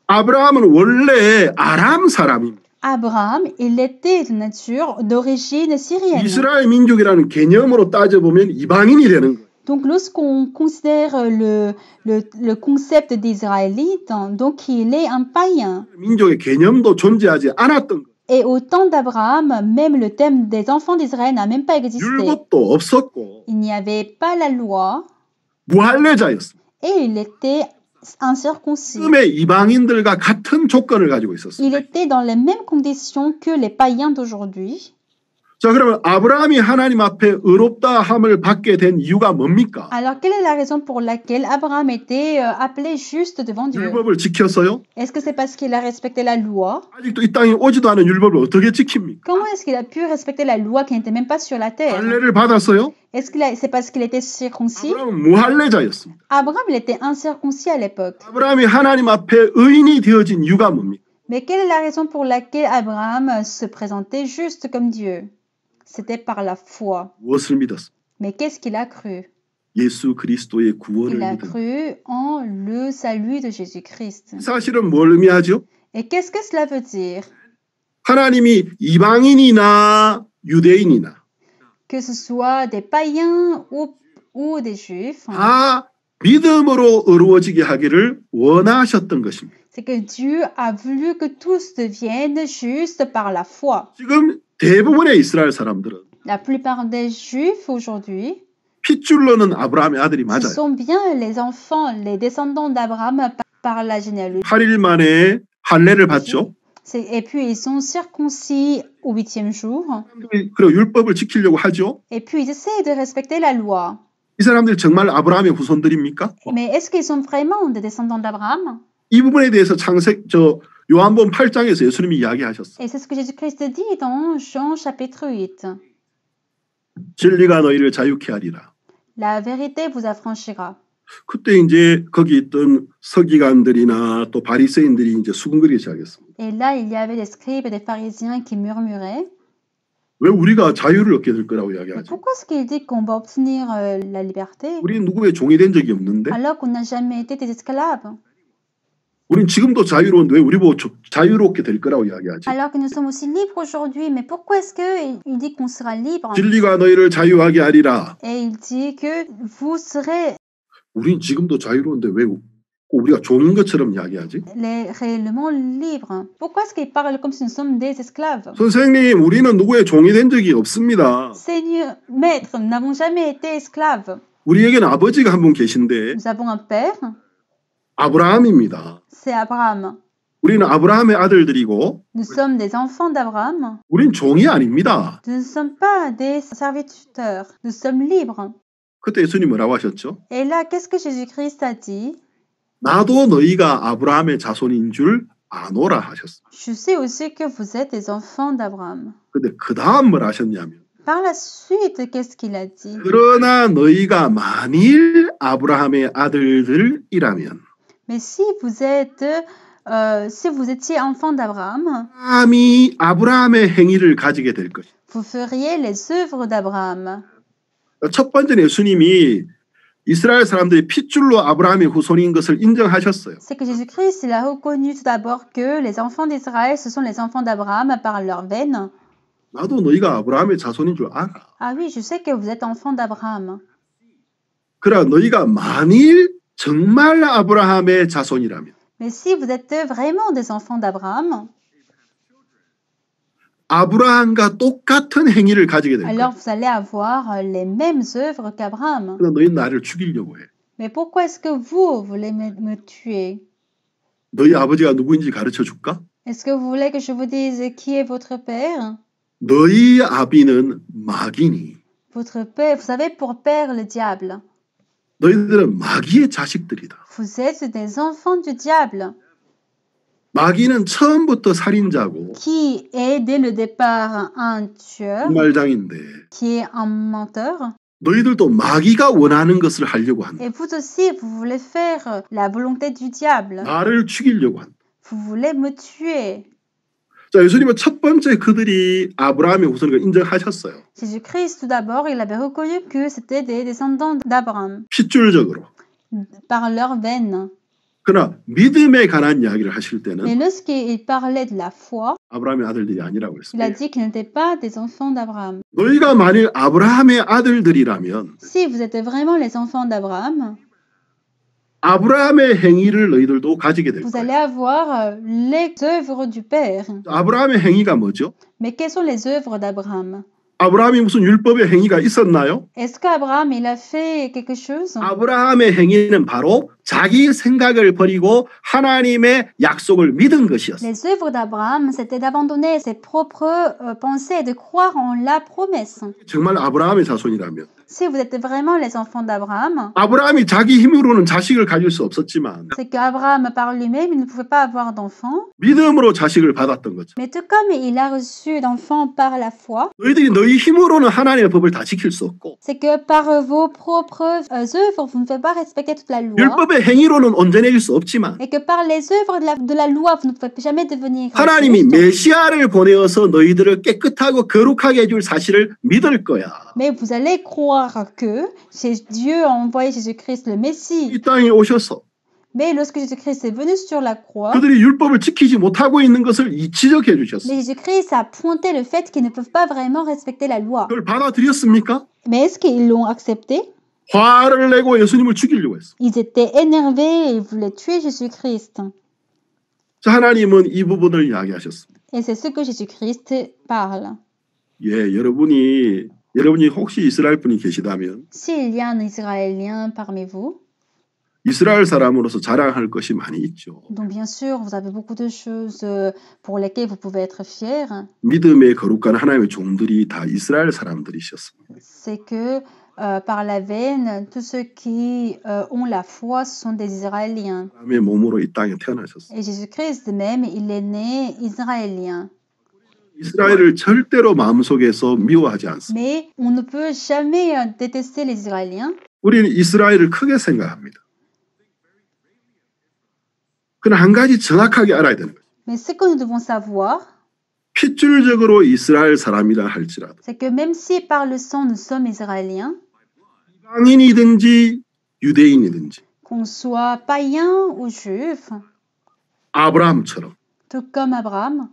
아브라함은 원래 아람 사람입니다. Abraham, il était de nature d'origine syrienne. 이스라엘 민족이라는 개념으로 따져보면 이방인이 되는 거예요. Donc, lorsqu'on considère le concept d'Israélite, donc il est un païen. 민족의 개념도 존재하지 않았던 거예요. Et au temps d'Abraham, même le thème des enfants d'Israël n'a même pas existé. 율법도 없었고 Il n'y avait pas la loi 무할례자였습니다. et il était incirconcis. 처음에 이방인들과 같은 조건을 가지고 있었어요. Il était dans les mêmes conditions que les païens d'aujourd'hui. 자, 그러면 아브라함이 하나님 앞에 의롭다함을 받게 된 이유가 뭡니까? Alors, quelle est la raison pour laquelle Abraham était appelé juste devant Dieu? 율법을 지켰어요? Est-ce que c'est parce qu'il a respecté la loi? 아직도 이 땅에 오지도 않은 율법을 어떻게 지킵니까? Comment est-ce qu'il a pu respecter la loi qui n'était même pas sur la terre? 할례를 받았어요? Est-ce que c'est parce qu'il était circoncis? 아브라함은 무할례자였습니다. Abraham, il était incirconcis à l'époque. 아브라함이 하나님 앞에 의인이 되어진 이유가 뭡니까? Mais quelle est la raison pour laquelle Abraham se présentait juste comme Dieu? C'était par la foi. 무엇을 믿었습니까? Mais qu'est-ce qu'il a cru? 예수 그리스도의 구원을 Il a 믿은. cru en le salut de Jésus-Christ. 사실은 뭘 의미하죠? Et qu'est-ce que cela veut dire? 하나님이 이방인이나 유대인이나 Que ce soit des païens ou des juifs, 다 믿음으로 의로워지게 하기를 원하셨던 것입니다. c'est que Dieu a voulu que tous deviennent justes par la foi. 지금 대부분의 이스라엘 사람들은 La plupart des juifs aujourd'hui, 핏줄로는 아브라함의 아들이 ce 맞아요. sont bien les enfants, les descendants d'Abraham par la généalogie. 8일 만에 할례를 받죠. Et puis ils sont circoncis au 8e jour. 그리고 율법을 지키려고 하죠. Et puis ils essaient de respecter la loi. 이 사람들이 정말 아브라함의 후손들입니까? Mais est-ce qu'ils sont vraiment des descendants d'Abraham? 이 부분에 대해서 요한복음 8장에서 예수님이 이야기하셨어요. Et c'est ce que Jésus-Christ dit dans Jean chapitre 8. 진리가 너희를 자유케 하리라. La vérité vous affranchira. 그때 이제 거기 있던 서기관들이나 또 바리새인들이 이제 수군거리기 시작했습니다. Et là, il y avait des scribes et des pharisiens qui murmuraient. 왜 우리가 자유를 얻게 될 거라고 Mais 이야기하죠? pourquoi est-ce qu'il dit qu'on va obtenir la liberté 우리 누구의 종이 된 적이 없는데 alors qu'on n'a jamais été des esclaves? 우린 지금도 자유로운데 왜 우리 보고 자유롭게 될 거라고 이야기하지? Alors que nous sommes aussi libres aujourd'hui, mais pourquoi est-ce qu'il dit qu'on sera libre? 진리가 너희를 자유하게 하리라. Et il dit que vous serez 우린 지금도 자유로운데 왜 우리가 종인 것처럼 이야기하지? réellement libres. Pourquoi est-ce qu'il parle comme si nous sommes des esclaves? 선생님, 우리는 누구의 종이 된 적이 없습니다. Seigneur, maître, nous n'avons jamais été esclaves. 우리에게는 아버지가 한 분 계신데 Nous avons un père, 아브라함입니다. c'est Abraham. 우리는 아브라함의 아들들이고 Nous sommes des enfants d'Abraham. 우린 종이 아닙니다. Nous ne sommes pas des serviteurs. Nous sommes libres. 그때 예수님 뭐라고 하셨죠? Et là, qu'est-ce que Jésus-Christ a dit? 나도 너희가 아브라함의 자손인 줄 아노라 하셨습니다. Je sais aussi que vous êtes des enfants d'Abraham. 근데 그 다음 뭘 하셨냐면 Par la suite, qu'est-ce qu'il a dit? 그러나 너희가 만일 아브라함의 아들들이라면 Mais si vous étiez enfant d'Abraham, 아브라함의 행위를 가지게 될 것이다. vous feriez les œuvres d'Abraham. 첫 번째는 예수님이 이스라엘 사람들이 핏줄로 아브라함의 후손인 것을 인정하셨어요. C'est que Jésus-Christ, il a reconnu tout d'abord que les enfants d'Israël, ce sont les enfants d'Abraham par leur veine. 나도 너희가 아브라함의 자손인 줄 알아. Ah oui, je sais que vous êtes enfants d'Abraham. 그러나 너희가 만일 정말 아브라함의 자손이라면 Mais si vous êtes vraiment des enfants d'Abraham, 아브라함과 똑같은 행위를 가지게 될 거야. alors vous allez avoir les mêmes œuvres qu'Abraham. 그러나 너희 나를 죽이려고 해. Mais pourquoi est-ce que vous voulez me tuer? 너희 아버지가 누구인지 가르쳐 줄까? Est-ce que vous voulez que je vous dise qui est votre père? 너희 아비는 마귀니. Votre père, vous savez, pour père le diable. 너희들은 마귀의 자식들이다. Vous êtes des enfants du diable. 마귀는 처음부터 살인자고 Qui est dès le départ un tueur, 말장인데 qui est un menteur. 너희들도 마귀가 원하는 것을 하려고 한다. Et vous aussi, vous voulez faire la volonté du diable. 나를 죽이려고 한다. Vous voulez me tuer. 자, 예수님은 첫 번째 그들이 아브라함의 후손을 인정하셨어요. Jésus-Christ, tout d'abord, il avait reconnu que c'était des descendants d'Abraham, 핏줄적으로. par leur veine. 그러나 믿음에 관한 이야기를 하실 때는 Mais lorsqu'il parlait de la foi, 아브라함의 아들들이 아니라고 il a 했습니다. dit qu'ils n'étaient pas des enfants d'Abraham. 너희가 만일 아브라함의 아들들이라면 Si vous êtes vraiment les enfants d'Abraham, 아브라함의 행위를 너희들도 가지게 될 vous 거예요. allez avoir les œuvres du Père. 아브라함의 행위가 뭐죠? Mais quelles sont les œuvres d'Abraham? 아브라함이 무슨 율법의 행위가 있었나요? Est-ce qu'Abraham, il a fait quelque chose? 아브라함의 행위는 바로 자기 생각을 버리고 하나님의 약속을 믿은 것이었어요. Les œuvres d'Abraham, c'était d'abandonner ses propres pensées et de croire en la promesse. 정말 아브라함의 자손이라면 Si vous êtes vraiment les enfants d'Abraham, 아브라함이 자기 힘으로는 자식을 가질 수 없었지만 c'est qu'Abraham par lui-même, il ne pouvait pas avoir d'enfants. 믿음으로 자식을 받았던 거죠. Mais tout comme il a reçu d'enfants par la foi, 너희들이 너희 힘으로는 하나님의 법을 다 지킬 수 없고 c'est que par vos propres œuvres, vous ne pouvez pas respecter toute la loi. 율법의 행위로는 온전해질 수 없지만 Et que par les œuvres de la loi, vous ne pouvez jamais devenir 하나님이 juste. 메시아를 보내어서 너희들을 깨끗하고 거룩하게 해줄 사실을 믿을 거야. Mais vous allez croire que Dieu a envoyé Jésus-Christ le Messie. 이 땅에 오셔서 Mais lorsque Jésus-Christ est venu sur la croix, 그들이 율법을 지키지 못하고 있는 것을 지적해 주셨어요. mais Jésus-Christ a pointé le fait qu'ils ne peuvent pas vraiment respecter la loi. 그걸 받아들였습니까? Mais est-ce qu'ils l'ont accepté? 화를 내고 예수님을 죽이려고 했어요. Ils étaient énervés et ils voulaient tuer Jésus-Christ. 자, 하나님은 이 부분을 이야기하셨습니다. Et c'est ce que Jésus-Christ parle. 예, 여러분이 혹시 이스라엘 분이 계시다면 S'il y a un Israélien parmi vous, 이스라엘 사람으로서 자랑할 것이 많이 있죠. donc bien sûr, vous avez beaucoup de choses pour lesquelles vous pouvez être fiers. 믿음의 거룩한 하나님의 종들이 다 이스라엘 사람들이셨습니다. C'est que par la veine, tous ceux qui ont la foi sont des Israéliens. 사람의 몸으로 이 땅에 태어나셨어요. Et Jésus-Christ même, il est né israélien. 이스라엘을 절대로 마음속에서 미워하지 않습니다. Mais on ne peut jamais détester les Israéliens. 우리는 이스라엘을 크게 생각합니다. 그러나 한 가지 정확하게 알아야 되는 거예요. Mais ce que nous devons savoir, 핏줄적으로 이스라엘 사람이라 할지라도 c'est que même si par le sang nous sommes Israéliens, 이방인이든지 유대인이든지 qu'on soit païen ou juif, 아브라함처럼 tout comme Abraham,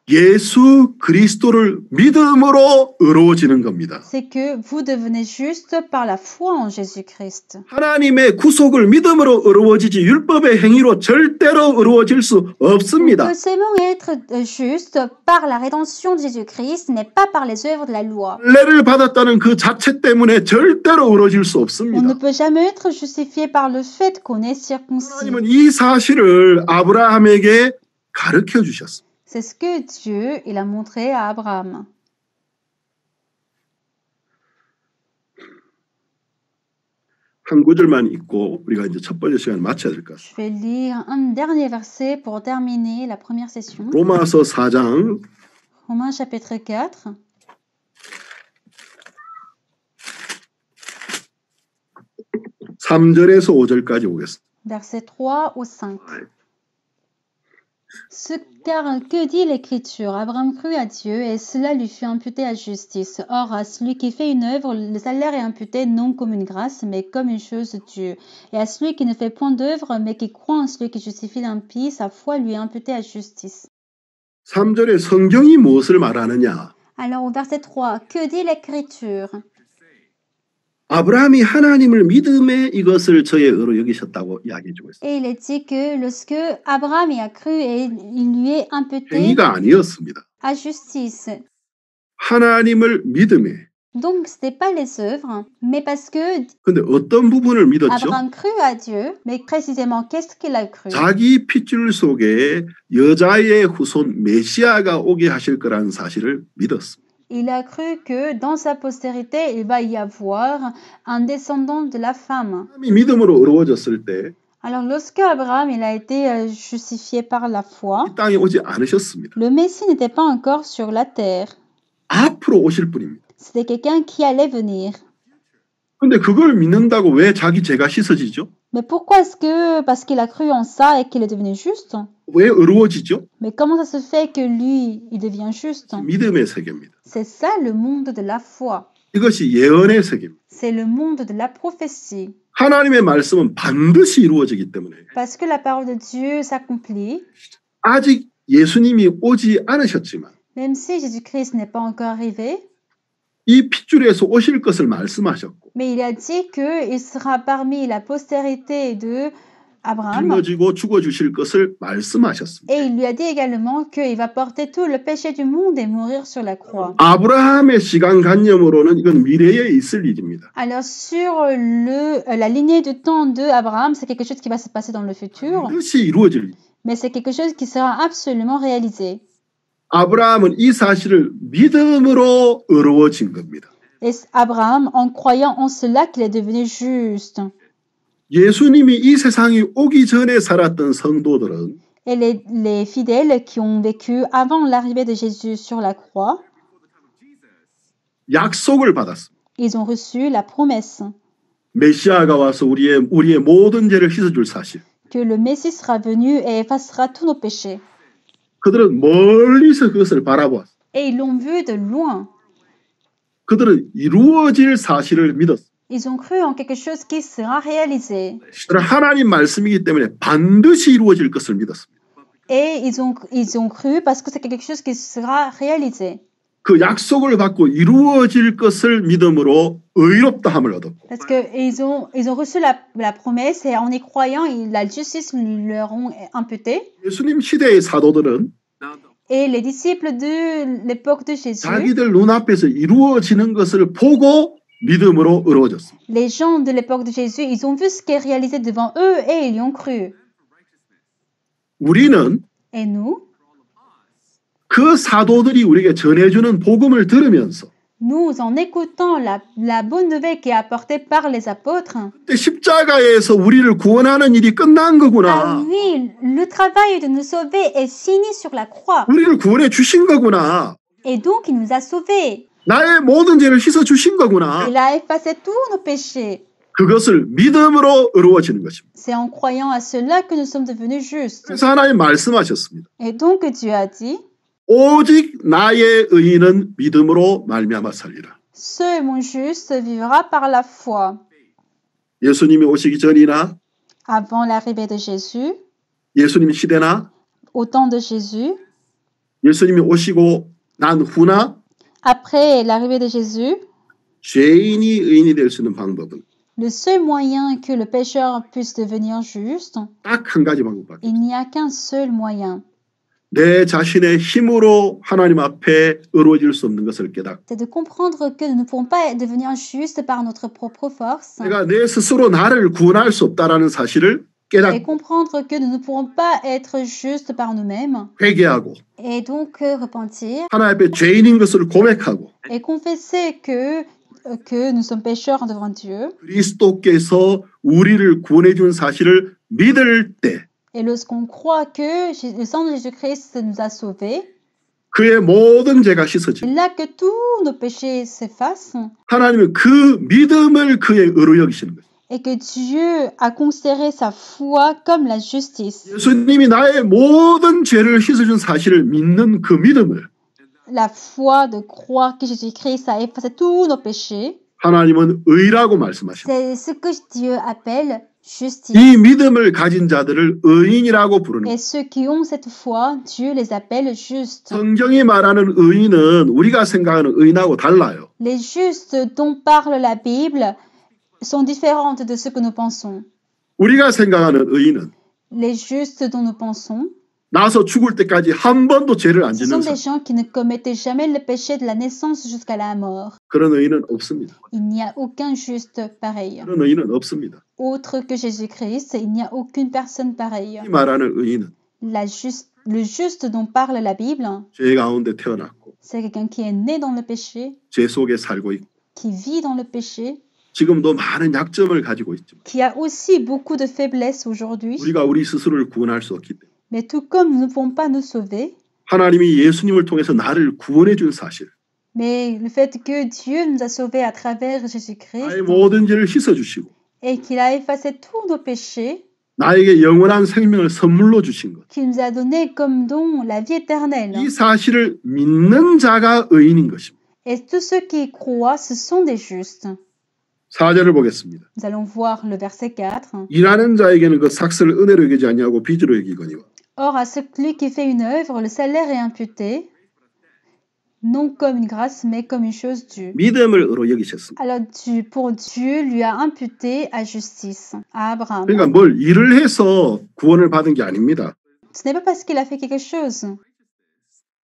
예수 그리스도를 믿음으로 의로워지는 겁니다. c'est que vous devenez juste par la foi en Jésus-Christ. 하나님의 구속을 믿음으로 의로워지지 율법의 행위로 절대로 의로워질 수 On 없습니다. peut seulement être juste par la rédemption de Jésus-Christ, mais pas par les œuvres de la loi. 할례를 받았다는 그 자체 때문에 절대로 의로워질 수 On ne 없습니다. peut jamais être justifié par le fait qu'on est circoncis. 하나님은 이 사실을 아브라함에게 가르쳐 주셨습니다. C'est ce que Dieu il a montré à Abraham. 한 구절만 읽고 우리가 이제 첫 번째 시간을 마쳐야 될 것 같습니다. Je vais lire un dernier verset pour terminer la première session. 로마서 4장 Romains chapitre 4, 3절에서 5절까지 오겠습니다. versets 3 au 5. Car que dit l'Écriture? Abraham crut à Dieu et cela lui fut imputé à justice. Or, à celui qui fait une œuvre, le salaire est imputé non comme une grâce, mais comme une chose de Dieu. Et à celui qui ne fait point d'œuvre, mais qui croit en celui qui justifie l'impie, sa foi lui est imputée à justice. 3절에 성경이 무엇을 말하느냐? Alors au verset 3, que dit l'Écriture? 아브라함이 하나님을 믿음에 이것을 저의 의로 여기셨다고 이야기해 주고 있습니다. Et il est dit que lorsque Abraham y a cru et il lui est imputé 행위가 아니었습니다. à justice. 하나님을 믿음에. Donc ce n'est pas les œuvres, mais parce que 근데 어떤 부분을 믿었죠? Abraham crut à Dieu, mais précisément qu'est-ce qu'il a cru? 자기 핏줄 속에 여자의 후손 메시아가 오게 하실 거라는 사실을 믿었습니다. Il a cru que dans sa postérité, il va y avoir un descendant de la femme. 믿음으로 의로워졌을 때 Alors lorsque Abraham il a été justifié par la foi, 이 땅에 오지 않으셨습니다. le Messie n'était pas encore sur la terre. 앞으로 오실 분입니다. C'était quelqu'un qui allait venir. 근데 그걸 믿는다고 왜 자기 죄가 씻어지죠? Mais pourquoi est-ce que, parce qu'il a cru en ça et qu'il est devenu juste? 왜 의로워지죠? Mais comment ça se fait que lui, il devient juste? 믿음의 세계입니다. C'est ça le monde de la foi. 이것이 예언의 세계입니다. C'est le monde de la prophétie. 하나님의 말씀은 반드시 이루어지기 때문에 Parce que la parole de Dieu s'accomplit, 아직 예수님이 오지 않으셨지만 même si Jésus-Christ n'est pas encore arrivé, 이 핏줄에서 오실 것을 말씀하셨고 mais il a dit qu'il sera parmi la postérité de Abraham. 짊어지고 죽어주실 것을 말씀하셨습니다. Et il lui a dit également qu'il va porter tout le péché du monde et mourir sur la croix. 아브라함의 시간관념으로는 이건 미래에 있을 일입니다. Alors sur la lignée du temps de Abraham, c'est quelque chose qui va se passer dans le futur, 반드시 이루어질 일. mais c'est quelque chose qui sera absolument réalisé. 아브라함은 이 사실을 믿음으로 의로워진 겁니다. Et Abraham, en croyant en cela, qu'il est devenu juste. 예수님이 이 세상에 오기 전에 살았던 성도들은 Et les fidèles qui ont vécu avant l'arrivée de Jésus sur la croix, 약속을 받았습니다. ils ont reçu la promesse 메시아가 와서 우리의 모든 죄를 씻어줄 사실. que le Messie sera venu et effacera tous nos péchés. 그들은 멀리서 그것을 바라보았습니다. Et ils l'ont vu de loin. 그들은 이루어질 사실을 믿었습니다. Ils ont cru en quelque chose qui sera réalisé. 하나님 말씀이기 때문에 반드시 이루어질 것을 믿었습니다. Et ils ont cru parce que c'est quelque chose qui sera réalisé. 그 약속을 받고 이루어질 것을 믿음으로 의롭다함을 얻었고 Parce qu'ils ont reçu la promesse et en y croyant, la justice leur ont imputé. 예수님 시대의 사도들은 Et les disciples de l'époque de Jésus, 자기들 눈앞에서 이루어지는 것을 보고 믿음으로 의로워졌습니다. les gens de l'époque de Jésus, ils ont vu ce qui est réalisé devant eux et ils y ont cru. 우리는 Et nous, 그 사도들이 우리에게 전해주는 복음을 들으면서 nous, en écoutant la bonne nouvelle qui est apportée par les apôtres, 십자가에서 우리를 구원하는 일이 끝난 ah 거구나. oui, le travail de nous sauver est fini sur la croix. 우리를 구원해 주신 거구나. Et donc, il nous a sauvés. 나의 모든 죄를 씻어 주신 거구나. Il a effacé tous nos péchés. 그것을 믿음으로 의로워지는 것입니다. C'est en croyant à cela que nous sommes devenus justes. 그래서 하나님 말씀하셨습니다. Et donc, Dieu a dit, 오직 나의 의인은 믿음으로 말미암아 살리라. seul mon juste vivra par la foi. 예수님이 오시기 전이나 Avant l'arrivée de Jésus, 예수님 시대나 au temps de Jésus, 예수님이 오시고 난 후나 après l'arrivée de Jésus, 죄인이 의인이 될 수 있는 방법은 le seul moyen que le pécheur puisse devenir juste, 딱 한 가지 방법밖에 il n'y a qu'un seul moyen. 내 자신의 힘으로 하나님 앞에 의로워질 수 없는 것을 깨닫고 C'est de comprendre que nous ne pouvons pas devenir justes par notre propre force 내가 내 스스로 나를 구원할 수 없다라는 사실을 et 깨닫고 comprendre que nous ne pourrons pas être justes par nous-mêmes 회개하고 et donc repentir 하나님 앞에 죄인인 것을 고백하고 et confesser que nous sommes pécheurs devant Dieu. 그리스도께서 우리를 구원해 준 사실을 믿을 때 Et lorsqu'on croit que le sang de Jésus-Christ nous a sauvés, 그의 모든 죄가 c'est 씻어지고 là que tous nos péchés s'effacent. 하나님은 그 믿음을 그의 의로 여기시는 거예요. et que Dieu a considéré sa foi comme la justice. 예수님이 나의 모든 죄를 씻어준 사실을 믿는 그 믿음을 La foi de croire que Jésus-Christ a effacé tous nos péchés, 하나님은 의라고 말씀하십니다. c'est ce que Dieu appelle justice. 이 믿음을 가진 자들을 의인이라고 부르는 Et ceux qui ont cette foi, Dieu les appelle justes. 성경이 말하는 의인은 우리가 생각하는 의인하고 달라요. Les justes dont parle la Bible sont différentes de ce que nous pensons. 우리가 생각하는 의인은 Les justes dont nous pensons, 나서 죽을 때까지 한 번도 죄를 안 ce 짓는 sont des 사람. gens qui ne commettaient jamais le péché de la naissance jusqu'à la mort. 그런 의인은 없습니다. Il n'y a aucun juste pareil. 그런 의인은 없습니다. Autre que Jésus-Christ, il n'y a aucune personne pareille. 이 말하는 의인은 Le juste dont parle la Bible, 죄 가운데 태어났고 c'est quelqu'un qui est né dans le péché, 죄 속에 살고 있고 qui vit dans le péché, 지금도 많은 약점을 가지고 있지만 qui a aussi beaucoup de faiblesses aujourd'hui. 우리가 우리 스스로를 구원할 수 없기 때문에 Mais tout comme nous ne pouvons pas nous sauver, 하나님이 예수님을 통해서 나를 구원해 준 사실, mais le fait que Dieu nous a sauvés à travers Jésus-Christ 나의 모든 죄를 씻어주시고 et qu'il a effacé tous nos péchés, 나에게 영원한 생명을 선물로 주신 것. qu'il nous a donné comme don la vie éternelle. 이 사실을 믿는 자가 의인인 것입니다. Et tous ceux qui y croient, ce sont des justes. 4절을 보겠습니다. Nous allons voir le verset 4. 일하는 자에게는 그 삭슬을 은혜로 여기지 아니하고 빚으로 여기거니와 Or, à celui qui fait une œuvre, le salaire est imputé, non comme une grâce, mais comme une chose due. 믿음을 의로 여기셨습니다. Alors, pour Dieu lui a imputé à justice, à Abraham. 그러니까 뭘 일을 해서 구원을 받은 게 아닙니다. Ce n'est pas parce qu'il a fait quelque chose,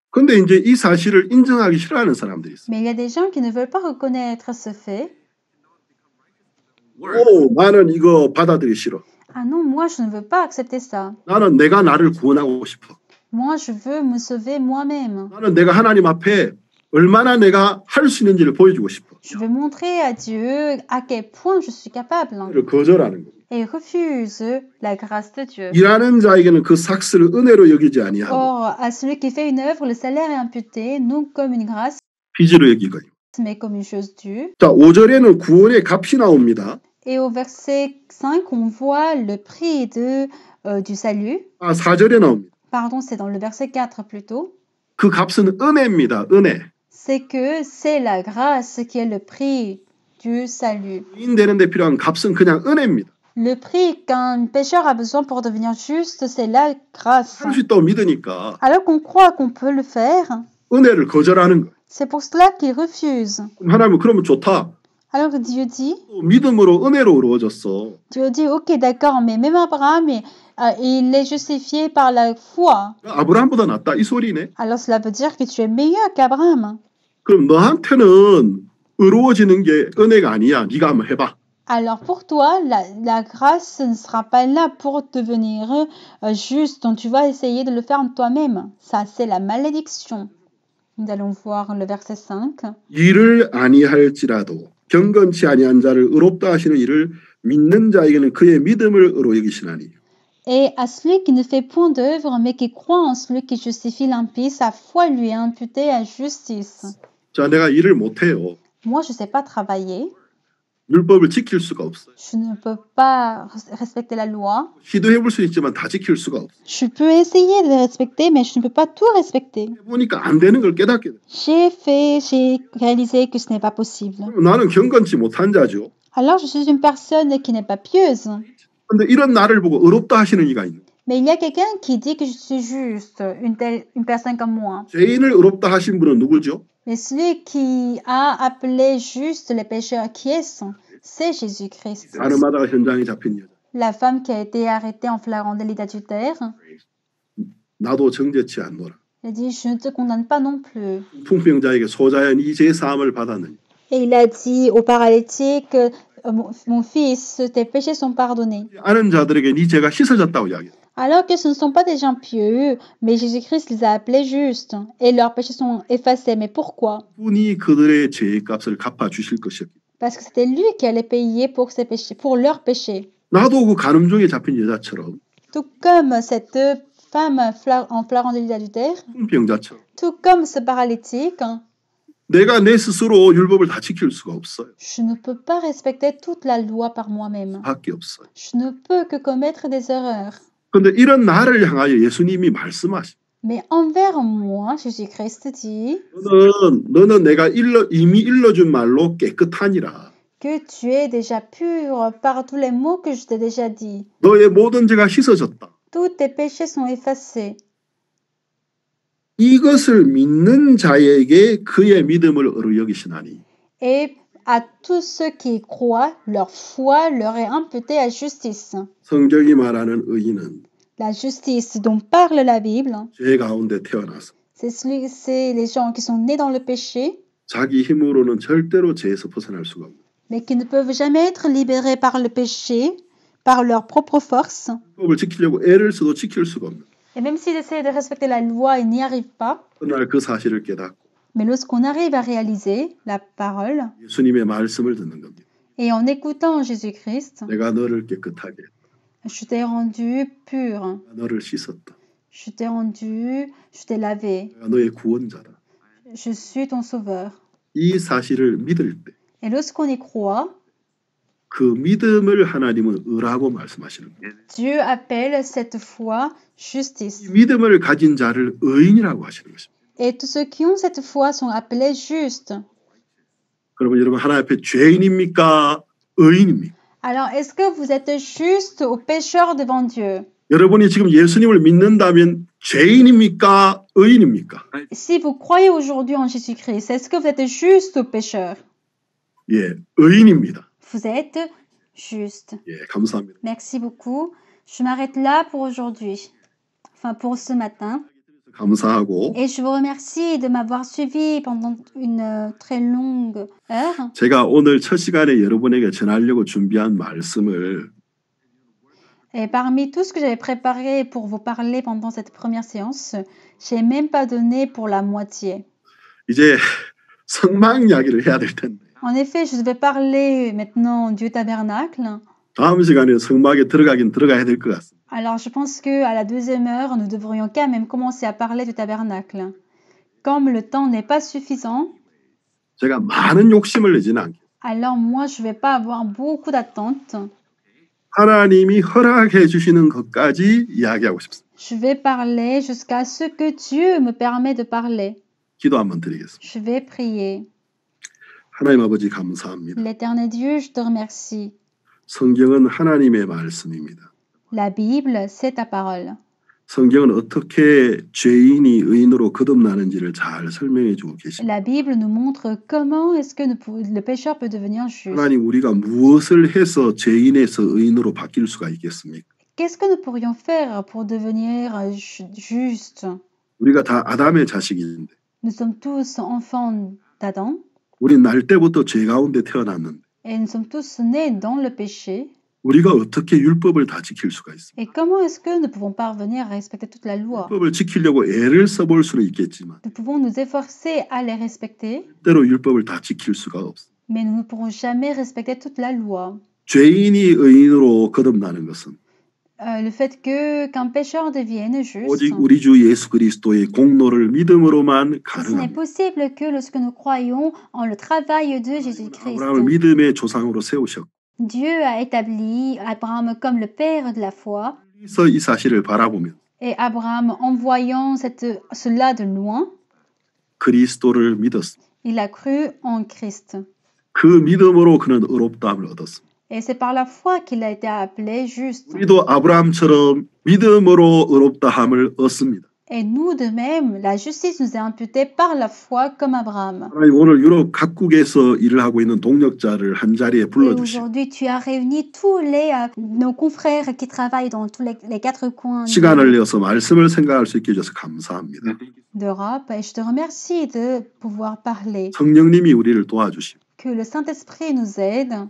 근데 이제 이 사실을 인정하기 싫어하는 사람들이 있어요. mais il y a des gens qui ne veulent pas reconnaître ce fait. 오, 나는 이거 받아들이기 싫어. Ah non, moi je ne veux pas accepter ça. 나는 내가 나를 구원하고 싶어. Moi je veux me sauver moi-même. 나는 내가 하나님 앞에 얼마나 내가 할 수 있는지를 보여주고 싶어. Je veux montrer à Dieu à quel point je suis capable. 이를 거절하는 거예요. Et il refuse la grâce de Dieu. 일하는 자에게는 그 삭슬을 은혜로 여기지 아니하고 Or, à celui qui fait une œuvre, le salaire est imputé, non comme une grâce, 빚으로 여기거든요. mais comme une chose due. 자, 5절에는 구원의 값이 나옵니다. Et au verset 5, on voit le prix du salut. 아, 4절에 나옵니다. Pardon, c'est dans le verset 4 plutôt. 그 값은 은혜입니다. 은혜. C'est que c'est la grâce qui est le prix du salut. 인 되는데 필요한 값은 그냥 은혜입니다. Le prix qu'un pécheur a besoin pour devenir juste, c'est la grâce. 할 수 있다고 믿으니까 Alors qu'on croit qu'on peut le faire, 은혜를 거절하는 거예요. c'est pour cela qu'il refuse. 그럼 하나님은 그러면 좋다. Alors que Dieu dit, 믿음으로 은혜로 이루어졌어. Dieu dit, ok, d'accord, mais même Abraham, il est justifié par la foi. 아브라함보다 낫다 이 소리네. Alors cela veut dire que tu es meilleur qu'Abraham. 그럼 너한테는 의로워지는 게 은혜가 아니야. 네가 한번 해봐. Alors pour toi, la grâce ne sera pas là pour devenir juste, donc tu vas essayer de le faire toi-même. Ça, c'est la malédiction. Nous allons voir le verset 5. 일을 아니할지라도 경건치 아니한 자를 의롭다 하시는 일을 믿는 자에게는 그의 믿음을 의로 여기시나니. Et à celui qui ne fait point d'œuvre, mais qui croit en celui qui justifie l'impie, sa foi lui est imputée à justice. 자, 내가 일을 못해요. Moi, je ne sais pas travailler. 율법을 지킬 수가 없어요. Je ne peux pas respecter la loi. 시도해볼 수 있지만 다 지킬 수가 없어요. Je peux essayer de les respecter, mais je ne peux pas tout respecter. 해보니까 안 되는 걸 깨닫게 돼. J'ai réalisé que ce n'est pas possible. 나는 경건치 못한 자죠. Alors, je suis une personne qui n'est pas pieuse. 근데 이런 나를 보고 의롭다 하시는 이가 있는. Mais il y a quelqu'un qui dit que je suis juste, une personne comme moi. 죄인을 의롭다 하신 분은 누구죠? Mais celui qui a appelé juste les pécheurs, qui est-ce? C'est Jésus-Christ. 아르마다가 현장에 잡힌 여자. La femme qui a été arrêtée en flagrant délit d'adultère. 나도 정죄치 않노라. Il dit, je ne te condamne pas non plus. 풍병자에게 소자연 이 죄 사함을 받았느니. Et il a dit au paralytique, mon fils, tes péchés sont pardonnés. 아는 자들에게 네 죄가 씻어졌다고 이야기해. Alors que ce ne sont pas des gens pieux, mais Jésus-Christ les a appelés justes, et leurs péchés sont effacés. Mais pourquoi? 분이 그들의 죄의 값을 갚아 주실 것이었기. Parce que c'était lui qui allait payer pour ses péchés, pour leurs péchés. 나도 그 간음중에 잡힌 여자처럼 Tout comme cette femme en flagrant délit d'adultère, 풍병자처럼 tout comme ce paralytique, 내가 내 스스로 율법을 다 지킬 수가 없어요. Je ne peux pas respecter toute la loi par moi-même. 밖에 없어요. Je ne peux que commettre des erreurs. 그런데 이런 나를 향하여 예수님이 말씀하시. Mais envers moi, Jésus-Christ dit 너는 내가 이미 일러준 말로 깨끗하니라. que tu es déjà pur par tous les mots que je t'ai déjà dit. 너의 모든 죄가 씻어졌다. Tous tes péchés sont effacés. 이것을 믿는 자에게 그의 믿음을 의로 여기시나니. Et à tous ceux qui y croient, leur foi leur est imputée à justice. 성경이 말하는 의인은 La justice dont parle la Bible, 죄 가운데 태어나서 c'est les gens qui sont nés dans le péché, 자기 힘으로는 절대로 죄에서 벗어날 수가 없는. mais qui ne peuvent jamais être libérés par le péché, par leur propre force. 율법을 지키려고 애를 써도 지킬 수가 없는. Et même s'ils essaient de respecter la loi, ils n'y arrivent pas. 그날 그 사실을 깨닫고 Mais lorsqu'on arrive à réaliser la parole, 예수님의 말씀을 듣는 겁니다. et en écoutant Jésus-Christ, 내가 너를 깨끗하게 했다. je t'ai rendu pur, 내가 너를 씻었다. je t'ai lavé, 내가 너의 구원자다. je suis ton sauveur. 이 사실을 믿을 때 Et lorsqu'on y croit, 그 믿음을 하나님은 의라고 말씀하시는 거예요. Dieu appelle cette foi 이 justice. 믿음을 가진 자를 의인이라고 하시는 것입니다. Et tous ceux qui ont cette foi sont appelés justes. 그러면 여러분 하나님 앞에 죄인입니까? 의인입니까? Alors, est-ce que vous êtes juste ou pécheur devant Dieu? 여러분이 지금 예수님을 믿는다면 죄인입니까? 의인입니까? Si vous croyez aujourd'hui en Jésus-Christ, est-ce que vous êtes juste ou pécheur? 예, 의인입니다. Vous êtes juste. 예, 감사합니다. Merci beaucoup. Je m'arrête là pour aujourd'hui. Enfin, pour ce matin. 감사하고 Et je vous remercie de m'avoir suivi pendant une très longue heure. 제가 오늘 첫 시간에 여러분에게 전하려고 준비한 말씀을 Et parmi tout ce que j'avais préparé pour vous parler pendant cette première séance, je n'ai même pas donné pour la moitié. 이제 성막 이야기를 해야 될 텐데 En effet, je devais parler maintenant du tabernacle. 다음 시간에 성막에 들어가야 될 것 같습니다. Alors, je pense qu'à la deuxième heure, nous devrions quand même commencer à parler du tabernacle. Comme le temps n'est pas suffisant, 제가 많은 욕심을 내지는 않게 alors moi, je ne vais pas avoir beaucoup d'attentes. 하나님이 허락해 주시는 것까지 이야기하고 싶습니다. Je vais parler jusqu'à ce que Dieu me permet de parler. 기도 한번 드리겠습니다. Je vais prier. 하나님 아버지 감사합니다. L'éternel Dieu, je te remercie. 성경은 하나님의 말씀입니다. La Bible, c'est ta parole. 성경은 어떻게 죄인이 의인으로 거듭나는지를 잘 설명해 주고 계십니다. La Bible nous montre comment est-ce que le pécheur peut devenir juste. 하나님 우리가 무엇을 해서 죄인에서 의인으로 바뀔 수가 있겠습니까? Qu'est-ce que nous pourrions faire pour devenir juste? 우리가 다 아담의 자식인데 Nous sommes tous enfants d'Adam 우리 날 때부터 죄 가운데 태어났는데 et nous sommes tous nés dans le péché. 우리가 어떻게 율법을 다 지킬 수가 있습니까? Et comment est-ce que nous pouvons parvenir à respecter toute la loi? 율법을 지키려고 애를 써볼 수는 있겠지만 Nous pouvons nous efforcer à les respecter, 때로 율법을 다 지킬 수가 없습니다. mais nous ne pourrons jamais respecter toute la loi. 죄인이 의인으로 거듭나는 것은 Le fait qu'un pécheur devienne juste, 오직 우리 주 예수 그리스도의 공로를 믿음으로만 ce n'est 가능합니다. possible que lorsque nous croyons en le travail de Jésus-Christ. 아브라함을 믿음의 조상으로 세우셨고 Dieu a établi Abraham comme le père de la foi, 그래서 이 사실을 바라보면 et Abraham, en voyant cela de loin, 그리스도를 믿었습니다. il a cru en Christ. 그 믿음으로 그는 의롭다함을 얻었습니다. Et c'est par la foi qu'il a été appelé juste. 우리도 아브라함처럼 믿음으로 의롭다함을 얻습니다. Et nous de même, la justice nous est imputée par la foi comme Abraham. 하나님 오늘 유럽 각국에서 일을 하고 있는 동력자를 한 자리에 Et 불러주시고 aujourd'hui, tu as réuni tous nos confrères qui travaillent dans tous les quatre coins 시간을 내어서 말씀을 생각할 수 있게 해줘서 감사합니다. d'Europe. Et je te remercie de pouvoir parler. 성령님이 우리를 도와주시고 Que le Saint-Esprit nous aide